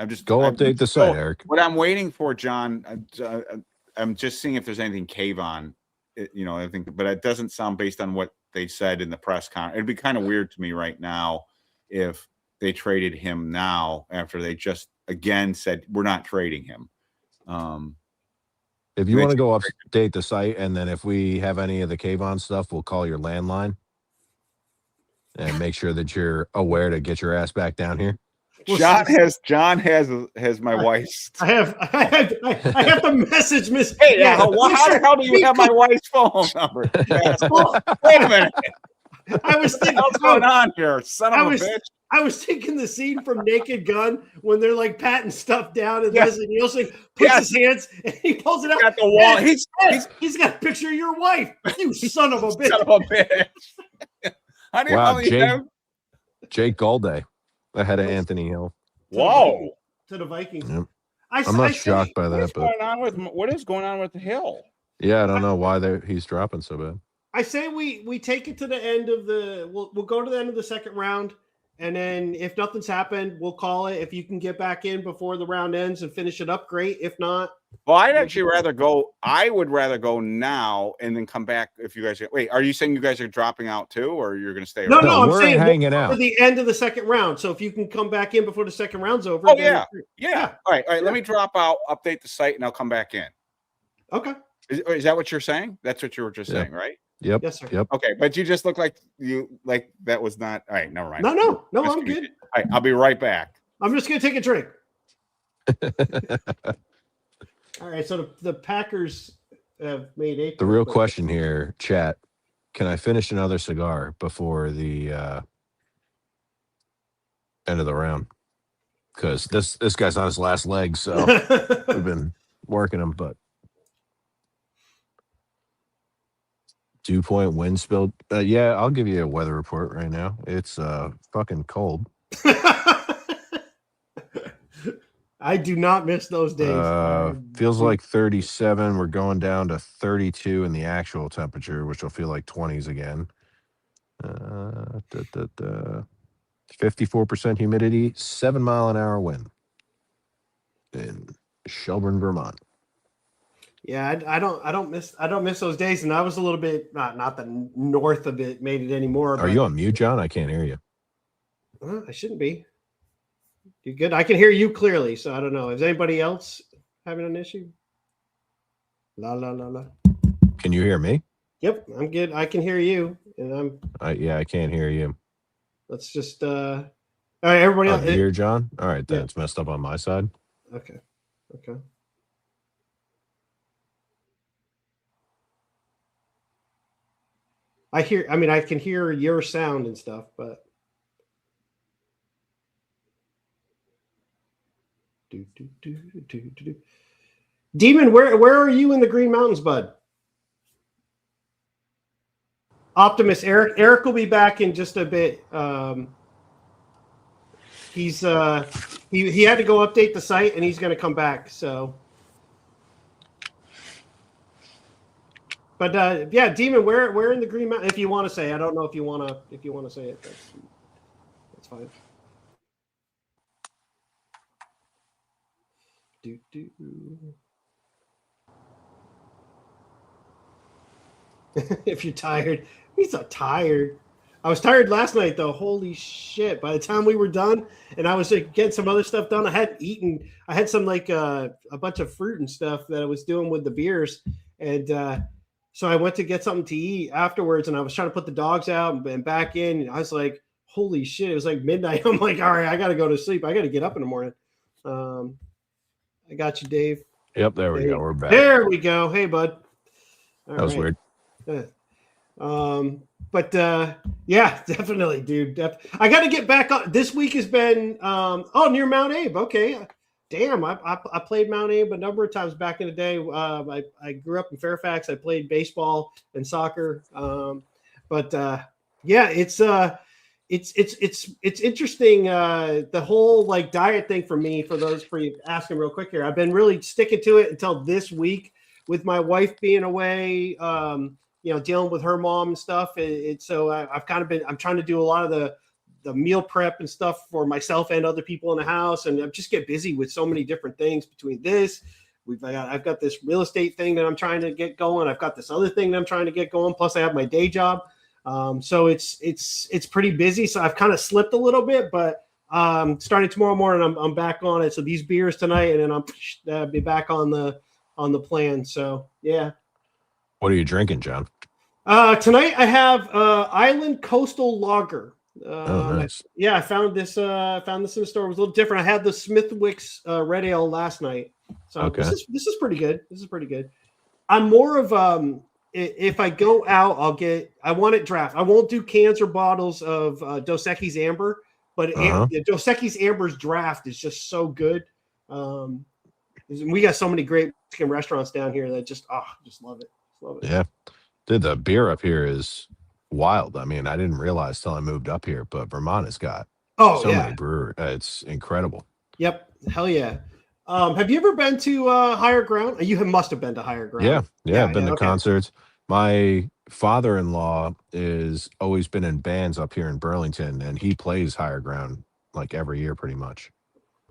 S2: just
S3: update the site, Eric.
S2: What I'm waiting for, John. I'm just seeing if there's anything cave on. I think, but it doesn't sound based on what they said in the press conference. It'd be kind of weird to me right now if they traded him now after they just again said we're not trading him.
S3: If you want to go update the site, and then if we have any of the cave-on stuff, we'll call your landline and make sure that you're aware to get your ass back down here.
S2: John has my wife's.
S1: I have to message Miss.
S2: Hey, how the hell do you have my wife's phone number? Wait a minute.
S1: I was thinking,
S2: what's going on here, son of a bitch?
S1: I was thinking the scene from Naked Gun when they're like patting stuff down, and Leslie Nielsen puts his hands and he pulls it out.
S2: Got the wall.
S1: He's got a picture of your wife. You son of a bitch.
S2: Son of a bitch. Wow,
S3: Jake Galday ahead of Anthony Hill.
S2: Whoa.
S1: To the Vikings.
S3: Yep. I'm not shocked by that.
S2: What is going on with the Hill?
S3: Yeah, I don't know why he's dropping so bad.
S1: I say we take it to the end of the we'll go to the end of the second round, And then if nothing's happened, we'll call it. If you can get back in before the round ends and finish it up, great. If not,
S2: well, I'd actually rather go. I would rather go now and then come back. If you guys wait, are you saying you guys are dropping out too, or you're going to stay?
S1: No,
S3: No,
S1: I'm
S3: we're
S1: saying
S3: hanging
S1: for
S3: out.
S1: the end of the second round. So if you can come back in before the second round's over.
S2: Oh
S1: then
S2: yeah. All right. Let me drop out, update the site, and I'll come back in.
S1: Okay.
S2: Is that what you're saying? That's what you were just saying, right?
S3: Yep.
S1: Yes, sir.
S3: Yep.
S2: Okay, but you just look like that was not. All right, never mind.
S1: No,
S2: Just
S1: I'm good.
S2: All right, I'll be right back.
S1: I'm just gonna take a drink. All right, so the Packers have made 8.
S3: The real question here, chat: can I finish another cigar before the end of the round? Because this guy's on his last leg, so we've been working him. But dew point, wind spill. Yeah, I'll give you a weather report right now. It's fucking cold.
S1: I do not miss those days.
S3: Feels like 37. We're going down to 32 in the actual temperature, which will feel like 20s again. 54% humidity, 7-mile-an-hour wind in Shelburne, Vermont.
S1: Yeah, I don't miss those days, and I was a little bit not the north of it made it anymore.
S3: Are you on mute, John? I can't hear you.
S1: I shouldn't be. You good? I can hear you clearly, so I don't know. Is anybody else having an issue? La la la la.
S3: Can you hear me?
S1: Yep, I'm good. I can hear you, and
S3: I can't hear you.
S1: let's just all right, everybody else.
S3: You hear John? All right, then
S1: Yeah.
S3: it's messed up on my side.
S1: Okay. I can hear your sound and stuff, but Demon, where are you in the Green Mountains, bud? Optimus, Eric will be back in just a bit. He's he had to go update the site and he's going to come back. So, but yeah, Demon, where in the Green Mountain? If you want to say, I don't know if you want to say it. That's fine. If you're tired, he's so tired. I was tired last night though. Holy shit! By the time we were done, and I was getting some other stuff done, I hadn't eaten. I had some a bunch of fruit and stuff that I was doing with the beers, and so I went to get something to eat afterwards, and I was trying to put the dogs out and back in. And I was like, "Holy shit!" It was like midnight. I'm like, "All right, I got to go to sleep. I got to get up in the morning." I got you, Dave.
S3: Yep, there we go. We're back.
S1: There we go. Hey, bud. All
S3: that was weird.
S1: But yeah, definitely, dude. I got to get back on. This week has been near Mount Abe. Okay, damn. I played Mount Abe a number of times back in the day. I grew up in Fairfax. I played baseball and soccer. Yeah, it's interesting. The whole diet thing for me. For you asking real quick here, I've been really sticking to it until this week with my wife being away. Dealing with her mom and stuff. So I've kind of been. I'm trying to do a lot of the meal prep and stuff for myself and other people in the house, and I just get busy with so many different things between this. I've got this real estate thing that I'm trying to get going. I've got this other thing that I'm trying to get going. Plus, I have my day job. So it's pretty busy. So I've kind of slipped a little bit, but starting tomorrow morning, I'm back on it. So these beers tonight, and then I'll be back on the plan. So yeah.
S3: What are you drinking, John?
S1: Tonight I have Island Coastal Lager.
S3: Nice.
S1: Yeah, I found this in the store. It was a little different. I had the Smithwick's Red Ale last night. So
S3: okay.
S1: This is pretty good. I'm more of if I go out, I want it draft. I won't do cans or bottles of Dos Equis Amber, but Dos Equis Amber's draft is just so good. We got so many great Mexican restaurants down here that just love it. Love it.
S3: Yeah. Dude, the beer up here is wild. I mean, I didn't realize till I moved up here, but Vermont has got many breweries. It's incredible.
S1: Yep. Hell yeah. Have you ever been to Higher Ground? You must have been to Higher Ground.
S3: Yeah. I've been to concerts. My father-in-law is always been in bands up here in Burlington, and he plays Higher Ground like every year pretty much.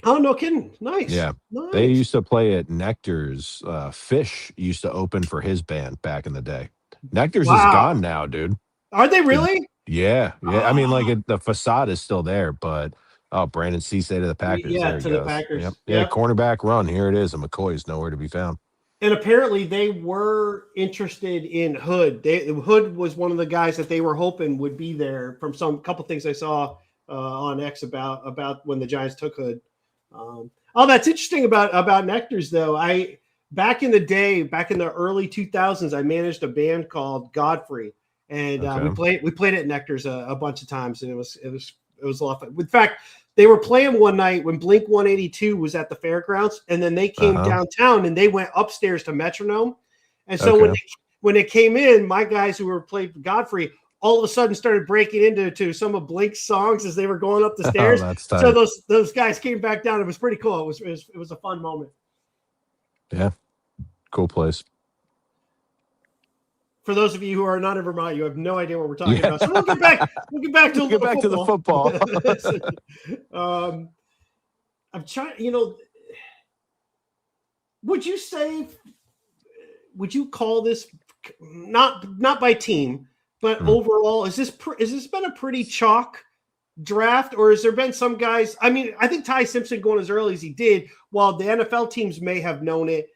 S1: Oh, no kidding. Nice.
S3: Yeah.
S1: Nice.
S3: They used to play at Nectar's. Fish used to open for his band back in the day. Nectar's is gone now, dude.
S1: Are they really?
S3: Yeah. I mean, like the facade is still there, but Brandon Cisse to the Packers.
S1: Yeah,
S3: there
S1: to
S3: he
S1: the
S3: goes.
S1: Packers.
S3: Yep.
S1: Yep.
S3: Yeah, cornerback run. Here it is. And McCoy's nowhere to be found.
S1: And apparently they were interested in Hood. Hood was one of the guys that they were hoping would be there from some couple things I saw on X about when the Giants took Hood. That's interesting about Nectar's though. Back in the day, back in the early 2000s, I managed a band called Godfrey, and we played at Nectar's a bunch of times, and it was a lot of fun. In fact, they were playing one night when Blink 182 was at the fairgrounds, and then they came downtown and they went upstairs to Metronome. And so when they came in, my guys who were playing Godfrey all of a sudden started breaking into some of Blink's songs as they were going up the stairs. So those guys came back down. It was pretty cool. It was a fun moment.
S3: Yeah, cool place.
S1: For those of you who are not in Vermont, you have no idea what we're talking about. So we'll get back to the football. I'm trying. Would you call this not by team, but overall? Is this been a pretty chalk draft, or has there been some guys? I mean, I think Ty Simpson going as early as he did, while the NFL teams may have known it,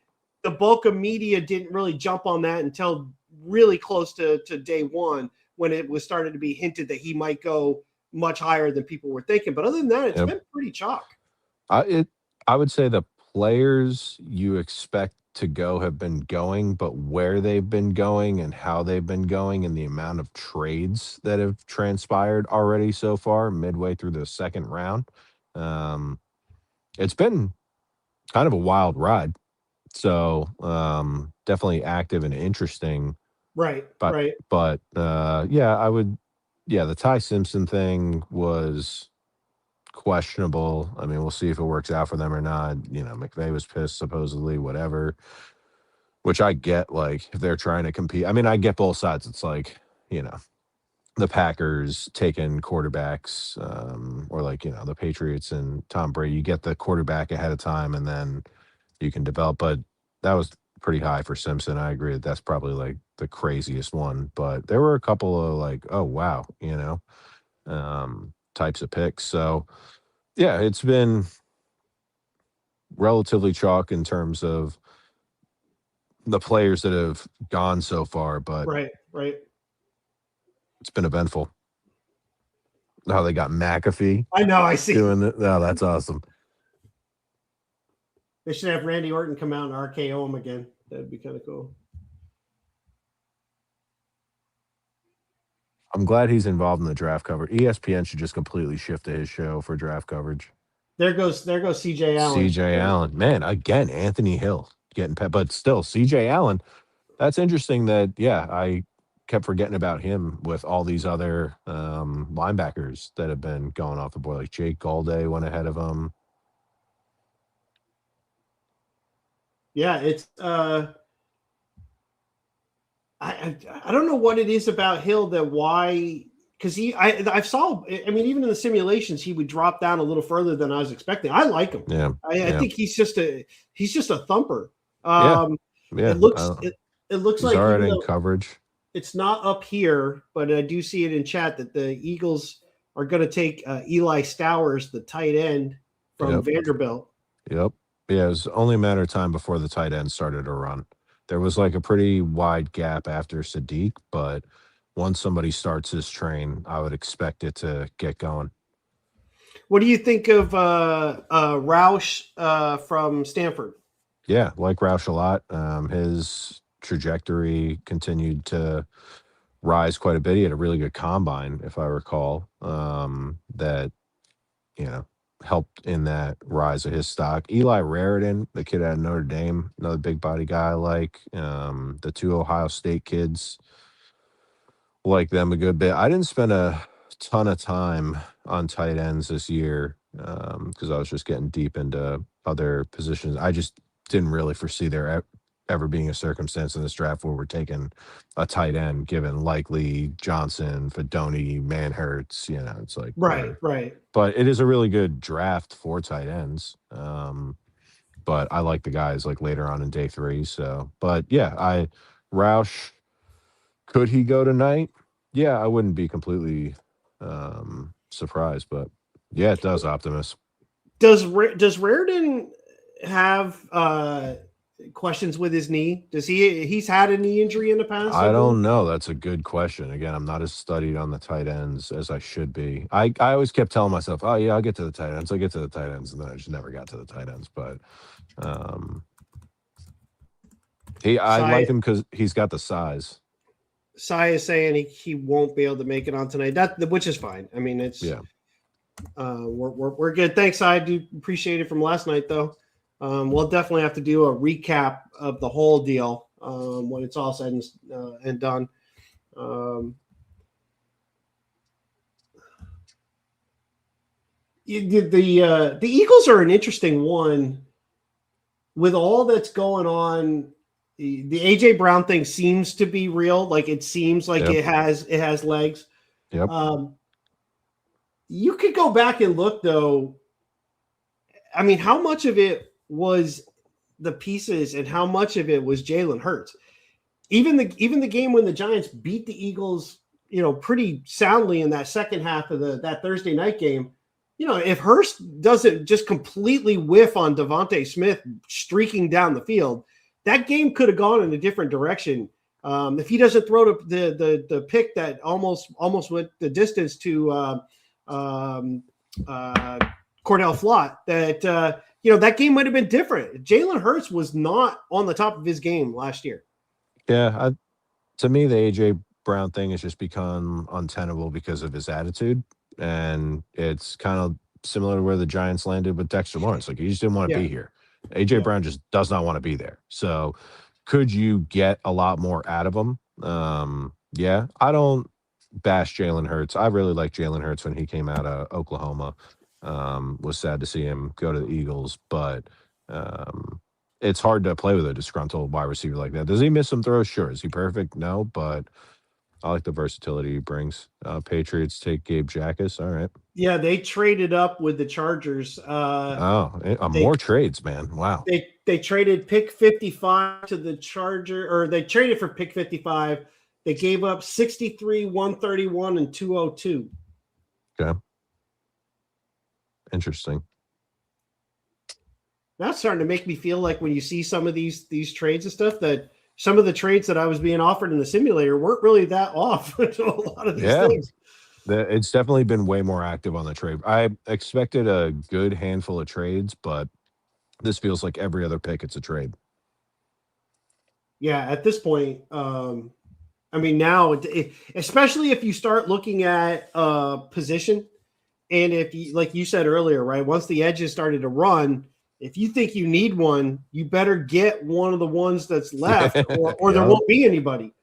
S1: the bulk of media didn't really jump on that until really close to day one, when it was started to be hinted that he might go much higher than people were thinking. But other than that, it's been pretty chalk.
S3: I would say the players you expect to go have been going, but where they've been going and how they've been going and the amount of trades that have transpired already so far midway through the second round, it's been kind of a wild ride. So definitely active and interesting.
S1: Right.
S3: But the Ty Simpson thing was questionable. I mean, we'll see if it works out for them or not. McVay was pissed, supposedly, whatever, which I get. Like, if they're trying to compete, I mean, I get both sides. It's like, the Packers taking quarterbacks, or like, the Patriots and Tom Brady, you get the quarterback ahead of time and then you can develop. But that was pretty high for Simpson. I agree that's probably like the craziest one, but there were a couple of like, oh wow, types of picks. So yeah, it's been relatively chalk in terms of the players that have gone so far, but
S1: right.
S3: It's been eventful. How they got McAfee.
S1: I know, I see.
S3: Doing it. Oh, that's awesome.
S1: They should have Randy Orton come out and RKO him again. That'd be kind of cool.
S3: I'm glad he's involved in the draft coverage. ESPN should just completely shift to his show for draft coverage.
S1: There goes CJ Allen.
S3: CJ Allen. Man, again, Anthony Hill getting pet, but still CJ Allen. That's interesting that, I kept forgetting about him with all these other linebackers that have been going off the board. Like Jake Galday went ahead of him.
S1: Yeah, it's I don't know what it is about Hill that because I saw, I mean, even in the simulations, he would drop down a little further than I was expecting. I like him.
S3: Yeah.
S1: I think he's just a thumper. It looks
S3: he's
S1: like
S3: all right in coverage.
S1: It's not up here, but I do see it in chat that the Eagles are going to take Eli Stowers, the tight end from Vanderbilt.
S3: Yep. Yeah, it was only a matter of time before the tight end started to run. There was like a pretty wide gap after Sadiq, but once somebody starts this train, I would expect it to get going.
S1: What do you think of Roush from Stanford?
S3: Yeah, like Roush a lot. His trajectory continued to rise quite a bit. He had a really good combine, if I recall, that, helped in that rise of his stock. Eli Raritan, the kid at Notre Dame, another big body guy, like the two Ohio State kids, like them a good bit. I didn't spend a ton of time on tight ends this year because I was just getting deep into other positions. I just didn't really foresee there ever being a circumstance in this draft where we're taking a tight end, given Likely, Johnson, Thibodeaux, Manhurts. You know, it's like
S1: Right.
S3: But it is a really good draft for tight ends. But I like the guys like later on in day 3. So, but yeah, Roush, could he go tonight? Yeah, I wouldn't be completely surprised, but yeah, it does, Optimus.
S1: Does Raridan have questions with his knee? Does he's had a knee injury in the past?
S3: I don't know. That's a good question. Again, I'm not as studied on the tight ends as I should be. I always kept telling myself, oh yeah, I'll get to the tight ends. I'll get to the tight ends. And then I just never got to the tight ends. But I like him because he's got the size.
S1: Sai is saying he won't be able to make it on tonight. Which is fine. I mean, it's we're good. Thanks, Sai. I do appreciate it from last night, though. We'll definitely have to do a recap of the whole deal when it's all said and done. The Eagles are an interesting one with all that's going on. The AJ Brown thing seems to be real. Like it seems like it has legs.
S3: Yep.
S1: You could go back and look though. I mean, how much of it was the pieces and how much of it was Jalen Hurts? Even the game when the Giants beat the Eagles, pretty soundly in that second half of that Thursday night game. If Hurts doesn't just completely whiff on Devontae Smith streaking down the field, that game could have gone in a different direction. If he doesn't throw the pick that almost went the distance to Cordell Flott, that game might have been different. Jalen Hurts was not on the top of his game last year.
S3: Yeah, to me, the AJ Brown thing has just become untenable because of his attitude, and it's kind of similar to where the Giants landed with Dexter Lawrence. Like he just didn't want to be here. AJ Brown just does not want to be there. So could you get a lot more out of him? I don't bash Jalen Hurts. I really liked Jalen Hurts when he came out of Oklahoma. Was sad to see him go to the Eagles, but it's hard to play with a disgruntled wide receiver like that. Does he miss some throws? Sure. Is he perfect? No, but I like the versatility he brings. Patriots take Gabe Jackas. All right.
S1: Yeah, they traded up with the Chargers.
S3: More trades, man. Wow.
S1: They traded pick 55 to the Charger, or they traded for pick 55. They gave up 63, 131, and 202.
S3: Okay. Interesting.
S1: That's starting to make me feel like when you see some of these trades and stuff, that some of the trades that I was being offered in the simulator weren't really that off to a lot of these things.
S3: It's definitely been way more active on the trade. I expected a good handful of trades, but this feels like every other pick, it's a trade.
S1: Yeah, at this point, I mean, now, especially if you start looking at position, and if you, like you said earlier, right, once the edges started to run, if you think you need one, you better get one of the ones that's left, or there won't be anybody.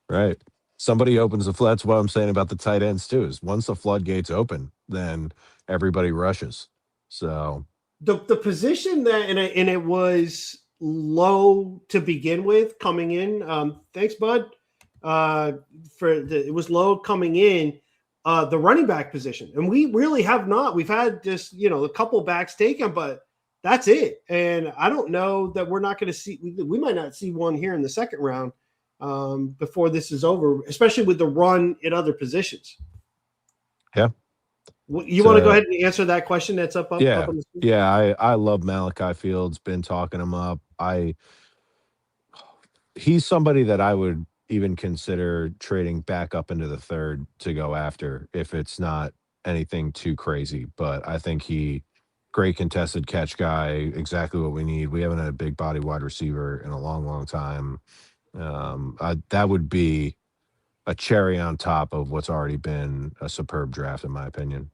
S3: Right. Somebody opens the flood. That's what I'm saying about the tight ends too, is once the floodgates open, then everybody rushes. So
S1: the position that, and it was low to begin with coming in. Thanks, bud. It was low coming in, the running back position. And we really have not. We've had just, a couple backs taken, but that's it. And I don't know that we're not going to see, we might not see one here in the second round before this is over, especially with the run in other positions.
S3: Yeah.
S1: You want to go ahead and answer that question that's up on the screen?
S3: Yeah, I love Malachi Fields, been talking him up. He's somebody that I would even consider trading back up into the third to go after if it's not anything too crazy. But I think great contested catch guy, exactly what we need. We haven't had a big body wide receiver in a long, long time. That would be a cherry on top of what's already been a superb draft, in my opinion.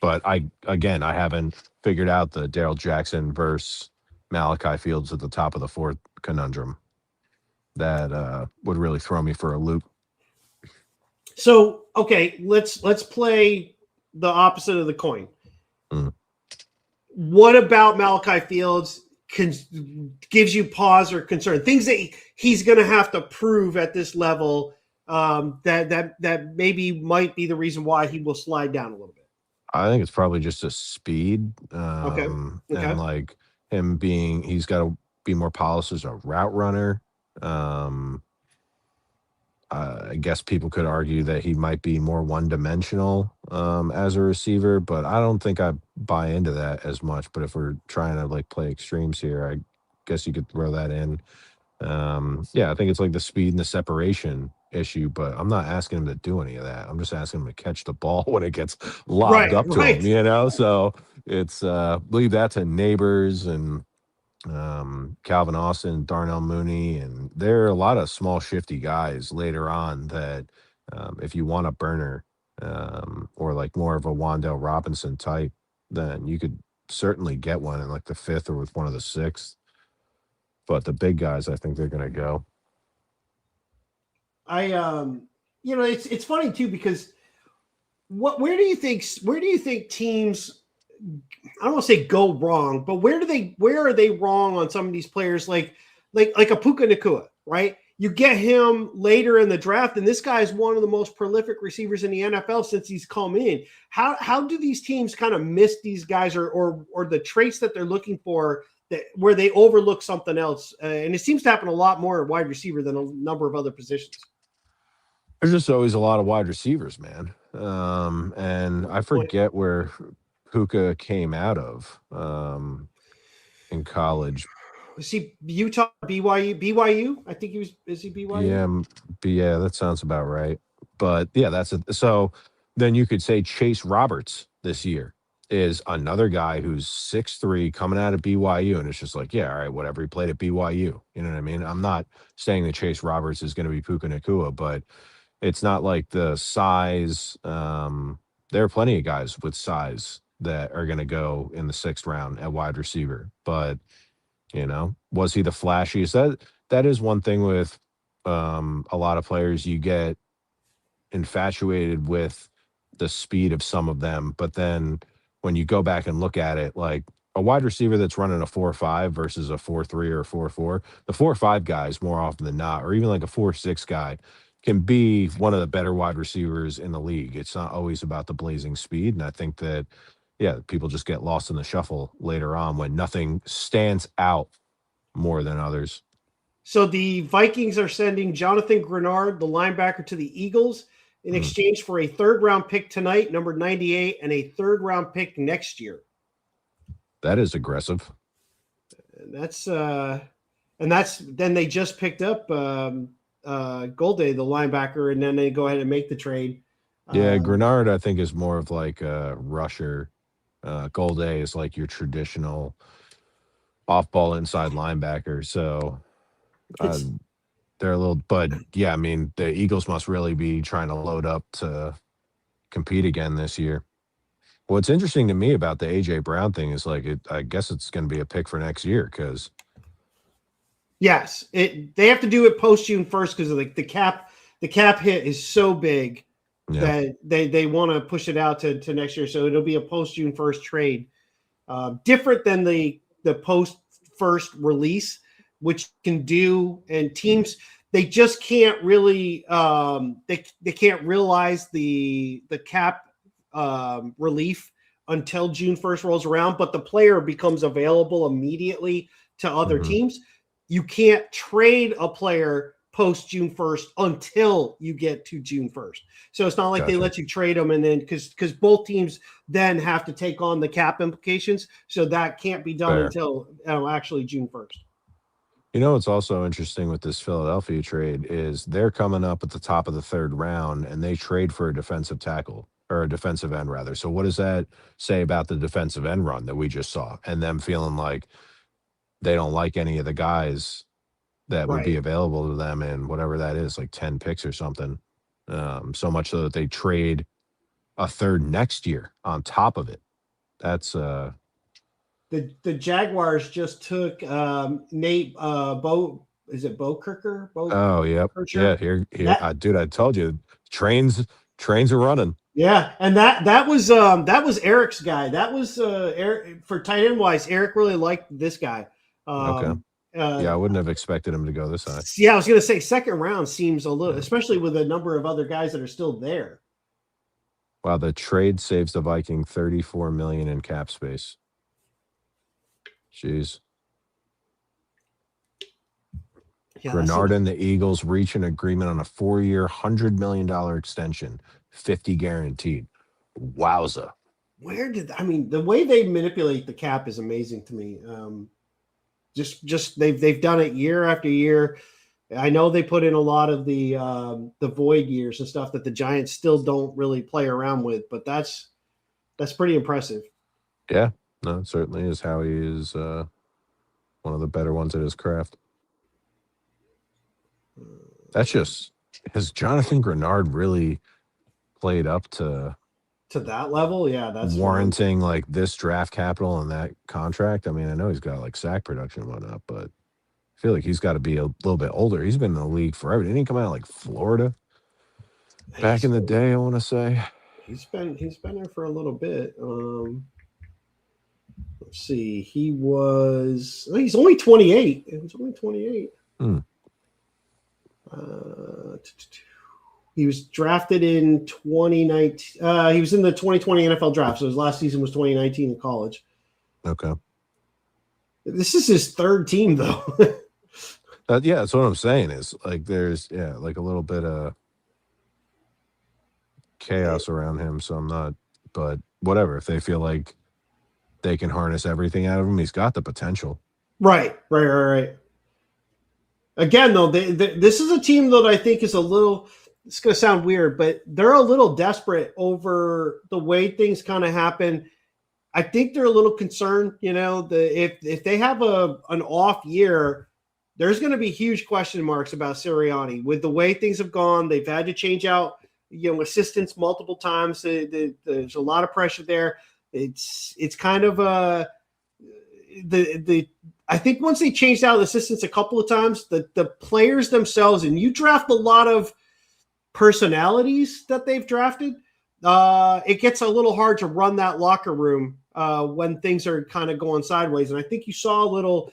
S3: But I haven't figured out the Darrell Jackson versus Malachi Fields at the top of the fourth conundrum. That would really throw me for a loop.
S1: So, okay, let's play the opposite of the coin. What about Malachi Fields? gives you pause or concern? Things that he's going to have to prove at this level that maybe might be the reason why he will slide down a little bit.
S3: I think it's probably just a speed.
S1: Okay.
S3: And like him he's got to be more polished as a route runner. I guess people could argue that he might be more one-dimensional as a receiver, but I don't think I buy into that as much. But if we're trying to like play extremes here, I guess you could throw that in. Yeah, I think it's like the speed and the separation issue, but I'm not asking him to do any of that. I'm just asking him to catch the ball when it gets lobbed up to him, you know? So it's leave that to Neighbors and Calvin Austin, Darnell Mooney, and there are a lot of small shifty guys later on that if you want a burner or like more of a Wan'Dale Robinson type, then you could certainly get one in like the 5th or with one of the 6th. But the big guys, I think they're going to go.
S1: It's funny too, because where do you think teams, I don't want to say go wrong, but where are they wrong on some of these players like a Puka Nacua, right? You get him later in the draft, and this guy is one of the most prolific receivers in the NFL since he's come in. How do these teams kind of miss these guys or the traits that they're looking for where they overlook something else? And it seems to happen a lot more at wide receiver than a number of other positions.
S3: There's just always a lot of wide receivers, man. And I forget where Puka came out of in college.
S1: Was he Utah, BYU? I think is he BYU?
S3: Yeah, that sounds about right. But yeah, that's it. So then you could say Chase Roberts this year is another guy who's 6'3", coming out of BYU, and it's just like, yeah, all right, whatever. He played at BYU. You know what I mean? I'm not saying that Chase Roberts is going to be Puka Nacua, but it's not like the size. There are plenty of guys with size that are going to go in the 6th round at wide receiver. But, you know, was he the flashiest? That is one thing with a lot of players. You get infatuated with the speed of some of them, but then when you go back and look at it, like a wide receiver that's running a 4.5 versus a 4.3 or a 4.4, the 4.5 guys more often than not, or even like a 4.6 guy, can be one of the better wide receivers in the league. It's not always about the blazing speed. And I think that, yeah, people just get lost in the shuffle later on when nothing stands out more than others.
S1: So the Vikings are sending Jonathan Grenard, the linebacker, to the Eagles in exchange for a 3rd-round pick tonight, number 98, and a 3rd-round pick next year.
S3: That is aggressive.
S1: And then they just picked up Golday, the linebacker, and then they go ahead and make the trade.
S3: Yeah, Grenard, I think, is more of like a rusher. Golday is like your traditional off-ball inside linebacker. So they're a little, but yeah, I mean, the Eagles must really be trying to load up to compete again this year. What's interesting to me about the AJ Brown thing is like, I guess it's going to be a pick for next year because.
S1: Yes, they have to do it post June 1st because of the cap. The cap hit is so big that they want to push it out to next year. So it'll be a post June 1st trade, different than the post first release, which can do, and teams, they just can't really they can't realize the cap relief until June 1st rolls around, but the player becomes available immediately to other teams. You can't trade a player post June 1st until you get to June 1st. So it's not like they let you trade them, and then because both teams then have to take on the cap implications. So that can't be done until actually June 1st.
S3: You know, what's also interesting with this Philadelphia trade is they're coming up at the top of the 3rd round and they trade for a defensive tackle or a defensive end rather. So what does that say about the defensive end run that we just saw and them feeling like they don't like any of the guys that would be available to them in whatever that is, like 10 picks or something. So much so that they trade a 3rd next year on top of it. That's
S1: the Jaguars just took Nate Bo. Is it Bo Kirker?
S3: Oh, yep. Kircher? Yeah, here. Dude, I told you, trains are running.
S1: Yeah, and that was Eric's guy. That was Eric for tight end wise. Eric really liked this guy.
S3: Okay. Yeah, I wouldn't have expected him to go this high.
S1: Yeah, I was going to say second round seems a little, especially with a number of other guys that are still there.
S3: Wow, the trade saves the Viking $34 million in cap space. Jeez. Yeah, Grenard and the Eagles reach an agreement on a 4-year, $100 million extension, 50 guaranteed. Wowza.
S1: The way they manipulate the cap is amazing to me. Just they've done it year after year. I know they put in a lot of the void years and stuff that the Giants still don't really play around with, but that's pretty impressive.
S3: Yeah, no, it certainly is. Howie is one of the better ones at his craft. That's just, has Jonathan Grenard really played up to
S1: that level? Yeah, that's
S3: warranting like this draft capital and that contract. I mean, I know he's got like sack production and whatnot, but I feel like he's got to be a little bit older. He's been in the league forever. Didn't he come out of like Florida back in the day? I want to say
S1: he's been there for a little bit. Let's see. He's only 28. He's only 28. He was drafted in 2019. He was in the 2020 NFL draft, so his last season was 2019 in college.
S3: Okay.
S1: This is his third team, though.
S3: Yeah, that's what I'm saying. Is like there's like a little bit of chaos around him. So I'm not, but whatever. If they feel like they can harness everything out of him, he's got the potential.
S1: Right. Again, though, this is a team that I think is a little. It's going to sound weird, but they're a little desperate over the way things kind of happen. I think they're a little concerned, if they have an off year, there's going to be huge question marks about Sirianni. With the way things have gone, they've had to change out, assistants multiple times. There's a lot of pressure there. It's kind of I think once they changed out assistants a couple of times, the players themselves, and you draft a lot of personalities that they've drafted, it gets a little hard to run that locker room when things are kind of going sideways. And I think you saw a little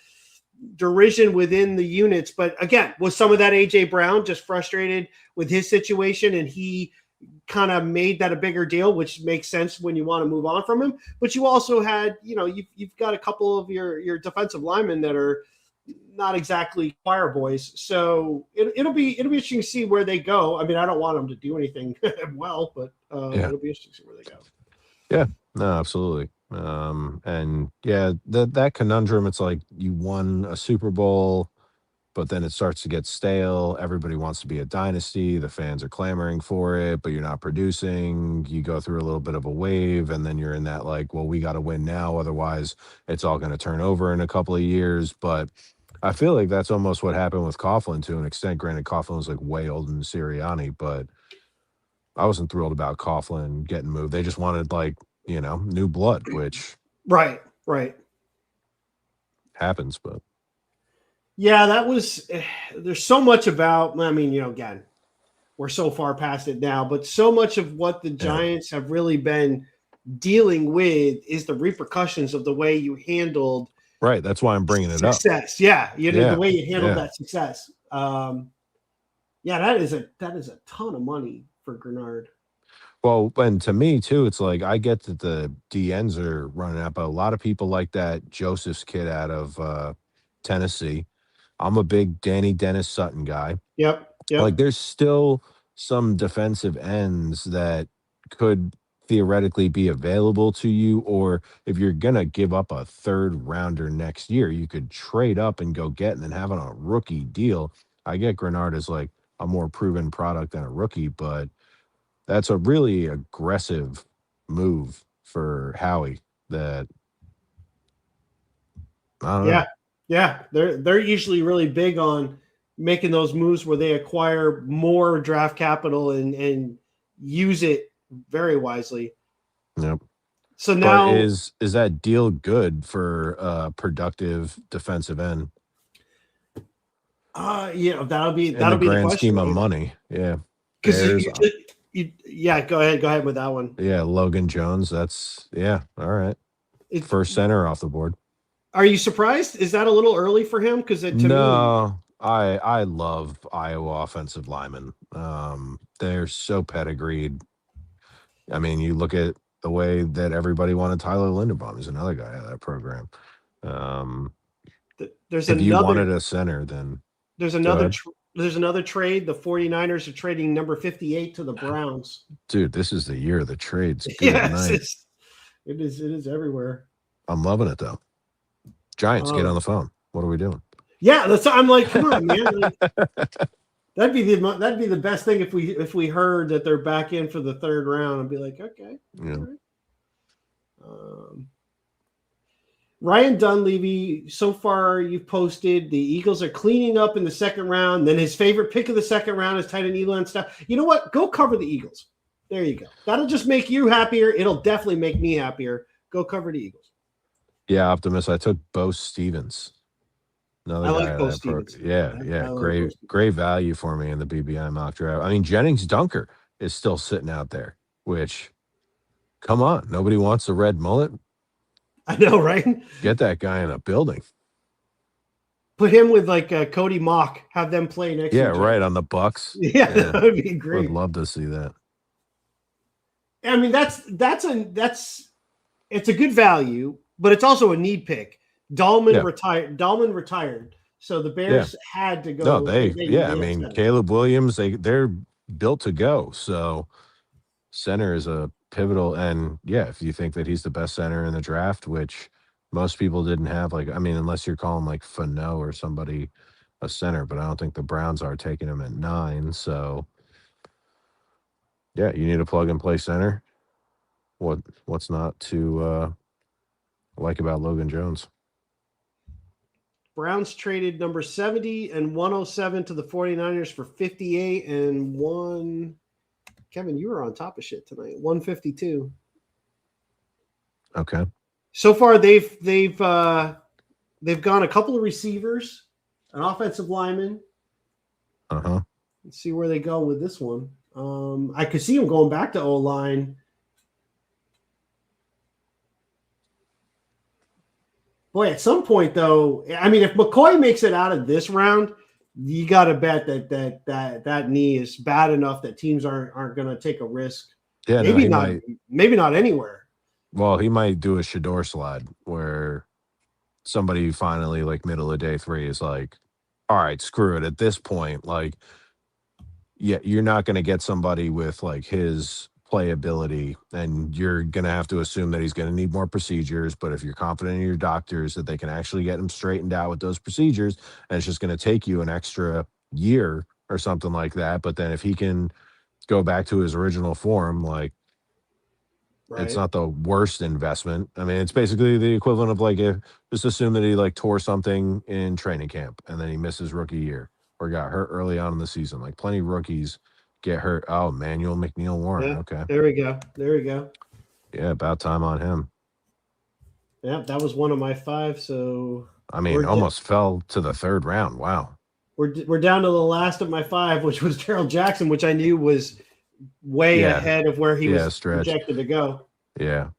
S1: derision within the units. But again, was some of that A.J. Brown just frustrated with his situation, and he kind of made that a bigger deal, which makes sense when you want to move on from him. But you also had, you've got a couple of your defensive linemen that are not exactly choir boys. So it'll be interesting to see where they go. I mean, I don't want them to do anything well, but it'll be interesting to see where they go.
S3: Yeah, no, absolutely. And yeah, that conundrum, it's like you won a Super Bowl, but then it starts to get stale. Everybody wants to be a dynasty. The fans are clamoring for it, but you're not producing. You go through a little bit of a wave, and then you're in that like, well, we got to win now. Otherwise, it's all going to turn over in a couple of years. But I feel like that's almost what happened with Coughlin to an extent. Granted, Coughlin was like way older than Sirianni, but I wasn't thrilled about Coughlin getting moved. They just wanted like, new blood, which
S1: right
S3: happens, but
S1: yeah, that was. There's so much about. I mean, again, we're so far past it now, but so much of what the Giants have really been dealing with is the repercussions of the way you handled.
S3: Right, that's why I'm bringing it
S1: success.
S3: up.
S1: Success, the way you handled that success. That is a ton of money for Grenard.
S3: Well, and to me too, it's like I get that the DNs are running out, but a lot of people like that Joseph's kid out of Tennessee. I'm a big Danny Dennis Sutton guy.
S1: Yep.
S3: Like there's still some defensive ends that could theoretically be available to you, or if you're gonna give up a third rounder next year, you could trade up and go get and then have on a rookie deal. I get Grenard as like a more proven product than a rookie, but that's a really aggressive move for Howie. That I don't know.
S1: Yeah, they're usually really big on making those moves where they acquire more draft capital and use it very wisely.
S3: Yep.
S1: So now,
S3: but is that deal good for a productive defensive end?
S1: That'll be
S3: the grand
S1: question,
S3: scheme of money. Yeah,
S1: because go ahead with that one.
S3: Yeah, Logan Jones. That's all right. First center off the board.
S1: Are you surprised? Is that a little early for him? Because to me,
S3: I love Iowa offensive linemen. They're so pedigreed. I mean, you look at the way that everybody wanted Tyler Linderbaum. He's another guy out of that program.
S1: there's
S3: If you wanted
S1: another
S3: a center, then
S1: there's
S3: go
S1: another
S3: ahead.
S1: there's another trade. The 49ers are trading number 58 to the Browns.
S3: Dude, this is the year of the trades. Good
S1: Yes,
S3: night.
S1: it is everywhere.
S3: I'm loving it though. Giants, get on the phone. What are we doing?
S1: Yeah, I'm like, come on, man. Like, that'd be the best thing if we heard that they're back in for the third round and be like, okay.
S3: Yeah.
S1: All right. Ryan Dunleavy, so far you've posted the Eagles are cleaning up in the second round. Then his favorite pick of the second round is tight end Elon stuff. You know what? Go cover the Eagles. There you go. That'll just make you happier. It'll definitely make me happier. Go cover the Eagles.
S3: Yeah, Optimus. I took Bo Stevens. Another
S1: I like
S3: guy
S1: Bo
S3: that
S1: Stevens.
S3: Yeah.
S1: I like
S3: Great value for me in the BBI mock draft. I mean, Jennings Dunker is still sitting out there, which, come on, nobody wants a red mullet.
S1: I know, right?
S3: Get that guy in a building.
S1: Put him with like Cody Mock. Have them play next.
S3: Yeah, right, on the Bucks.
S1: Yeah, that would be great.
S3: Would love to see that.
S1: I mean, it's a good value, but it's also a need pick. Dahlman retired, so the Bears had to go.
S3: No, I mean, Caleb Williams, they're built to go. So center is a pivotal, and if you think that he's the best center in the draft, which most people didn't have, like, I mean, unless you're calling like Fano or somebody a center, but I don't think the Browns are taking him at 9. So you need a plug and play center. What's not to like about Logan Jones?
S1: Browns traded number 70 and 107 to the 49ers for 58 and 1. Kevin, you were on top of shit tonight. 152.
S3: Okay.
S1: So far, they've gone a couple of receivers, an offensive lineman. Let's see where they go with this one. I could see them going back to O-line. Boy, at some point, though, I mean, if McCoy makes it out of this round, you got to bet that knee is bad enough that teams aren't going to take a risk.
S3: Yeah,
S1: maybe not anywhere.
S3: Well, he might do a Shador slide where somebody finally, like, middle of day 3 is like, all right, screw it. At this point, like, you're not going to get somebody with like his playability, and you're going to have to assume that he's going to need more procedures. But if you're confident in your doctors that they can actually get him straightened out with those procedures, and it's just going to take you an extra year or something like that. But then if he can go back to his original form, like, it's not the worst investment. I mean, it's basically the equivalent of like, if just assume that he like tore something in training camp and then he missed his rookie year or got hurt early on in the season. Like, plenty of rookies get hurt. Oh, Manuel McNeil Warren.
S1: Yeah,
S3: okay.
S1: There we go.
S3: Yeah, about time on him.
S1: Yeah, that was one of my 5. So
S3: I mean, almost fell to the 3rd round. Wow.
S1: We're down to the last of my 5, which was Darrell Jackson, which I knew was way ahead of where he was projected to go.
S3: Yeah.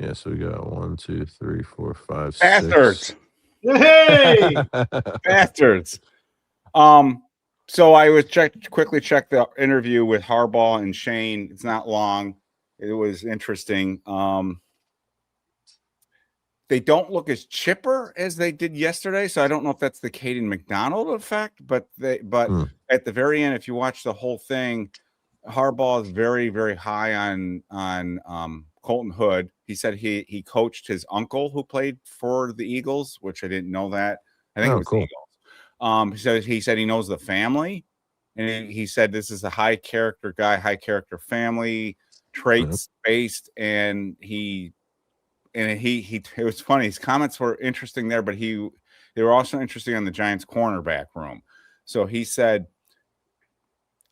S3: Yeah, so we got 1, 2, 3, 4, 5, 6.
S2: Bastards.
S1: Hey,
S2: bastards. So I was quickly check the interview with Harbaugh and Shane. It's not long. It was interesting. They don't look as chipper as they did yesterday, so I don't know if that's the Caden McDonald effect. But at the very end, if you watch the whole thing, Harbaugh is very, very high on Colton Hood. He said he coached his uncle who played for the Eagles, which I didn't know that. I think it was
S3: cool.
S2: The Eagles. He said he knows the family, and he said this is a high character guy, high character family traits based, and it was funny. His comments were interesting there, but they were also interesting on the Giants cornerback room. So he said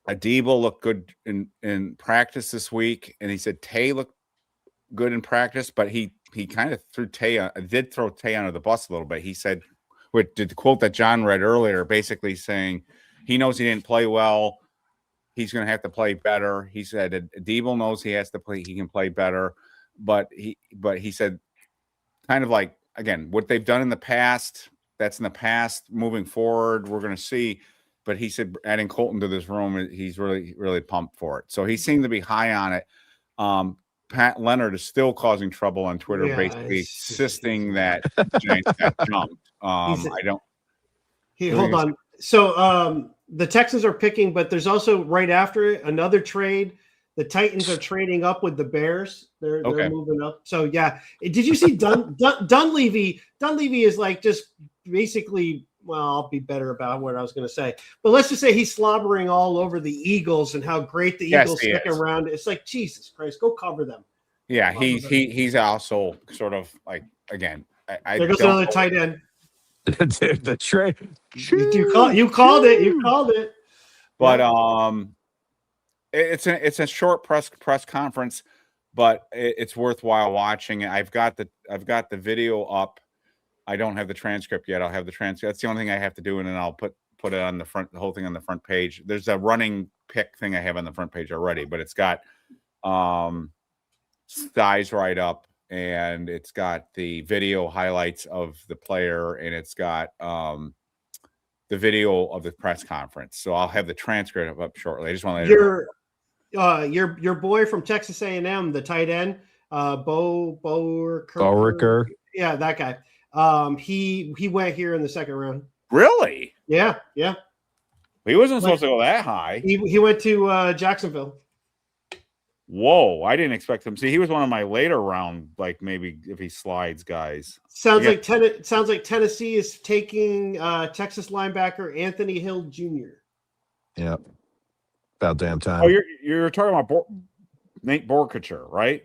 S2: Adebo looked good in practice this week, and he said Tay looked good in practice, but he kind of threw Tay under the bus a little bit. He said, with the quote that John read earlier, basically saying he knows he didn't play well. he's going to have to play better. He said Debo knows he has to play. He can play better, but he said kind of like, again, what they've done in the past, that's in the past. Moving forward, we're going to see. But he said adding Colton to this room, he's really, really pumped for it. So he seemed to be high on it. Pat Leonard is still causing trouble on Twitter, basically insisting that Giants got jumped. I don't.
S1: Hold on. So the Texans are picking, but there's also right after it another trade. The Titans are trading up with the Bears. They're moving up. So yeah, did you see Dunleavy? Dunleavy is like just basically. Well, I'll be better about what I was going to say, but let's just say he's slobbering all over the Eagles and how great the Eagles stick around. It's like, Jesus Christ, go cover them.
S2: Yeah, he's also sort of like, again.
S1: There goes another tight end.
S3: The trade.
S1: You called it. You called it.
S2: But it's a short press conference, but it's worthwhile watching. I've got the video up. I don't have the transcript yet. I'll have the transcript. That's the only thing I have to do, and then I'll put it on the front, the whole thing on the front page. There's a running pick thing I have on the front page already, but it's got size right up, and it's got the video highlights of the player, and it's got the video of the press conference. So I'll have the transcript up shortly. I just want to let
S1: your boy from Texas A&M, the tight end,
S3: Boerker.
S1: Yeah, that guy. He went here in the second round.
S2: Really?
S1: Yeah.
S2: He wasn't supposed to go that high.
S1: He went to Jacksonville.
S2: Whoa, I didn't expect him. See, he was one of my later round, like maybe if he slides guys.
S1: Sounds like Tennessee is taking Texas linebacker Anthony Hill Jr.
S3: Yep. About damn time.
S2: Oh, you're talking about Nate Borkacher, right?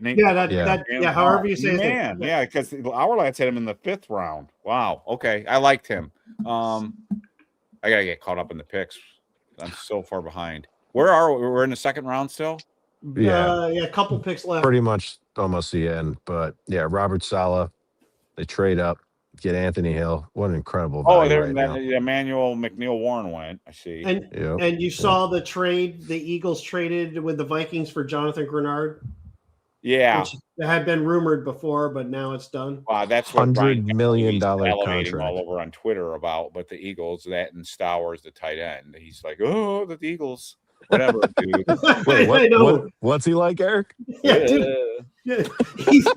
S1: However you say his name.
S2: Yeah, because our lads had him in the 5th round. Wow. Okay, I liked him. I gotta get caught up in the picks. I'm so far behind. Where are we? We're in the 2nd round still.
S1: A couple picks left.
S3: Pretty much almost the end, but yeah, Robert Saleh. They trade up, get Anthony Hill. What an incredible value
S2: Emmanuel McNeil Warren went. I see.
S1: And you saw the trade. The Eagles traded with the Vikings for Jonathan Grenard.
S2: Yeah,
S1: which had been rumored before, but now it's done.
S2: Wow, that's what
S3: $100 million contract
S2: all over on Twitter about. But the Eagles, that and Stowers, the tight end, he's like, oh, the Eagles, whatever, dude.
S3: Wait, what's he like, Eric?
S1: Yeah, dude. Yeah. He's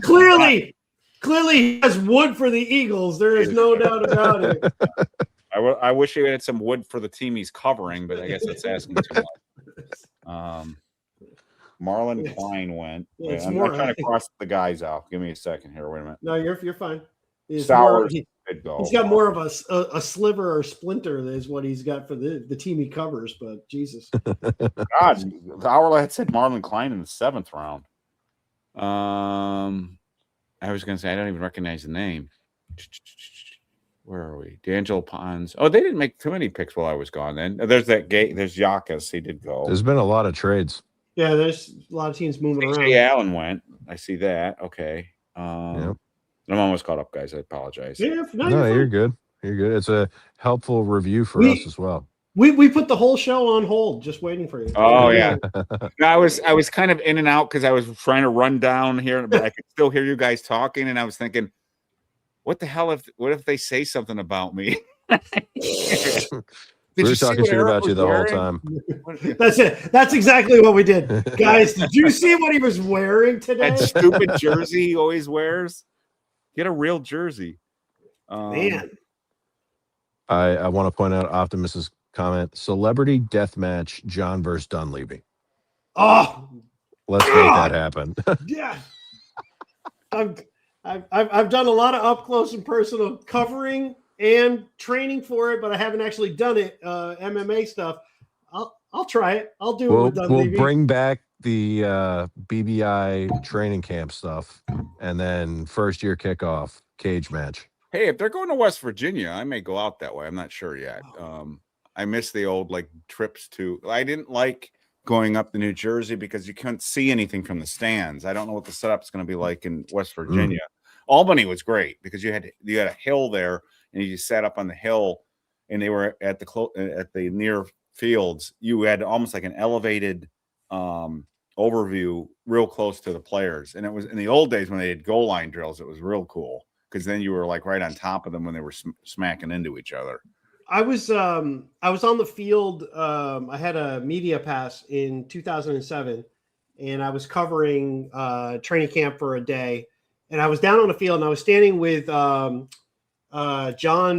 S1: clearly has wood for the Eagles. There is no doubt about it.
S2: I wish he had some wood for the team he's covering, but I guess that's asking too much. Marlon Klein went. I'm trying to cross the guys out. Give me a second here. Wait a minute.
S1: No, you're fine. He's
S2: got
S1: more of a sliver or splinter is what he's got for the team he covers, but Jesus.
S2: God, our lad said Marlon Klein in the 7th round. I was going to say, I don't even recognize the name. Where are we? D'Angelo Pons. Oh, they didn't make too many picks while I was gone then. There's there's Yakas. He did go.
S3: There's been a lot of trades.
S1: Yeah, there's a lot of teams moving around.
S2: Allen went. I see that. Okay. I'm almost caught up, guys. I apologize.
S3: Yeah, you're good. You're good. It's a helpful review for us as well.
S1: We put the whole show on hold, just waiting for you.
S2: Oh yeah. No, I was kind of in and out because I was trying to run down here, but I could still hear you guys talking, and I was thinking, what the hell what if they say something about me?
S3: We were talking shit about you the whole time.
S1: That's it. That's exactly what we did. Guys, did you see what he was wearing today?
S2: That stupid jersey he always wears. Get a real jersey.
S1: Man.
S3: I want to point out Optimus's comment. Celebrity deathmatch John versus Dunleavy.
S1: Oh.
S3: Let's make that happen.
S1: Yeah. I've done a lot of up close and personal covering and training for it, but I haven't actually done it. MMA stuff. I'll try it. I'll do it with Dunleavy.
S3: We'll bring back the BBI training camp stuff, and then first year kickoff cage match.
S2: Hey, if they're going to West Virginia, I may go out that way. I'm not sure yet. I miss the old trips to. I didn't like going up to New Jersey because you couldn't see anything from the stands. I don't know what the setup's going to be like in West Virginia. Albany was great because you had a hill there. And you just sat up on the hill, and they were at the near fields, you had almost like an elevated overview real close to the players. And it was in the old days when they had goal line drills, it was real cool because then you were like right on top of them when they were smacking into each other.
S1: I was on the field. I had a media pass in 2007, and I was covering training camp for a day. And I was down on the field, and I was standing with John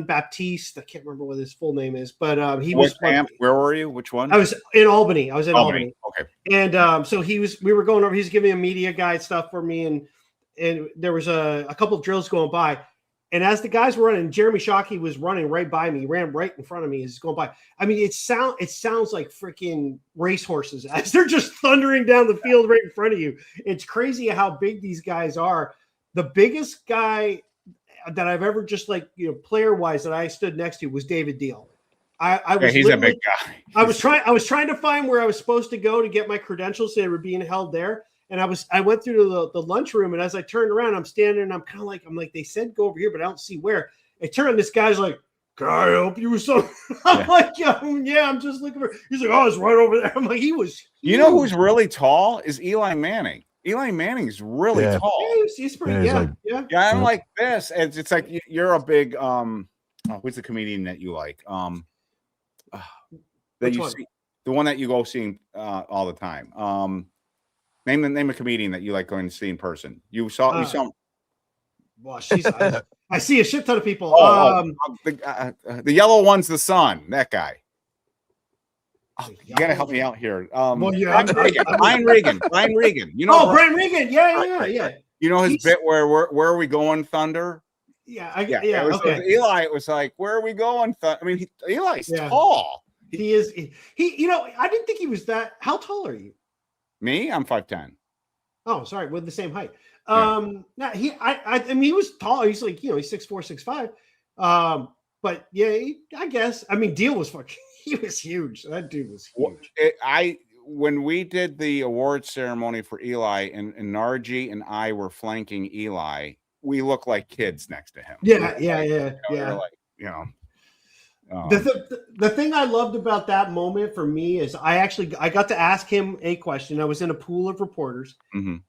S1: Baptiste. I can't remember what his full name is, but he was.
S2: Camp? Where were you? Which one?
S1: I was in Albany. I was in Albany.
S2: Okay.
S1: And so we were going over. He's giving a media guide stuff for me, and there was a couple of drills going by. And as the guys were running, Jeremy Shockey was running right by me. He ran right in front of me as he's going by. I mean, it sounds like freaking racehorses as they're just thundering down the field right in front of you. It's crazy how big these guys are. The biggest guy that I've ever just player-wise that I stood next to was David Deal.
S2: He's a big guy.
S1: I was trying to find where I was supposed to go to get my credentials. They were being held there. And I went through the lunchroom, and as I turned around, I'm standing, and I'm like, they said go over here, but I don't see where. I turn, and this guy's like, "Can I help you with something?" I'm like, yeah, I'm just looking for. He's like, "Oh, it's right over there." I'm like, he was. Huge.
S2: You know who's really tall is Eli Manning. Eli Manning's really tall.
S1: Yeah, he's pretty. Yeah.
S2: I'm like this. It's like you're a big who's the comedian that you like?
S1: Which one?
S2: See, the one that you go seeing all the time. Name a comedian that you like going to see in person. You saw.
S1: Well, I see a shit ton of people.
S2: The yellow one's the sun. That guy. Oh, you gotta help me out here. Brian Regan. You know.
S1: Brian Regan. Yeah.
S2: You know his bit where are we going, Thunder?
S1: Yeah.
S2: With Eli, it was like, where are we going? I mean, Eli's tall.
S1: He is. He. I didn't think he was that. How tall are you?
S2: Me? I'm 5'10".
S1: Oh, sorry, we're the same height. I mean, he was tall. He's like, he's 6'4", 6'5". But yeah, I guess. I mean, Deal was fucking. He was huge. That dude was huge.
S2: When we did the award ceremony for Eli, and Narji and I were flanking Eli, we looked like kids next to him.
S1: Yeah. The thing I loved about that moment for me is I got to ask him a question. I was in a pool of reporters,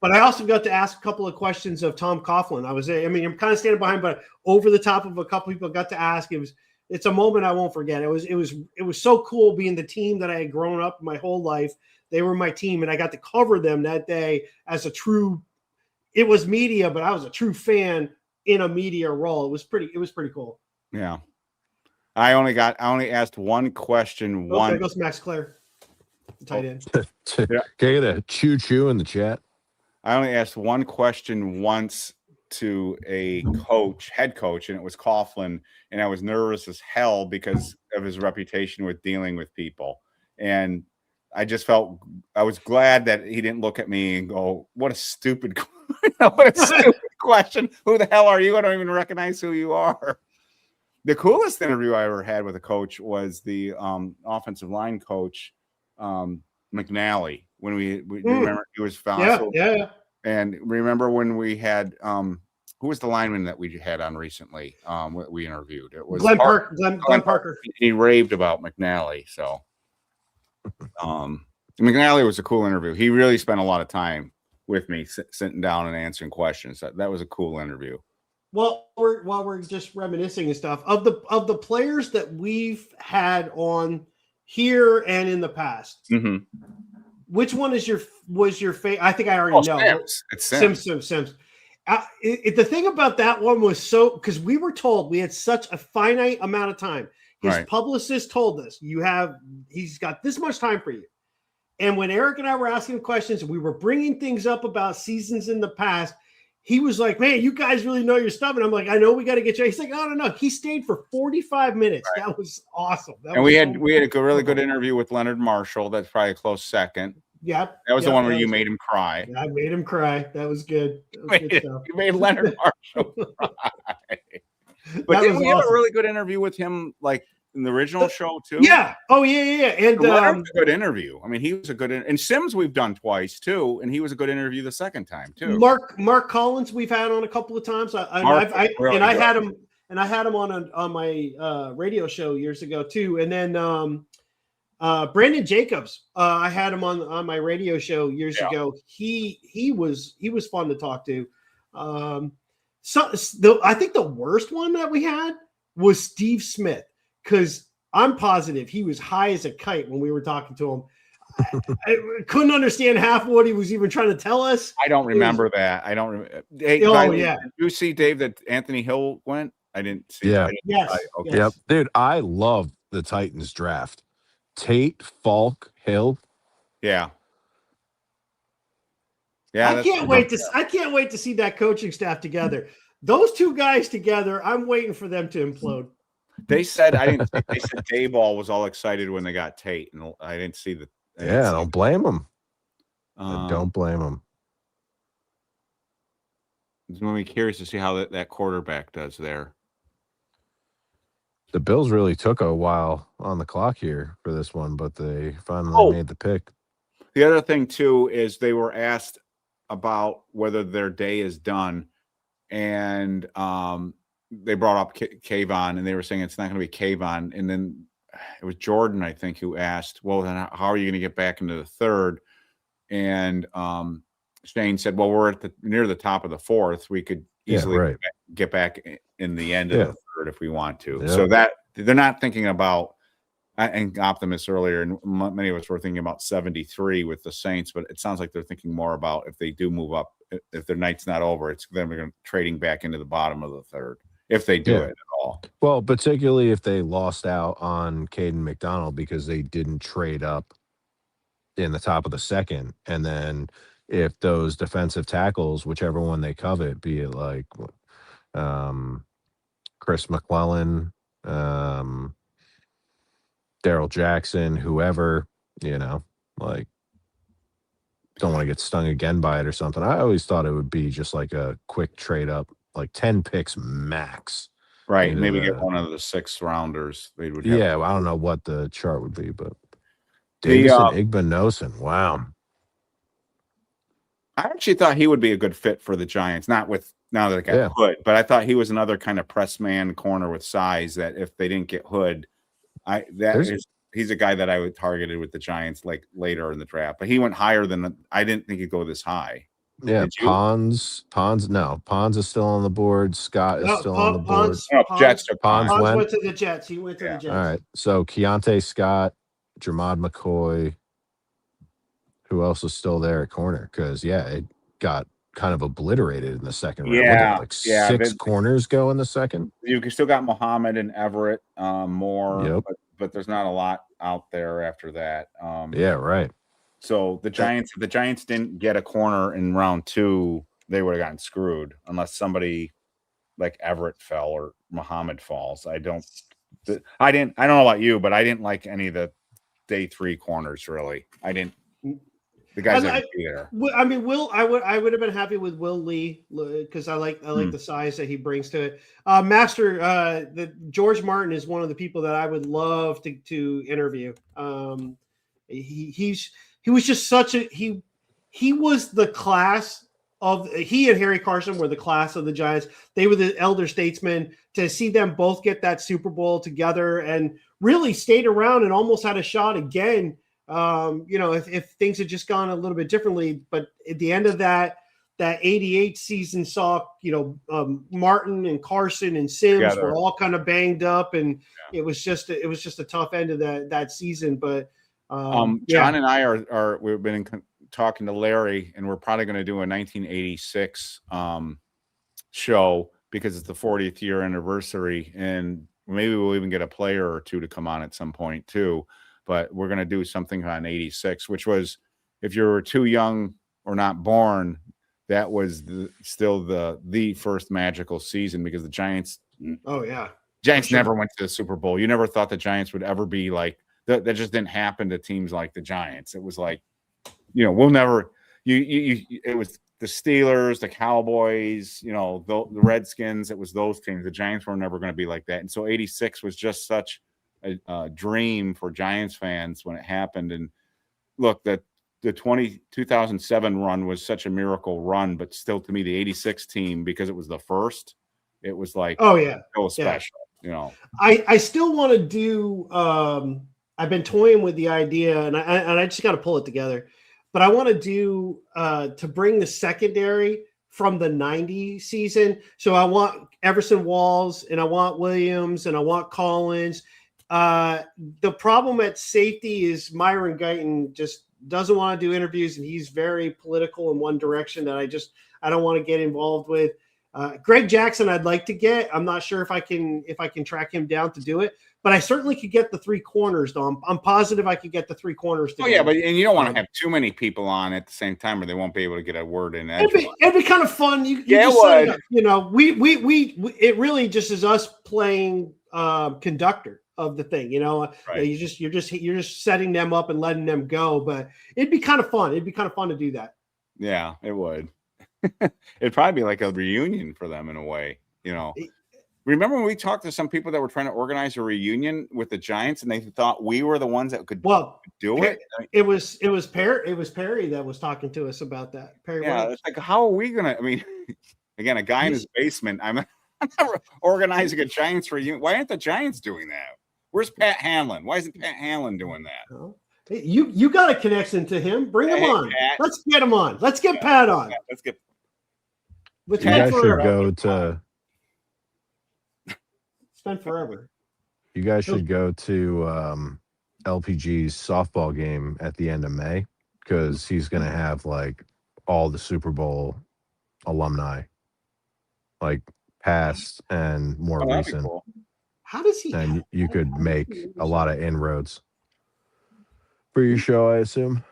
S1: but I also got to ask a couple of questions of Tom Coughlin. I'm kind of standing behind, but over the top of a couple people got to ask. It's a moment I won't forget. It was so cool being the team that I had grown up my whole life. They were my team, and I got to cover them that day as it was media, but I was a true fan in a media role. It was pretty cool.
S2: Yeah. I only asked one question once.
S1: There goes Max Clare, the tight end.
S3: Can I get a choo-choo in the chat?
S2: I only asked one question once to a head coach, and it was Coughlin, and I was nervous as hell because of his reputation with dealing with people. And I just felt I was glad that he didn't look at me and go, "What a stupid, question! Who the hell are you? I don't even recognize who you are." The coolest interview I ever had with a coach was the offensive line coach, McNally, when we remember he was fossil.
S1: Yeah.
S2: And remember when we had who was the lineman that we had on recently? We interviewed. It was
S1: Glenn Parker.
S2: He raved about McNally. So McNally was a cool interview. He really spent a lot of time with me, sitting down and answering questions. That was a cool interview.
S1: Well, while we're just reminiscing and stuff of the players that we've had on here and in the past, which one was your favorite? I think I already know.
S2: Sims. It's Sims.
S1: Sims. The thing about that one was because we were told we had such a finite amount of time. His publicist told us he's got this much time for you. And when Eric and I were asking questions, we were bringing things up about seasons in the past. He was like, "Man, you guys really know your stuff." And I'm like, "I know, we got to get you." He's like, "No. He stayed for 45 minutes. Right. That was awesome."
S2: We had a really good interview with Leonard Marshall. That's probably a close second.
S1: Yep.
S2: That was the one where you made him cry.
S1: Yeah, I made him cry. That was good. Good stuff.
S2: You made Leonard Marshall cry. But didn't we have a really good interview with him, like in the original show too?
S1: Yeah. Oh, yeah. And
S2: Leonard's a good interview. I mean, he was a good and Sims we've done twice too, and he was a good interview the second time too.
S1: Mark Collins we've had on a couple of times. I had him on my radio show years ago too. And then Brandon Jacobs, I had him on my radio show years ago. He was fun to talk to. I think the worst one that we had was Steve Smith, because I'm positive he was high as a kite when we were talking to him. I couldn't understand half of what he was even trying to tell us.
S2: I don't remember that. I don't remember. Hey, did you see, Dave, that Anthony Hill went? I didn't see.
S3: Yeah.
S1: Yes.
S3: Okay. Yep. Dude, I love the Titans draft. Tate, Falk, Hill.
S2: Yeah.
S1: I can't wait to see that coaching staff together. Those two guys together, I'm waiting for them to implode.
S2: They said they said Dayball was all excited when they got Tate, and I didn't see the.
S3: I don't blame him. I don't blame him.
S2: I'm going to be curious to see how that quarterback does there.
S3: The Bills really took a while on the clock here for this one, but they finally made the pick.
S2: The other thing, too, is they were asked about whether their day is done, and they brought up Kayvon, and they were saying it's not going to be Kayvon. And then it was Jordan, I think, who asked, well, then how are you going to get back into the third? And Shane said, well, we're near the top of the fourth. We could easily get back in the end of the third if we want to. Yeah. So that they're not thinking about, and Optimus earlier, and many of us were thinking about 73 with the Saints, but it sounds like they're thinking more about if they do move up, if their night's not over, it's them going trading back into the bottom of the third, if they do it at all.
S3: Well, particularly if they lost out on Caden McDonald because they didn't trade up in the top of the second, and then if those defensive tackles, whichever one they covet, be it like Chris McClellan, Daryl Jackson, whoever, like, don't want to get stung again by it or something. I always thought it would be just like a quick trade up, like 10 picks max.
S2: Right. Maybe get one of the 6th rounders. They would
S3: I don't know what the chart would be, but Davison Igbinosun, wow.
S2: I actually thought he would be a good fit for the Giants, now that they got Hood, but I thought he was another kind of press man corner with size that if they didn't get Hood, he's a guy that I would targeted with the Giants like later in the draft, but he went higher than I didn't think he'd go this high.
S3: Yeah, Pons is still on the board. Scott is still on the board.
S1: Pons went to the Jets. He went to the Jets.
S3: All right, so Keontae Scott, Jermod McCoy. Who else is still there at corner? Because it got kind of obliterated in the second round. Six corners go in the second.
S2: You still got Muhammad and Everett more, but there's not a lot out there after that.
S3: Right.
S2: So the Giants, if the Giants didn't get a corner in round 2, they would have gotten screwed unless somebody like Everett fell or Muhammad falls. I don't know about you, but I didn't like any of the day 3 corners really. I didn't. The guys that be there.
S1: I mean, I would have been happy with Will Lee because I like the size that he brings to it. The George Martin is one of the people that I would love to interview. He was just such a he was the class of he and Harry Carson were the class of the Giants. They were the elder statesmen. To see them both get that Super Bowl together and really stayed around and almost had a shot again. If things had just gone a little bit differently, but at the end of that 88 season saw, Martin and Carson and Sims were all kind of banged up, and it was just a tough end of that season. But
S2: John and I we've been talking to Larry, and we're probably going to do a 1986 show because it's the 40th year anniversary, and maybe we'll even get a player or two to come on at some point too. But we're going to do something on 86, which was, if you were too young or not born, that was still the first magical season because the Giants.
S1: Oh yeah,
S2: Giants never went to the Super Bowl. You never thought the Giants would ever be like that. That just didn't happen to teams like the Giants. It was like, we'll never. It was the Steelers, the Cowboys, the Redskins. It was those teams. The Giants were never going to be like that. And so 86 was just such a dream for Giants fans when it happened. And look, the 2007 run was such a miracle run, but still to me, the 86 team, because it was the first, it was like,
S1: oh yeah,
S2: so special,
S1: I still want to do I've been toying with the idea, and I just got to pull it together. But I want to do to bring the secondary from the 90 season. So I want Everson Walls, and I want Williams, and I want Collins. The problem at safety is Myron Guyton just doesn't want to do interviews, and he's very political in one direction that I don't want to get involved with. Greg Jackson, I'd like to get. I'm not sure if I can track him down to do it, but I certainly could get the three corners. Though I'm positive I could get the three corners.
S2: Oh yeah, but and you don't want to have too many people on at the same time, or they won't be able to get a word in.
S1: It'd be kind of fun. It would. You know, we it really just is us playing conductor of the thing. You know,
S2: right.
S1: you're just setting them up and letting them go. But it'd be kind of fun. It'd be kind of fun to do that.
S2: Yeah, it would. It'd probably be like a reunion for them in a way, you know. Remember when we talked to some people that were trying to organize a reunion with the Giants, and they thought we were the ones that could do it?
S1: It was Perry that was talking to us about that. Perry,
S2: yeah, it's like, how are we gonna? I mean, again, a guy in his basement. I'm not organizing a Giants reunion. Why aren't the Giants doing that? Where's Pat Hanlon? Why isn't Pat Hanlon doing that?
S1: Oh. You got a connection to him. Bring him on. Pat. Let's get him on. Let's get Pat on.
S2: Let's get.
S3: You guys should go to.
S1: It's been forever.
S3: You guys should go to LPG's softball game at the end of May, because he's going to have like all the Super Bowl alumni, like past and more recent.
S2: Cool.
S1: How does he?
S3: And you could make a lot of inroads for your show, I assume.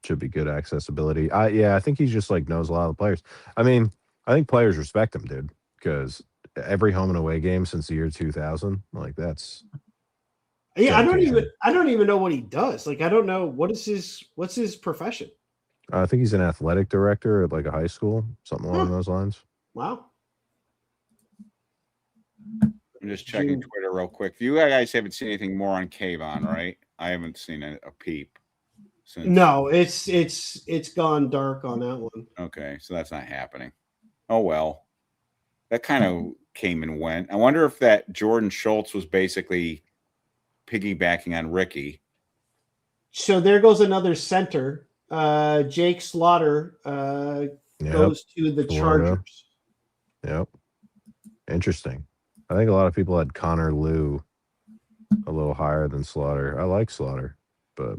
S3: Should be good accessibility. I think he just like knows a lot of the players. I mean, I think players respect him, dude, because every home and away game since the year 2000, like that's.
S1: Yeah, I don't even know what he does. Like, I don't know what's his profession.
S3: I think he's an athletic director at like a high school, something along those lines.
S1: Wow.
S2: I'm just checking Twitter real quick. You guys haven't seen anything more on Kayvon, right? I haven't seen a peep.
S1: No, it's gone dark on that one.
S2: Okay, so that's not happening. Oh well, that kind of came and went. I wonder if that Jordan Schultz was basically piggybacking on Ricky.
S1: So there goes another center. Jake Slaughter goes to the Chargers.
S3: Yep. Interesting. I think a lot of people had Connor Liu a little higher than Slaughter. I like Slaughter, but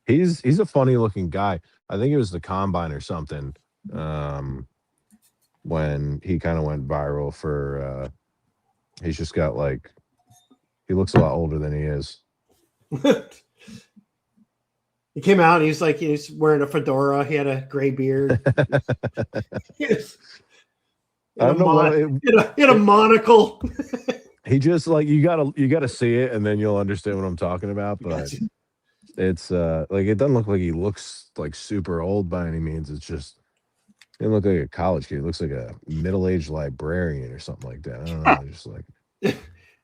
S3: he's a funny looking guy. I think it was the combine or something when he kind of went viral for he's just got like he looks a lot older than he is.
S1: He came out and he's wearing a fedora. He had a gray beard. He had a monocle.
S3: He just like you gotta see it and then you'll understand what I'm talking about. But it's like it doesn't look like he looks like super old by any means. It's just he doesn't look like a college kid. He looks like a middle-aged librarian or something like that. I don't know. Just like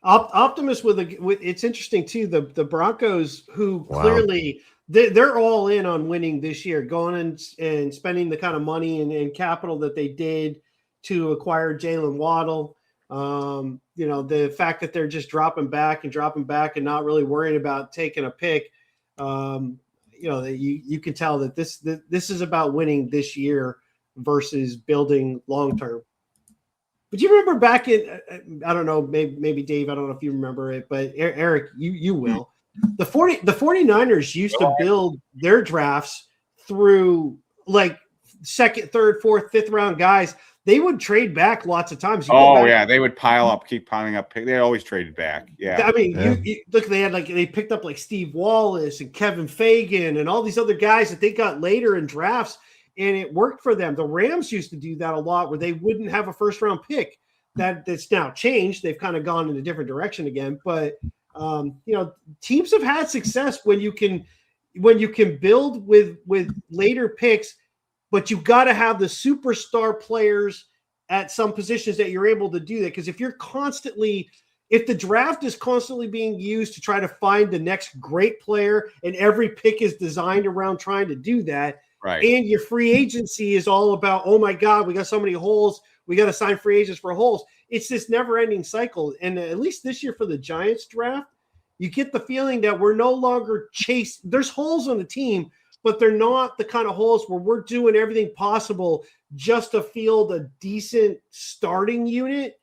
S1: Optimus with it's interesting too. The Broncos, who clearly they're all in on winning this year, going and spending the kind of money and capital that they did to acquire Jalen Waddle. The fact that they're just dropping back and not really worrying about taking a pick. You can tell that this is about winning this year versus building long term. But you remember back in, I don't know, maybe Dave, I don't know if you remember it, but Eric, you will. The 49ers used to build their drafts through like second, third, fourth, fifth round guys. They would trade back lots of times.
S2: They would keep piling up. They always traded back. Yeah.
S1: I mean, you look, they picked up like Steve Wallace and Kevin Fagan and all these other guys that they got later in drafts, and it worked for them. The Rams used to do that a lot, where they wouldn't have a first round pick. That's now changed. They've kind of gone in a different direction again. But teams have had success when you can build with later picks. But you got to have the superstar players at some positions that you're able to do that. Because if the draft is constantly being used to try to find the next great player, and every pick is designed around trying to do that,
S2: right?
S1: And your free agency is all about, oh my God, we got so many holes, we got to sign free agents for holes. It's this never-ending cycle. And at least this year for the Giants draft, You get the feeling that we're no longer there's holes on the team, but they're not the kind of holes where we're doing everything possible just to field a decent starting unit.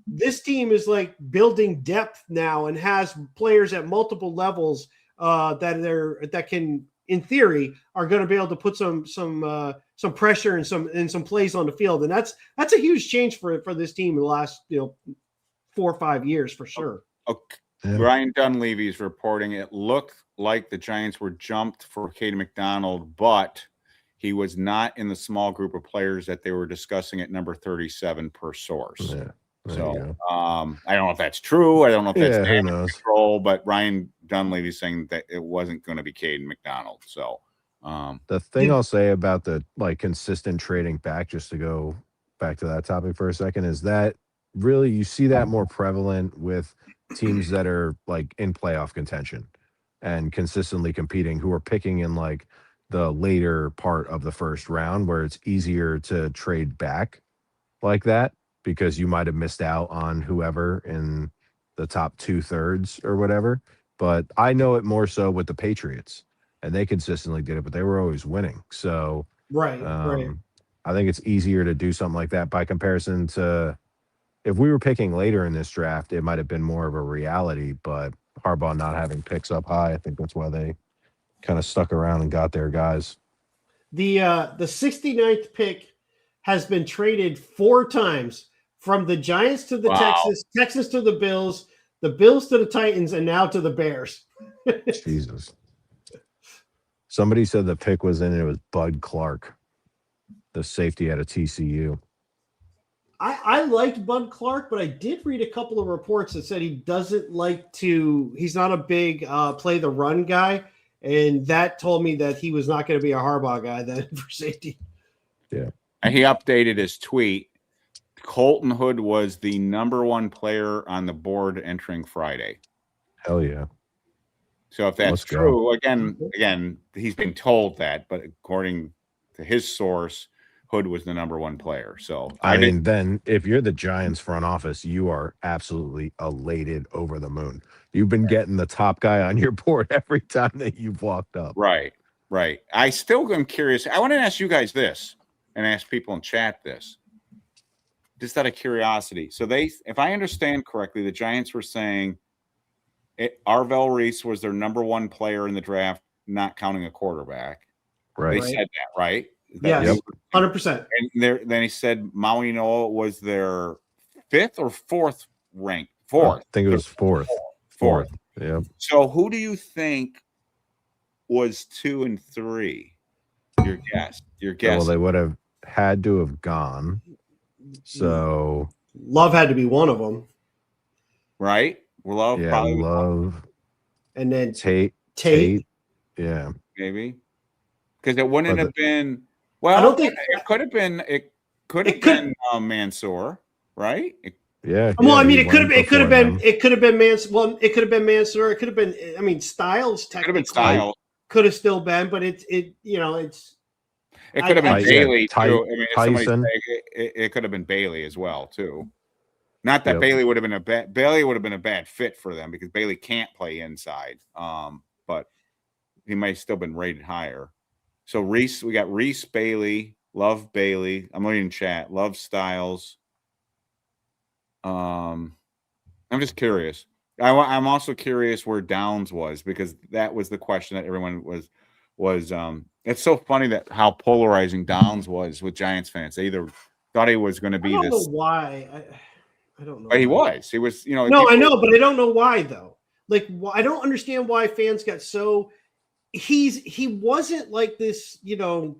S1: This team is like building depth now and has players at multiple levels that can, in theory, are going to be able to put some pressure and some plays on the field, and that's a huge change for this team in the last 4 or 5 years for sure.
S2: Okay. Yeah. Ryan Dunleavy is reporting it looked like the Giants were jumped for Caden McDonald, but he was not in the small group of players that they were discussing at number 37 per source. Yeah. So I don't know if that's true. I don't know if that's control, but Ryan Dunleavy saying that it wasn't going to be Caden McDonald. So
S3: the thing I'll say about the consistent trading back, just to go back to that topic for a second, is that really you see that more prevalent with teams that are in playoff contention and consistently competing, who are picking in the later part of the first round, where it's easier to trade back like that because you might have missed out on whoever in the top 2/3 or whatever. But I know it more so with the Patriots, and they consistently did it, but they were always winning. So
S1: right.
S3: I think it's easier to do something like that by comparison to if we were picking later in this draft, it might have been more of a reality, but Harbaugh not having picks up high, I think that's why they kind of stuck around and got their guys.
S1: The 69th pick has been traded 4 times, from the Giants to the Texans to the Bills to the Titans, and now to the Bears.
S3: Jesus. Somebody said the pick was in, it was Bud Clark, the safety out of TCU.
S1: I liked Bud Clark, but I did read a couple of reports that said he doesn't he's not a big play the run guy. And that told me that he was not going to be a Harbaugh guy then for safety.
S3: Yeah.
S2: And he updated his tweet. Colton Hood was the #1 player on the board entering Friday.
S3: Hell yeah.
S2: So if that's true, again, he's been told that, but according to his source, Hood was the #1 player. So
S3: I mean, then if you're the Giants front office, you are absolutely elated, over the moon. You've been getting the top guy on your board every time that you've walked up.
S2: Right. I still am curious. I want to ask you guys this, and ask people in chat this, just out of curiosity. So if I understand correctly, the Giants were saying Arvell Reese was their #1 player in the draft, not counting a quarterback.
S3: Right.
S2: They said that, right?
S1: Yes, 100%.
S2: And then he said Maui Noah was their 5th or 4th ranked. 4th.
S3: I think it was 4th. 4th. Yeah.
S2: So who do you think was 2 and 3? Your guess.
S3: Well, they would have had to have gone. So
S1: Love had to be one of them,
S2: right? Love,
S3: yeah,
S2: probably
S3: Love,
S1: and then
S3: Tate, yeah,
S2: maybe, because it wouldn't have been. Well,
S1: I don't think
S2: it could have been. It could have been Mansour, right?
S3: Yeah.
S1: Well, I mean, it could have been Mansour. Well, it could have been Mansour. It could have been. I mean, Styles technically could have still been, but it's.
S2: It could have been Bailey too. I mean,
S3: Tyson.
S2: It could have been Bailey as well too. Not that Bailey would have been a bad fit for them, because Bailey can't play inside. But he might have still been rated higher. So Reese, we got Reese, Bailey, Love, Bailey. I'm looking in chat. Love, Styles. I'm just curious. I'm also curious where Downs was, because that was the question that everyone was. It's so funny that how polarizing Downs was with Giants fans. They either thought he was going to be this.
S1: I don't know why. I don't know.
S2: But he was. He was.
S1: No, I know, but I don't know why though. I don't understand why fans got so. He wasn't like this. I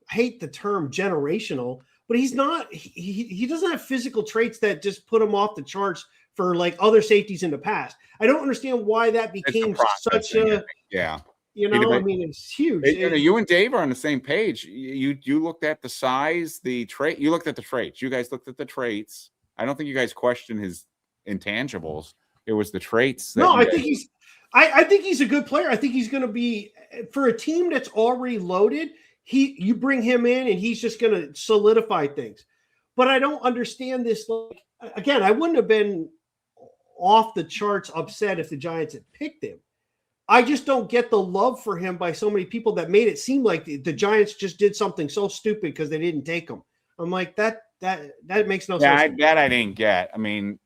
S1: hate the term generational, but he's not. He doesn't have physical traits that just put him off the charts for other safeties in the past. I don't understand why that became such a.
S2: Yeah.
S1: I mean, it's huge.
S2: You and Dave are on the same page. You looked at the size, the trait. You looked at the traits. You guys looked at the traits. I don't think you guys questioned his intangibles. It was the traits.
S1: No, I think he's. I think he's a good player. I think he's going to be, for a team that's already loaded. You bring him in and he's just going to solidify things. But I don't understand this. Again, I wouldn't have been off the charts upset if the Giants had picked him. I just don't get the love for him by so many people that made it seem like the Giants just did something so stupid because they didn't take him. I'm like, that makes no sense.
S2: That I didn't get. I mean,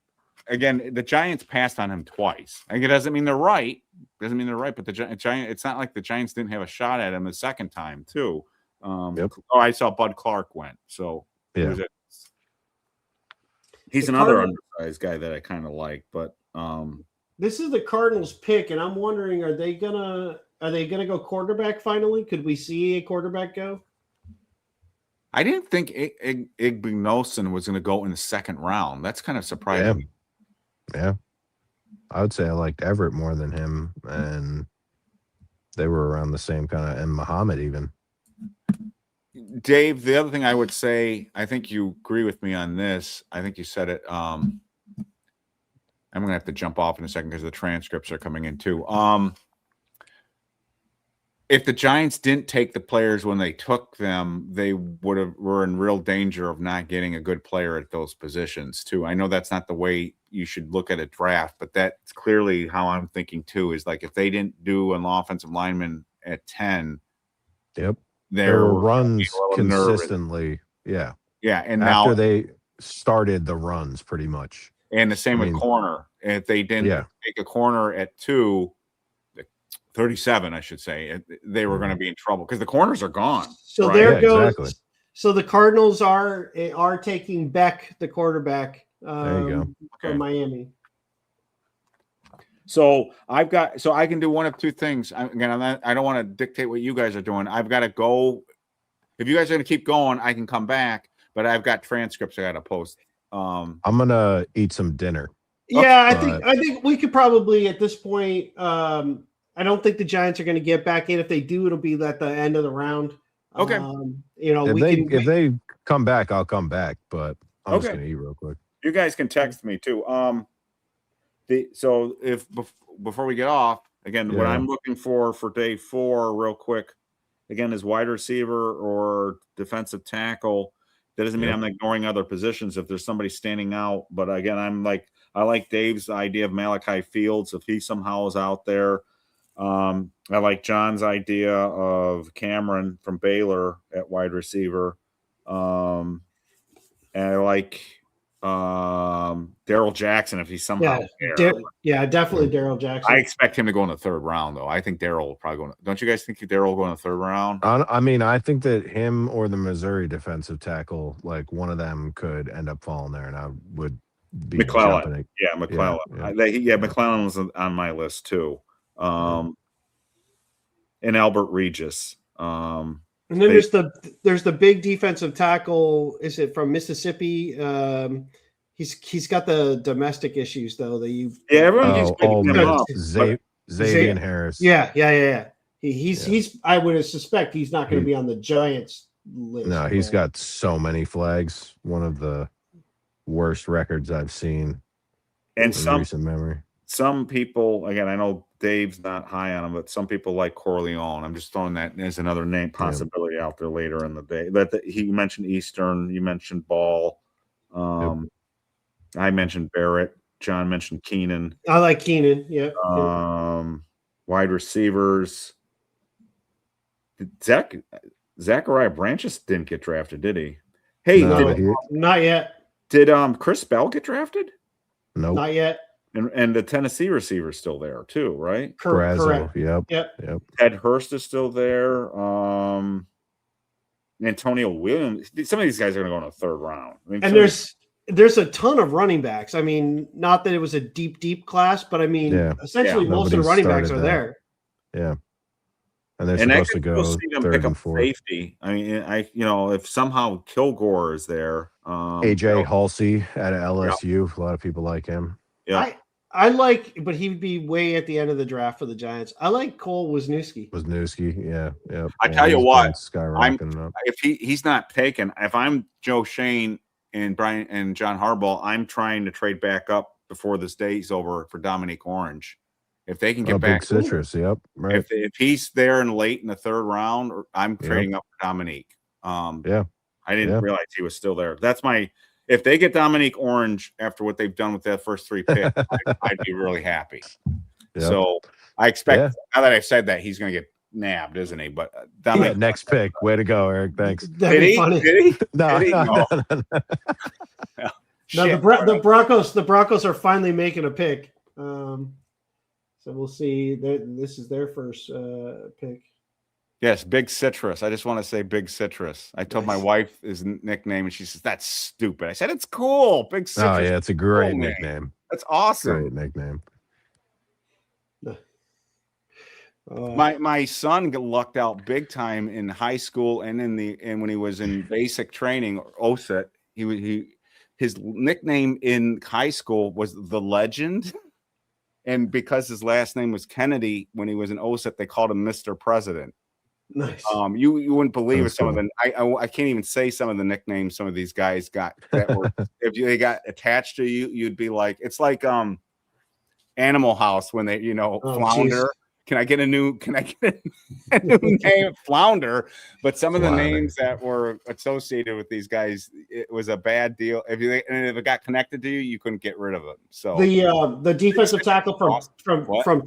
S2: again, the Giants passed on him twice. Like, it doesn't mean they're right. Doesn't mean they're right, but the Giants, it's not like the Giants didn't have a shot at him the second time too. Oh, I saw Bud Clark went. So he's another undersized guy that I kind of like, but
S1: this is the Cardinals pick, and I'm wondering, are they gonna go quarterback finally? Could we see a quarterback go?
S2: I didn't think Igbenogson was going to go in the second round. That's kind of surprising.
S3: Yeah. I would say I liked Everett more than him, and they were around the same kind of, and Muhammad even.
S2: Dave, the other thing I would say, I think you agree with me on this. I think you said it. I'm going to have to jump off in a second because the transcripts are coming in too. If the Giants didn't take the players when they took them, they were in real danger of not getting a good player at those positions too. I know that's not the way you should look at a draft, but that's clearly how I'm thinking too, is like if they didn't do an offensive lineman at 10,
S3: there were runs consistently.
S2: Yeah. And
S3: after
S2: now
S3: they started the runs pretty much.
S2: And the same with corner. If they didn't take a corner at 37, I should say, they were going to be in trouble because the corners are gone.
S1: So there goes. Exactly. So the Cardinals are taking Beck, the quarterback,
S3: there you go.
S1: from Miami.
S2: So I can do one of two things. I don't want to dictate what you guys are doing. I've got to go. If you guys are going to keep going, I can come back, but I've got transcripts I got to post.
S3: I'm gonna eat some dinner.
S1: Yeah, I think we could probably at this point. I don't think the Giants are going to get back in. If they do, it'll be at the end of the round.
S2: Okay.
S3: If they come back, I'll come back. But I'm just going to eat real quick.
S2: You guys can text me too. So if before we get off, again, what I'm looking for day 4, real quick, again, is wide receiver or defensive tackle. That doesn't mean I'm ignoring other positions if there's somebody standing out. But again, I like Dave's idea of Malachi Fields if he somehow is out there. I like John's idea of Cameron from Baylor at wide receiver. And I like Darrell Jackson if he's somehow there.
S1: Definitely Darrell Jackson.
S2: I expect him to go in the third round, though. I think Darrell will probably go. Don't you guys think Darrell will go in the third round?
S3: I mean, I think that him or the Missouri defensive tackle, like one of them, could end up falling there, and I would be
S2: McClellan. McClellan. McClellan was on my list too. And Albert Regis.
S1: And then there's the big defensive tackle. Is it from Mississippi? He's got the domestic issues though.
S2: Everyone keeps picking him up.
S3: Xavier Harris.
S1: Yeah. He's. I would suspect he's not going to be on the Giants list.
S3: No, he's got so many flags. One of the worst records I've seen in recent memory.
S2: Some people, again, I know Dave's not high on him, but some people like Corleone. I'm just throwing that as another name possibility out there later in the day. But he mentioned Eastern, you mentioned Ball. I mentioned Barrett. John mentioned Keenan.
S1: I like Keenan. Yeah.
S2: Wide receivers. Zachariah Branches didn't get drafted, did he? Hey,
S1: not yet.
S2: Did Chris Bell get drafted?
S3: No,
S1: not yet.
S2: And the Tennessee receiver is still there too, right?
S1: Correct.
S3: Yep.
S2: Ted Hurst is still there. Antonio Williams. Some of these guys are going to go in the third round. I mean,
S1: and there's a ton of running backs. I mean, not that it was a deep class, but I mean, essentially most of the running backs are there.
S3: Yeah. And they're supposed to go third and fourth.
S2: Safety. I mean, if somehow Kilgore is there,
S3: AJ Halsey at LSU, a lot of people like him.
S2: Yeah,
S1: I like, but he'd be way at the end of the draft for the Giants. I like Cole Wisniewski.
S3: Yeah.
S2: I tell you what, if he's not taken, if I'm Joe Shane and Brian and John Harbaugh, I'm trying to trade back up before this day's over for Dominique Orange. If they can get back,
S3: big citrus, right.
S2: If he's there late in the third round, I'm trading up for Dominique. I didn't realize he was still there. That's my. if they get Dominique Orange after what they've done with that first 3 picks, I'd be really happy. Yep. So I expect now that I've said that, he's going to get nabbed, isn't he? But Dominique,
S3: next pick. Way to go, Eric. Thanks.
S1: Did he?
S3: No.
S1: No, the Broncos are finally making a pick. So we'll see. This is their first pick.
S2: Yes, Big Citrus. I just want to say Big Citrus. I told my wife his nickname, and she says, that's stupid. I said, it's cool. Big Citrus.
S3: Oh, yeah, it's a great nickname.
S2: That's awesome.
S3: Great nickname.
S2: My son lucked out big time in high school and when he was in basic training or OSET. His nickname in high school was the Legend. And because his last name was Kennedy, when he was in OSET, they called him Mr. President.
S1: Nice.
S2: You wouldn't believe some of them. I can't even say some of the nicknames some of these guys got that were if they got attached to you, you'd be like, it's like Animal House when they Flounder. Geez. Can I get a new name? Flounder. But some of the names that were associated with these guys, it was a bad deal. If it got connected to you, you couldn't get rid of them. So
S1: the defensive tackle from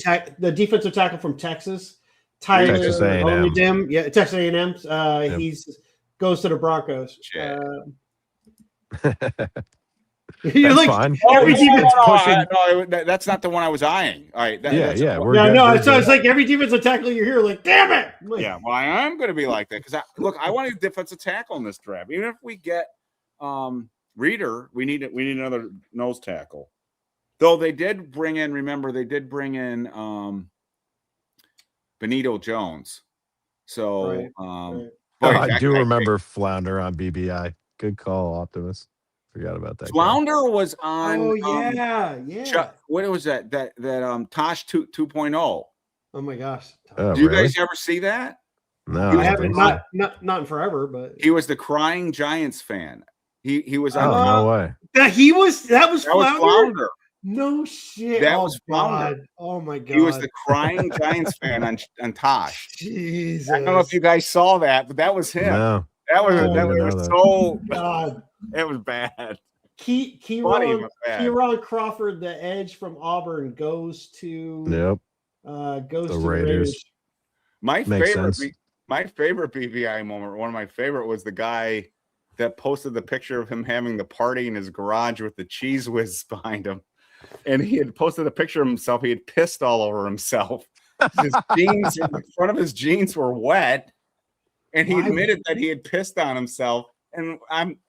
S1: Texas, Tyler
S3: Texas A&M.
S1: Texas A&M. He's goes to the Broncos. You're like
S3: fine.
S1: every defense pushing.
S2: No, that's not the one I was eyeing. All right.
S1: It's like every defensive tackle you hear, like, damn it.
S2: Yeah, well, I am going to be like that because I want a defensive tackle in this draft. Even if we get Reader, we need another nose tackle. Though they did bring in. Remember, they did bring in Benito Jones. So,
S3: I do remember Flounder on BBI. Good call, Optimus. Forgot about that.
S2: Flounder was on.
S1: Oh yeah.
S2: What was that? That Tosh 2.0.
S1: Oh my gosh.
S2: Do you guys ever see that?
S3: No,
S1: I haven't. Not in forever, but
S2: he was the crying Giants fan. He was on.
S3: Oh, no way.
S1: That was Flounder. No shit.
S2: That was Flounder.
S1: Oh my god.
S2: He was the crying Giants fan on Tosh.
S1: Jesus.
S2: I don't know if you guys saw that, but that was him.
S3: No.
S2: That was so
S1: God.
S2: It was bad.
S1: Kieran Crawford, the edge from Auburn, goes to the Raiders.
S2: My favorite BVI moment, one of my favorite, was the guy that posted the picture of him having the party in his garage with the Cheese Whiz behind him. And he had posted a picture of himself. He had pissed all over himself. His jeans, the front of his jeans were wet. And he admitted that he had pissed on himself. And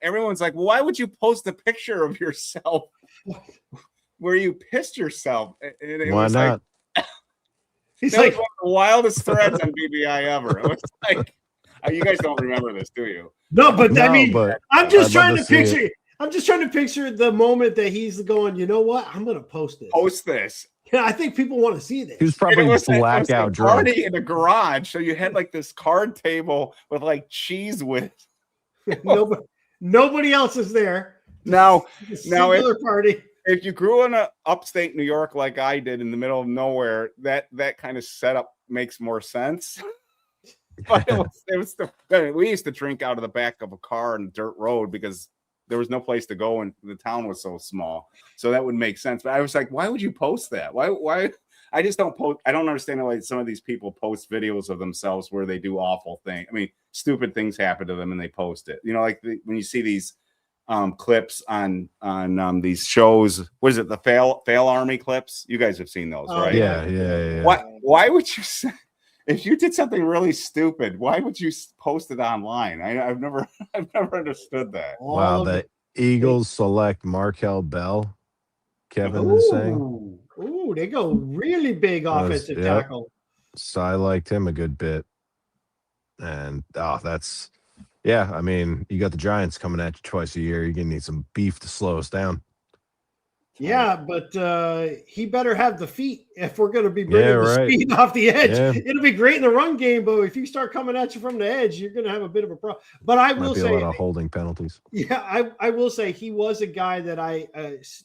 S2: everyone's like, well, why would you post a picture of yourself where you pissed yourself? And
S3: why not?
S1: He's
S2: like one of the wildest threads on BBI ever. It was like, you guys don't remember this, do you?
S1: No, but I'm just trying to picture. I'm just trying to picture the moment that he's going, you know what? I'm going to post this.
S2: Post this.
S1: Yeah, I think people want to see this.
S3: He was probably blackout drunk.
S2: Party in the garage. So you had like this card table with like cheese with.
S1: Nobody else is there.
S2: Now,
S1: party.
S2: If you grew in upstate New York like I did in the middle of nowhere, that kind of setup makes more sense. But we used to drink out of the back of a car on a dirt road because there was no place to go and the town was so small. So that would make sense. But I was like, why would you post that? Why? I just don't post. I don't understand why some of these people post videos of themselves where they do awful things. I mean, stupid things happen to them and they post it. You know, like when you see these clips on these shows, what is it? The fail army clips. You guys have seen those, right?
S3: Yeah.
S2: Why would you say, if you did something really stupid, why would you post it online? I've never understood that.
S3: Wow, the Eagles select Markel Bell. Kevin is saying.
S1: Ooh, they go really big offensive tackle.
S3: So I liked him a good bit. And that's I mean, you got the Giants coming at you twice a year. You're gonna need some beef to slow us down.
S1: Yeah, but he better have the feet if we're going to be bringing the speed off the edge. Yeah. It'll be great in the run game, but if you start coming at you from the edge, you're going to have a bit of a problem. But I will say,
S3: a lot of holding penalties.
S1: Yeah, I will say he was a guy that I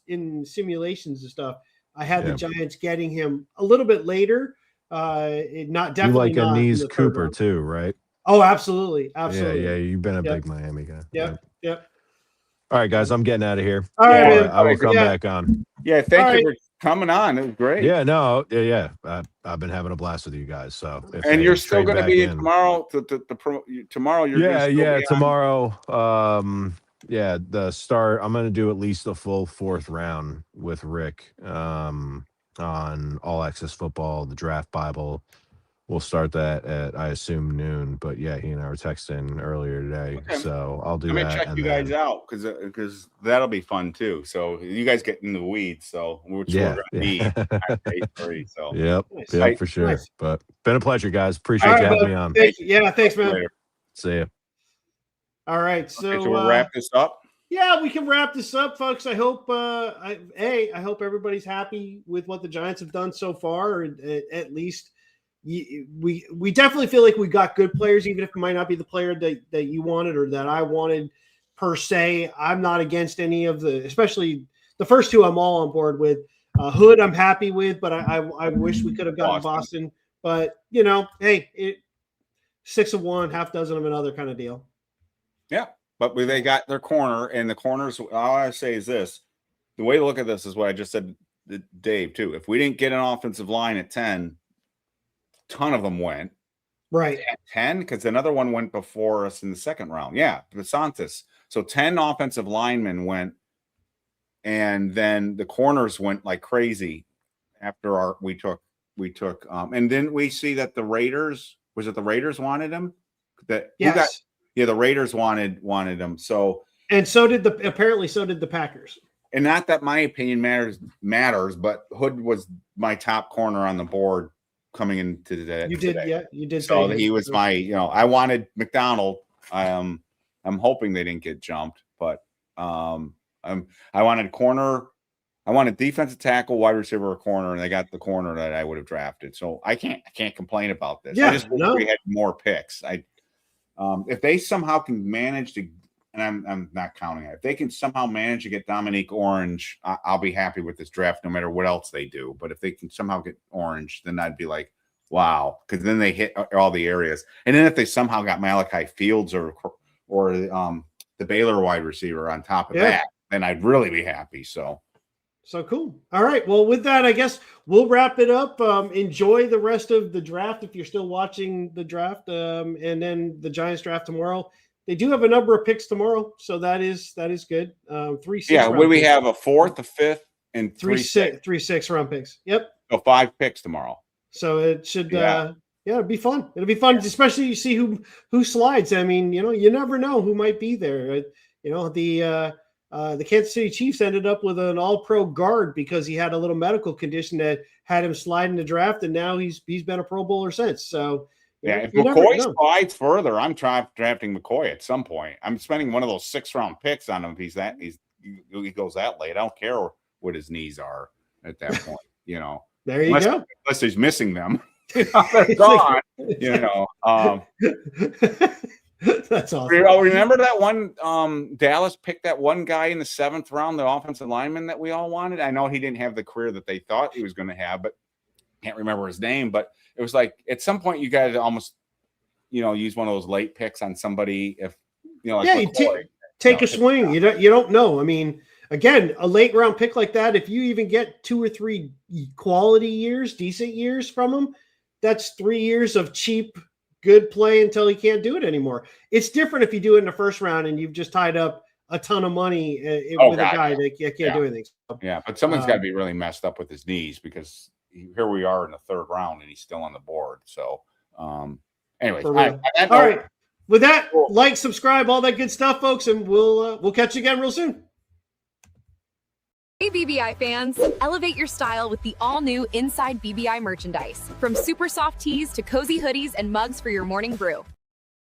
S1: in simulations and stuff, I had the Giants getting him a little bit later. Not definitely.
S3: You like Anise Cooper too, right?
S1: Oh, absolutely. Yeah.
S3: You've been a big Miami guy.
S1: Yep.
S3: All right, guys, I'm getting out of here.
S1: All right, man.
S3: I will come back on.
S2: Yeah, thank you for coming on. It was great.
S3: Yeah, no, yeah. I've been having a blast with you guys. So,
S2: and you're still going to be tomorrow. Tomorrow, you're
S3: tomorrow. Yeah, the start. I'm going to do at least the full 4th round with Rick on All Access Football, the Draft Bible. We'll start that at, I assume, noon. But yeah, he and I were texting earlier today, so I'll do that.
S2: I'm gonna check you guys out because that'll be fun too. So you guys get in the weeds. So we're gonna be at 8:30. So
S3: yep, for sure. Nice. But been a pleasure, guys. Appreciate you having me on.
S1: Thanks, thanks, man.
S2: Later.
S3: See ya.
S1: All right, so
S2: we'll wrap this up.
S1: Yeah, we can wrap this up, folks. I hope I hope everybody's happy with what the Giants have done so far, or at least. We definitely feel like we got good players, even if it might not be the player that you wanted or that I wanted per se. I'm not against any of especially the first 2 I'm all on board with. Hood I'm happy with, but I wish we could have gotten Boston. But, hey, 6 of one, half dozen of another kind of deal.
S2: Yeah, but they got their corner, and the corners, all I say is this. The way to look at this is what I just said to Dave, too. If we didn't get an offensive line at 10, ton of them went
S1: right
S2: at 10 because another one went before us in the 2nd round. Yeah, Santos. So 10 offensive linemen went, and then the corners went like crazy after we took and then we see that the Raiders the Raiders wanted him. The Raiders wanted him. So
S1: and so did the Packers.
S2: And not that my opinion matters, but Hood was my top corner on the board coming into today.
S1: You did.
S2: So he was my, I wanted McDonald. I'm hoping they didn't get jumped, but I wanted corner. I wanted defensive tackle, wide receiver, or corner, and they got the corner that I would have drafted. So I can't complain about this.
S1: Yeah,
S2: I just wish we had more picks. If they somehow can manage to, and I'm not counting it. If they can somehow manage to get Dominique Orange, I'll be happy with this draft no matter what else they do. But if they can somehow get Orange, then I'd be like, wow, because then they hit all the areas. And then if they somehow got Malachi Fields or the Baylor wide receiver on top of that, then I'd really be happy. So
S1: cool. All right. Well, with that, I guess we'll wrap it up. Enjoy the rest of the draft if you're still watching the draft, and then the Giants draft tomorrow. They do have a number of picks tomorrow, so that is good. 3 6.
S2: Yeah, we have a 4th, a 5th, and 3
S1: 6 round picks. Yep.
S2: So 5 picks tomorrow.
S1: So it should it'd be fun. It'll be fun, especially you see who slides. I mean, you never know who might be there. The Kansas City Chiefs ended up with an all-pro guard because he had a little medical condition that had him slide in the draft, and now he's been a Pro Bowler since. So
S2: yeah, if McCoy slides further, I'm drafting McCoy at some point. I'm spending one of those 6th-round picks on him if he goes that late. I don't care what his knees are at that point.
S1: There you go.
S2: Unless he's missing them, they're gone.
S1: That's awesome.
S2: Remember that one Dallas picked that one guy in the 7th round, the offensive lineman that we all wanted. I know he didn't have the career that they thought he was going to have, but can't remember his name. But it was like at some point you guys almost use one of those late picks on somebody if
S1: take a swing. You don't know. I mean, again, a late round pick like that, if you even get 2 or 3 quality years, decent years from him, that's 3 years of cheap good play until he can't do it anymore. It's different if you do it in the 1st round and you've just tied up a ton of money with a guy that can't do anything. So,
S2: yeah, but someone's got to be really messed up with his knees because here we are in the 3rd round and he's still on the board. So, anyways, all
S1: right. With that, like, subscribe, all that good stuff, folks, and we'll catch you again real soon.
S4: Hey BBI fans, elevate your style with the all-new Inside BBI merchandise. From super soft tees to cozy hoodies and mugs for your morning brew.